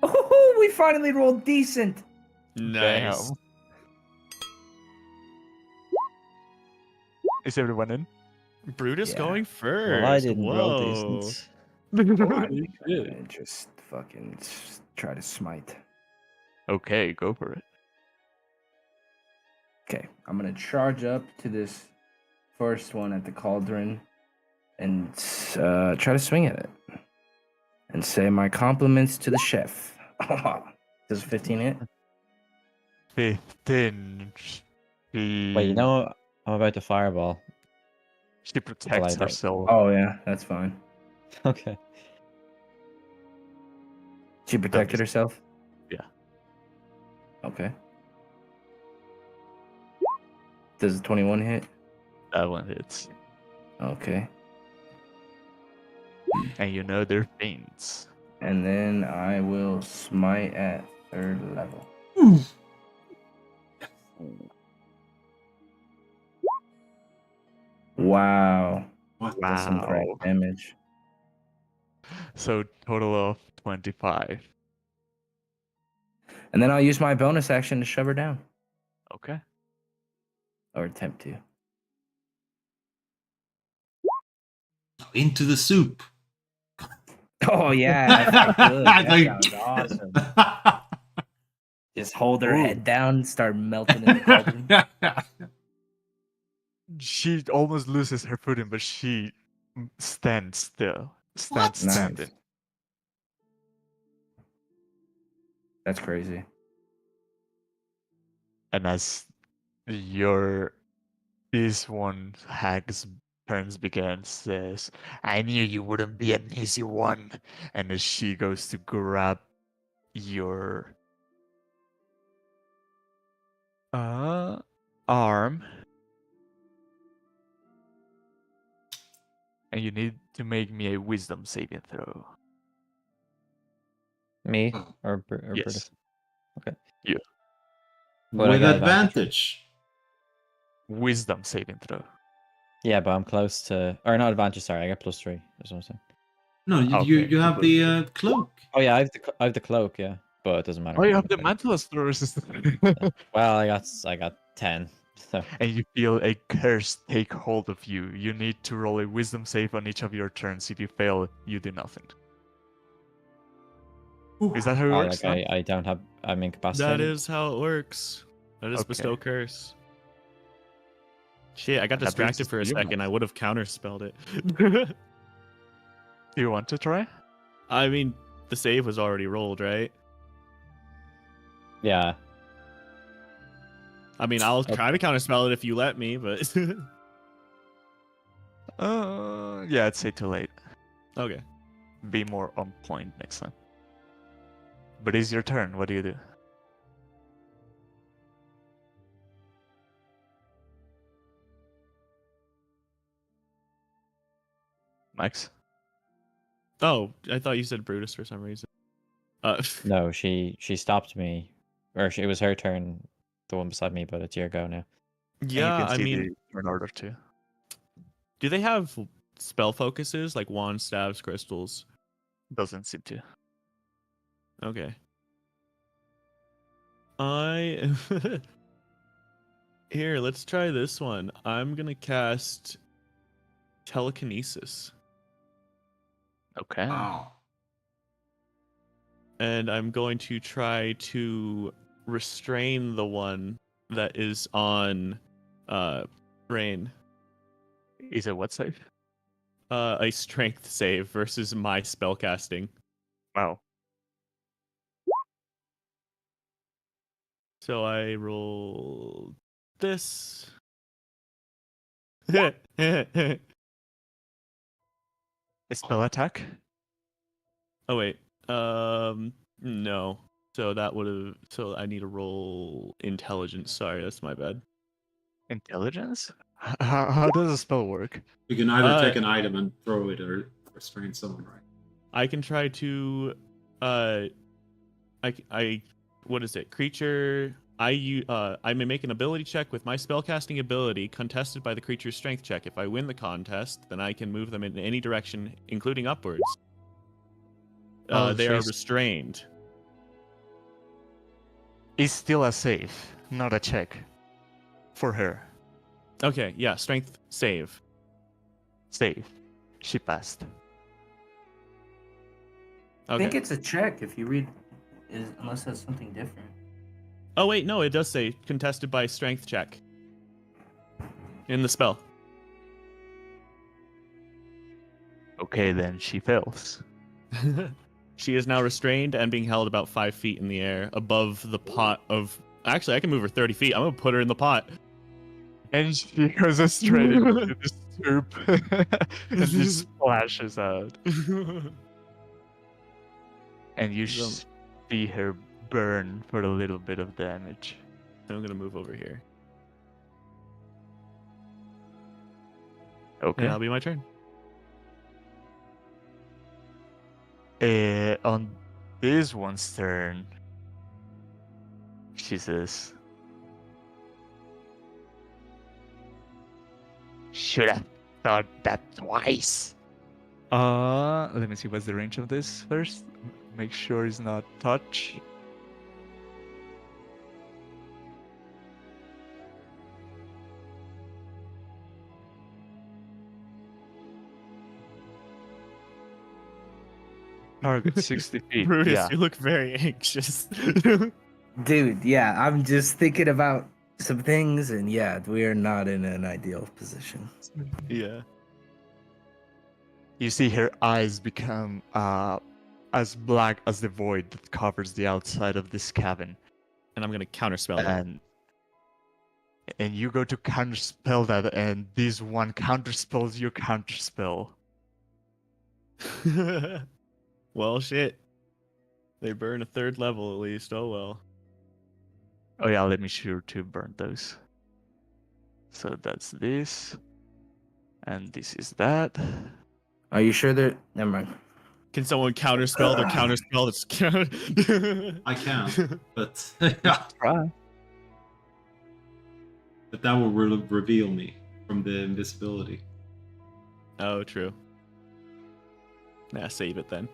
Oh, we finally rolled decent. Nice. Damn. Is everyone in? Brutus Yeah. going first. Well, I didn't roll Whoa. decent. I'm gonna just fucking try to smite. Okay, go for it. Okay, I'm gonna charge up to this first one at the cauldron and try to swing at it. And say my compliments to the chef. Does 15 hit? 15. Wait, you know, I'm about to fireball. She protects don't- herself. Oh yeah, that's fine. Okay. She protected herself? Yeah. Okay. Does 21 hit? That one hits. Okay. And you know they're faints. And then I will smite at 3rd level. Wow. What? That's some crack Wow. damage. So total of 25. And then I'll use my bonus action to shove her down. Okay. Or attempt to. Into the soup. Oh yeah, if I could. I That think- sounds awesome. Just hold her head down, start melting in the cauldron. She almost loses her footing, but she stands still. Stands Nice. standing. That's crazy. And as this one hag's turns begins, says, I knew you wouldn't be an easy one. And as she goes to grab your arm, and you need to make me a wisdom saving throw. Me or Yes. Brutus? Okay. You. But I With got advantage. Wisdom saving throw. Yeah, but I'm close to, or not advantage. Sorry, I got +3. That's what I'm saying. No, Okay, you have the cloak. Oh yeah, I have the cloak, yeah, but it doesn't matter. Oh, you have the mantle resistance. Well, I got 10. So And you feel a curse take hold of you. You need to roll a wisdom save on each of your turns. If you fail, you do nothing. Is that how it works? like I don't have. I'm That incapacitated. is how it works. That is Okay. bestow curse. Shit, I got That brings distracted us for a to you, second. Max. I would have counterspelled it. Do you want to try? I mean, the save was already rolled, right? Yeah. I mean, I'll try to counterspell it if you let me, but Yeah, I'd say too late. okay. Be more on point next time. But it's your turn. What do you do? Max? Oh, I thought you said Brutus for some reason. No, she stopped me, or it was her turn, the one beside me. But it's your go now. And you yeah, can I see mean, the turn order too. do they have spell focuses like wands, staves, crystals? Doesn't seem to. Okay. I Here, let's try this one. I'm gonna cast telekinesis. Okay. Wow. And I'm going to try to restrain the one that is on brain. Is it what save? A strength save versus my spellcasting. Wow. So I roll this. A spell attack? Oh wait. No. So that would have. So I need to roll intelligence. Sorry, that's my bad. Intelligence? How does a spell work? You can either take an item and throw it or restrain someone, right? I can try to, what is it? Creature. I may make an ability check with my spellcasting ability, contested by the creature's strength check. If I win the contest, then I can move them in any direction, including upwards. They are restrained. It's still a save, not a check. For her. Okay, yeah, strength save. Save. She passed. I Okay. think it's a check if you read, unless that's something different. Oh wait, no, it does say contested by strength check. In the spell. Okay, then she fails. She is now restrained and being held about 5 feet in the air above the pot of. Actually, I can move her 30 feet. I'm gonna put her in the pot. And she goes straight into the soup and just splashes out. And you see her burn for a little bit of damage. I'm gonna move over here. Okay. And that'll be my turn. On this one's turn, she says, "Should have thought that twice." Let me see. What's the range of this first? Make sure it's not touch. Target 60 feet. Brutus, Yeah. you look very anxious. Dude, yeah, I'm just thinking about some things, and yeah, we are not in an ideal position. Yeah. You see her eyes become as black as the void that covers the outside of this cabin. And I'm gonna counterspell it. And you go to counterspell that, and this one counterspells your counterspell. Well, shit. They burn a 3rd level at least. Oh well. Oh yeah, let me sure to burn those. So that's this. And this is that. Are you sure that? Never mind. Can someone counterspell their counterspell? That's I can, but yeah, Try. but that will reveal me from the invisibility. Oh, true. Nah, save it then.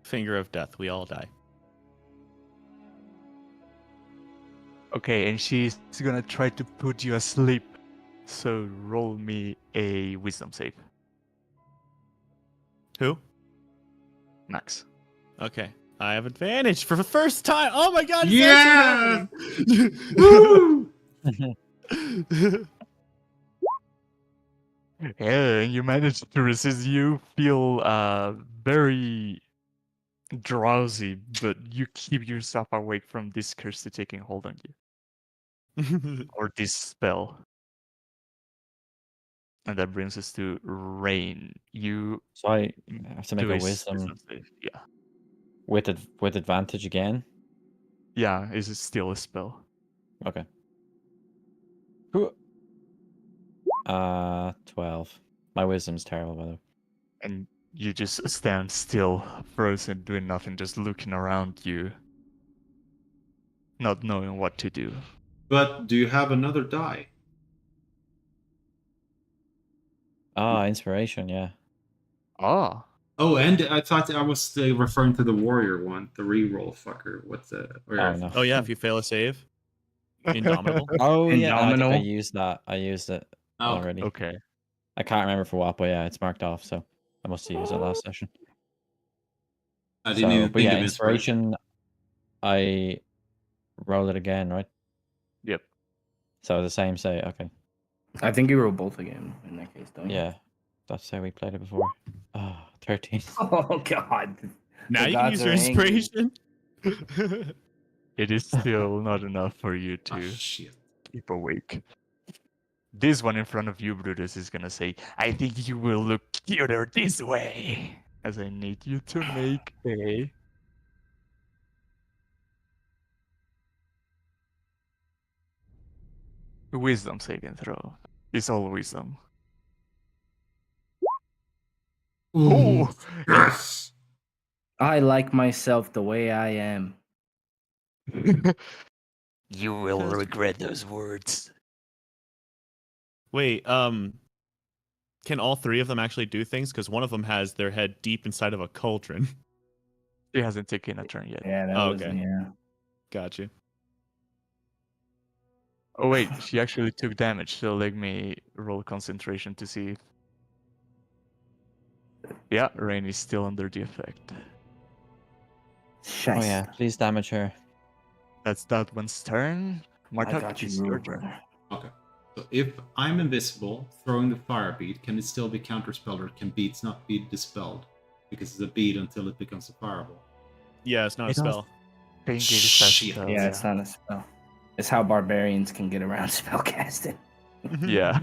Finger of death. We all die. Okay, and she's gonna try to put you asleep. So roll me a wisdom save, Who? Max. Okay. I have advantage for the first time. Oh my god, it's Yeah! actually Woo! happening. Yeah, and you managed to resist. You feel very drowsy, but you keep yourself awake from this curse to taking hold on you, or this spell. And that brings us to Rain. You So I have to make do a a wisdom save. Yeah. with advantage again. Yeah, is it still a spell? Okay. 12. My wisdom's terrible, by the way. And you just stand still, frozen, doing nothing, just looking around you, not knowing what to do. But do you have another die? Inspiration, yeah. Ah, Oh, and I thought I was referring to the warrior one, the reroll fucker. What's the? Oh, no. Oh yeah, if you fail a save. Indomitable. Oh, yeah, no, I think I Indomitable. used that. I used it Oh, already. okay. I can't remember for what, but yeah, it's marked off, so I must have used it last session. I didn't even But think yeah, of inspiration. I roll it again, right? Yep. So the same say, okay. I think you roll both again in that case, don't you? Yeah, that's how we played it before. 13. Oh god. Now The you can gods use your are angry. inspiration. It is still not enough for you Oh, to shit. keep awake. This one in front of you, Brutus, is gonna say, I think you will look cuter this way. As I need you to make a wisdom saving throw. It's all wisdom. Ooh, Oh! yes. I like myself the way I am. You will That's regret those words. Wait, can all three of them actually do things? Because one of them has their head deep inside of a cauldron. She hasn't taken a turn yet. Yeah, that Oh, was okay. yeah. Got you. Oh wait, she actually took damage, so let me roll concentration to see if... Yeah, Rain is still under the effect. Oh yeah, please damage her. That's that one's turn. I Marta, got you, it's rule, your turn. brother. Okay. So if I'm invisible, throwing the fire bead, can it still be counterspelled, or can beads not be dispelled? Because it's a bead until it becomes a fireball. Yeah, it's not a I don't spell. think it is a Shit. spell, Yeah, it's not a spell. It's how barbarians can get around spellcasting. Yeah.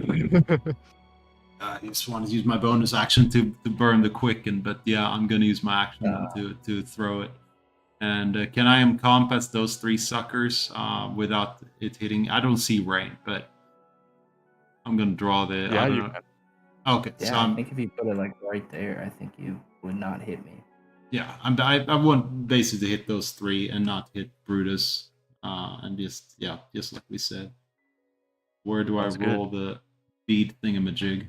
I just want to use my bonus action to burn the quicken, but yeah, I'm gonna use my action then to throw it. And can I encompass those three suckers without it hitting? I don't see Rain, but I'm gonna draw the. Yeah, I don't you know. can. Okay, so Yeah, I think if you put it like right there, I think you would not hit me. yeah, I want basically to hit those three and not hit Brutus, and just like we said. Where do Sounds I good. roll the bead thingamajig?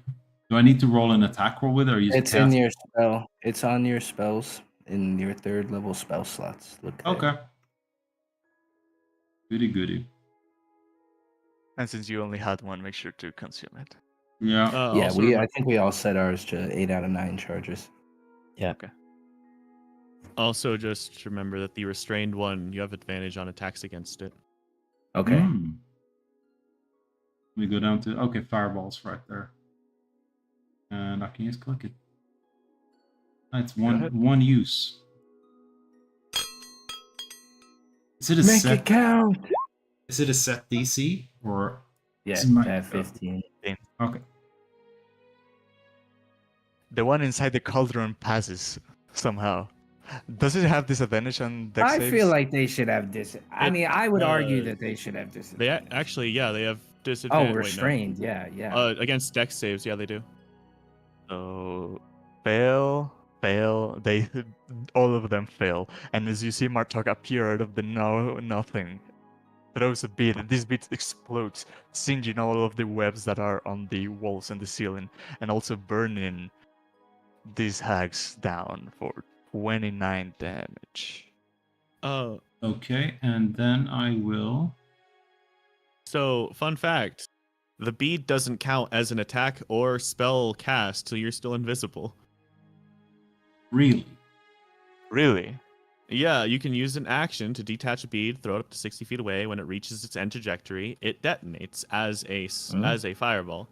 Do I need to roll an attack roll with it, or use It's a in cast? your spell. It's on your spells in your 3rd level spell slots. Look there. Okay. Goody goody. And since you only had one, make sure to consume it. Yeah. Yeah, Also I think we all set ours to 8 out of 9 charges. Also, just remember that the restrained one, you have advantage on attacks against it. Okay. We go down to fireballs right there, and I can just click it. That's ahead. one use. Is it a Make set? it count. Is it a set DC or? Yeah, This is my- at 15. Okay. The one inside the cauldron passes somehow. Does it have disadvantage on dex I saves? feel like they should have this. I It- mean, I would argue uh, that they should have They disadvantage. actually, yeah, they have disadvantage. Oh, restrained. Yeah, yeah. Against dex saves, yeah, they do. So fail. They all of them fail. And as you see Martok appear out of the nothing, throws a bead, and this bead explodes, singeing all of the webs that are on the walls and the ceiling, and also burning these hags down for 29 damage. Oh, Okay, and then I will. so fun fact: the bead doesn't count as an attack or spell cast, so you're still invisible. Really? Really? Yeah, you can use an action to detach a bead, throw it up to 60 feet away. When it reaches its end trajectory, it detonates as a fireball.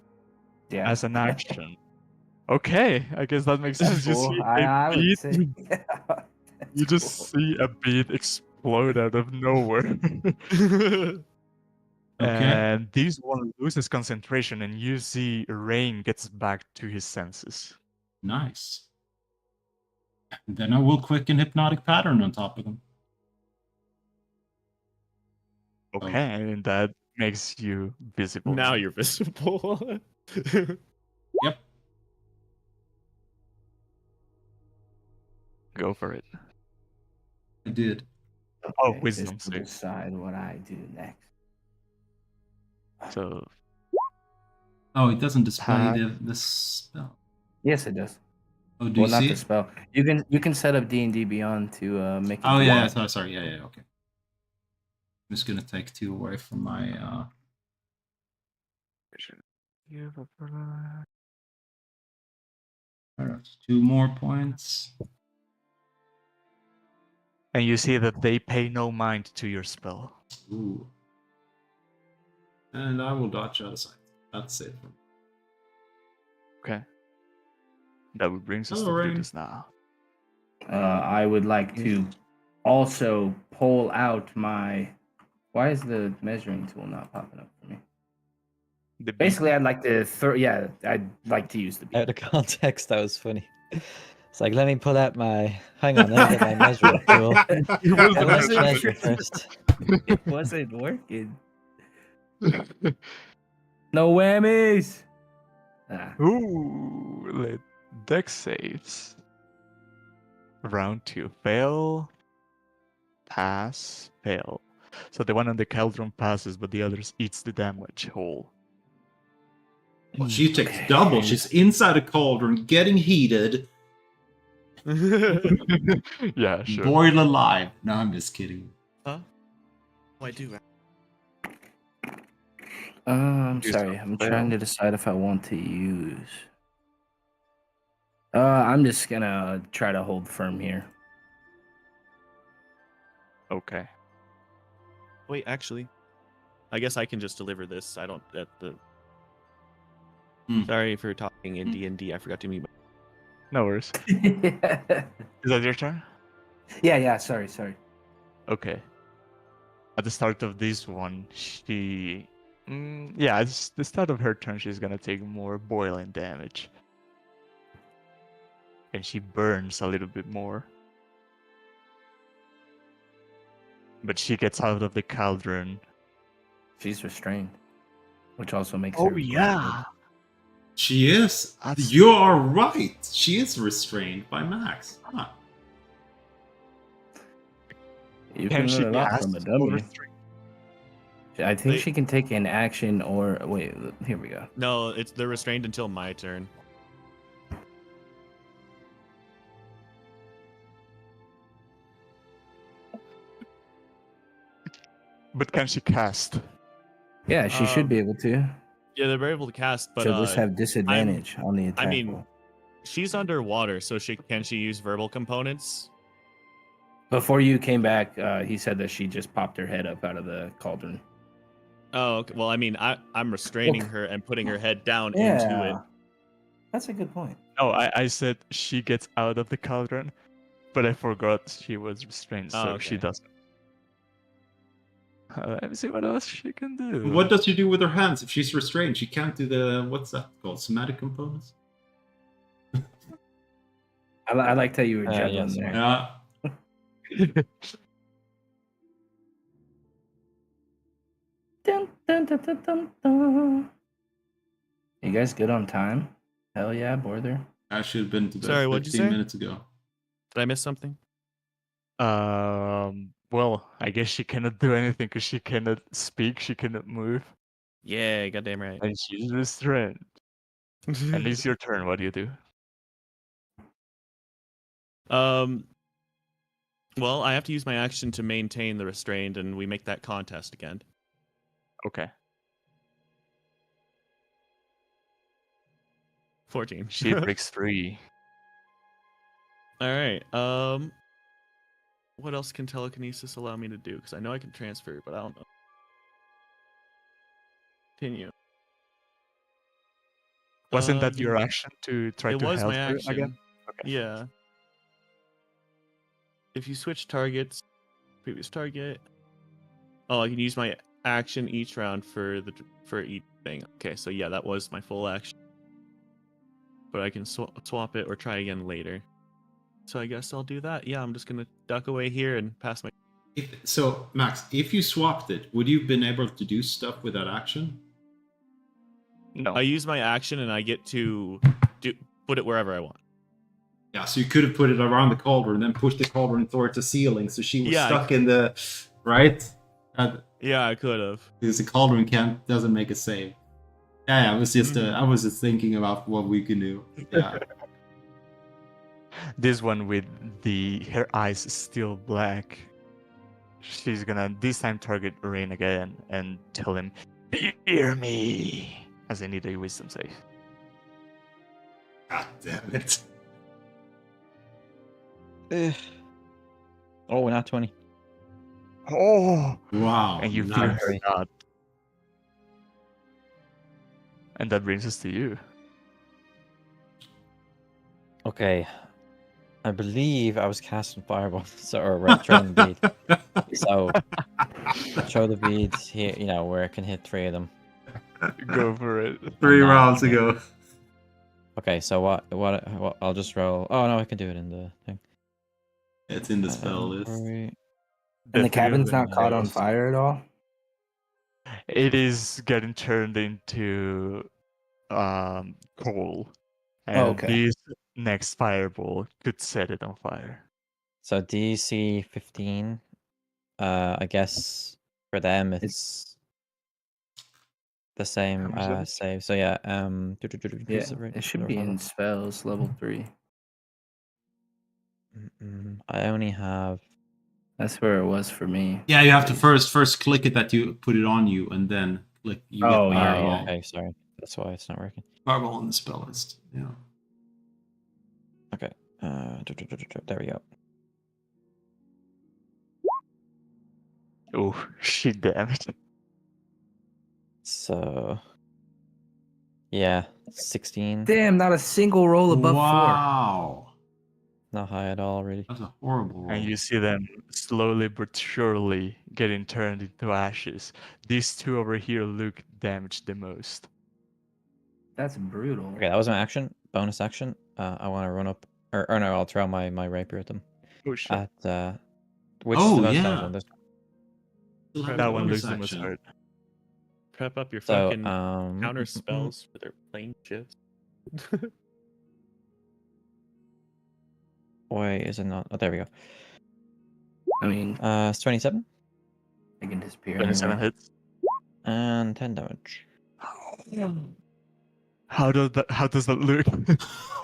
Yeah. As an action. Okay, I guess that makes sense. You Cool. see I a would bead, say. you just see a bead explode out of nowhere. Okay. And this one loses concentration, and you see Rain gets back to his senses. Nice. Then I will quicken hypnotic pattern on top of them. Okay, and that makes you visible. Now you're visible. Yep. Go for it. I did. Oh, Okay, wisdom just to save. decide what I do next. So Oh, it doesn't display Attack. the spell. Yes, it does. Oh, do Well, you not see the it? spell. You can set up D&D Beyond to make it. Oh, do yeah, that. sorry. Yeah, okay. I'm just gonna take 2 away from my. Alright, 2 more points. And you see that they pay no mind to your spell. Ooh. And I will dodge out of sight. That's it. Okay. That would brings us Hello, to Rain. Brutus now. I would like to also pull out my. Why is the measuring tool not popping up for me? The beat. Basically, I'd like to. Yeah, I'd like to use the beat. Out of context, that was funny. It's like, let me pull out my. Hang on, let me get my measuring tool. It was It wasn't Measure true. first. It wasn't working. No whammies. Ah. Ooh, let dex saves. Round 2. Fail. Pass. Fail. So the one on the cauldron passes, but the others eats the damage whole. Well, she takes Okay. double. She's inside a cauldron, getting heated, Yeah, sure. boiled alive. No, I'm just kidding. Huh? Oh, I do. I'm Use sorry. a I'm fail. trying to decide if I want to use. I'm just gonna try to hold firm here. Okay. Wait, actually, I guess I can just deliver this. I don't. Sorry for talking in D&D. I forgot to mute. No worries. yeah, Is that your turn? yeah. Sorry. Okay. At the start of this one, she... yeah, at the start of her turn, she's gonna take more boiling damage. And she burns a little bit more. But she gets out of the cauldron. She's restrained, which also makes Oh, her. yeah! She is. That's- You are right. She is restrained by Max. Huh. You Can can she learn a lot cast from a full dummy. restraint? I think They- she can take an action or wait. Here we go. No, they're restrained until my turn. But can she cast? Yeah, she should be able to. Yeah, they're able to cast, but She'll just have disadvantage on the attack. I mean, roll. she's underwater, so can she use verbal components? Before you came back, he said that she just popped her head up out of the cauldron. Oh, okay. Well, I mean, I'm restraining her and putting her head down into it. That's a good point. No, I said she gets out of the cauldron, but I forgot she was restrained, so Oh, she okay. doesn't. Let me see what else she can do. What does she do with her hands if she's restrained? She can't do the what's that called? Somatic components. I liked how you were juggling yes, there. Yeah. Dun, Dun, dun, dun, dun, dun. You guys good on time? Hell yeah, Border. I should have been to bed Sorry, what'd you 15 say? minutes ago. Did I miss something? Well, I guess she cannot do anything because she cannot speak, she cannot move, Yeah, goddamn right. and she's restrained. And it's your turn. What do you do? Well, I have to use my action to maintain the restrained, and we make that contest again. Okay. 14. She breaks free. All right. What else can telekinesis allow me to do? Because I know I can transfer, but I don't know. Continue. Wasn't that your action to try It to was help my her action. again? Okay. Yeah. If you switch targets, previous target. Oh, I can use my action each round for each thing. Okay, so yeah, that was my full action. But I can swap it or try again later. So I guess I'll do that. Yeah, I'm just gonna duck away here and pass my. So, Max, if you swapped it, would you have been able to do stuff with that action? No. I use my action and I get to put it wherever I want. Yeah, so you could have put it around the cauldron and then pushed the cauldron towards the ceiling, so she was stuck in the right. Yeah, I could have. Because the cauldron doesn't make a save. Yeah, I was just thinking about what we can do. Yeah. This one with her eyes still black. She's gonna this time target Rain again and tell him, "Fear me," as I need a wisdom save. God damn it. Oh, not 20. Oh! Wow. And you nice. fear her not. And that brings us to you. Okay. I believe I was casting fireball, or throwing the bead. So throw the beads here, where I can hit 3 of them. Go for it. 3 rounds ago. Okay, so what? I'll just roll. Oh no, I can do it in the thing. It's in the spell list. And the cabin's not caught on fire at all? It is getting turned into coal. And okay. this next fireball could set it on fire. So DC 15. I guess for them it's the same save. So yeah, it should be in spells level 3. I only have. That's where it was for me. Yeah, you have to first click it that you put it on you, and then click. You get fireball. Okay, sorry. That's why it's not working. Fireball on the spell list. Yeah. Okay. There we go. Oh, shit, damn it. So, yeah, 16. Damn, not a single roll above 4. Wow. Not high at all, really. That's a horrible roll. And you see them slowly but surely getting turned into ashes. These two over here look damaged the most. That's brutal. Okay, that was my action. Bonus action. I want to run up, or no, I'll throw my rapier at them. Oh shit. At which is the most damage one? This That one looks the most hurt. Prep up your So, fucking counter spells for their plane shifts. Why is it not? Oh, there we go. I mean, It's 27 I can disappear. 27 hits. and 10 damage. How does that look?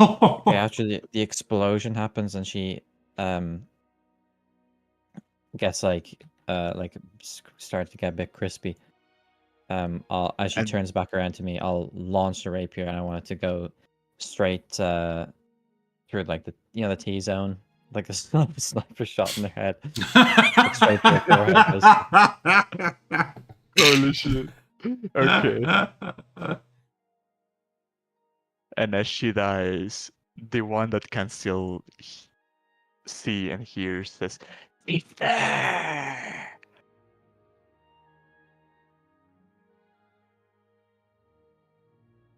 Okay, after the explosion happens and she gets like starts to get a bit crispy. As she turns back around to me, I'll launch the rapier and I want it to go straight through like the T zone, like a sniper shot in their head. Straight through their forehead. Holy shit. Okay. And as she dies, the one that can still see and hear says, "It's there!"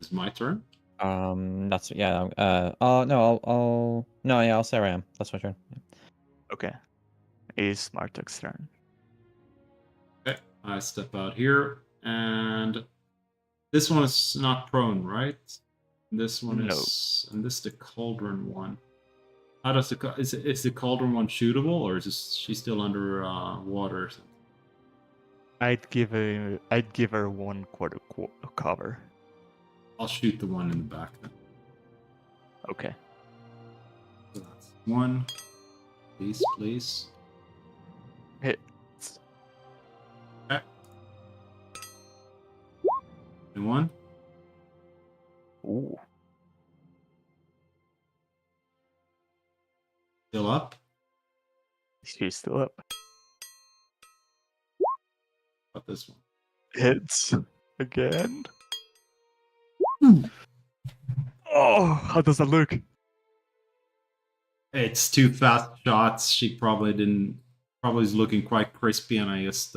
It's my turn. That's yeah. No, I'll say where I am. That's my turn. Okay. It's Martuk's turn. Okay, I step out here And this one is not prone, right? This one No. is, and this is the cauldron one. How does is the cauldron one shootable, or is she still under water or something? I'd give her 1/4 cover. I'll shoot the one in the back then. Okay. So that's one. Please, please. Hit. Okay. And one. Ooh. Still up. She's still up. Got this one. Hits again. Hmm. Oh, how does that look? It's 2 fast shots. She probably didn't. Probably is looking quite crispy, and I just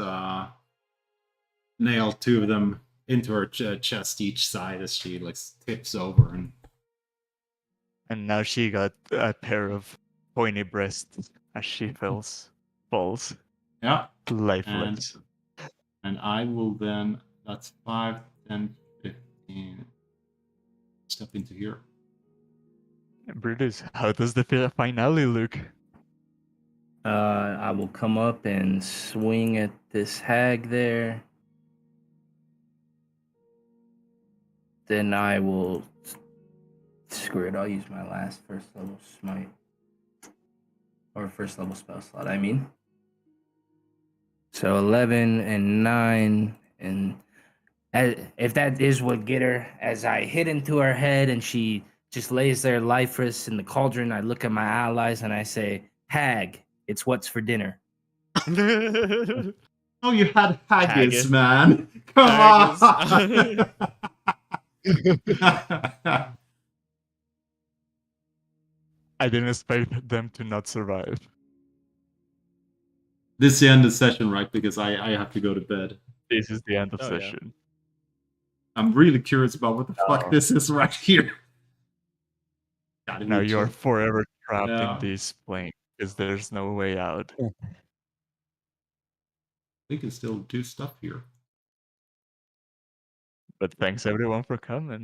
nailed 2 of them into her chest each side as she like tips over. And now she got a pair of pointy breasts as she falls. Yeah. Lifeless. And I will then. That's 5, 10, 15. Step into here. Brutus, how does the finale look? I will come up and swing at this hag there. Then I will screw it. I'll use my last first level smite. Or first level spell slot, I mean. So 11 and 9. And if that is what get her, as I hit into her head and she just lays there lifeless in the cauldron, I look at my allies and I say, hag, it's what's for dinner. Oh, you had haggis, Haggis. man. Come Haggis. on. I didn't expect them to not survive. This is the end of the session, right? Because I have to go to bed. This is the end of Oh, yeah. session. I'm really curious about what the fuck this is right here. Now you are forever trapped Yeah. in this plane because there's no way out. We can still do stuff here. But thanks everyone for coming.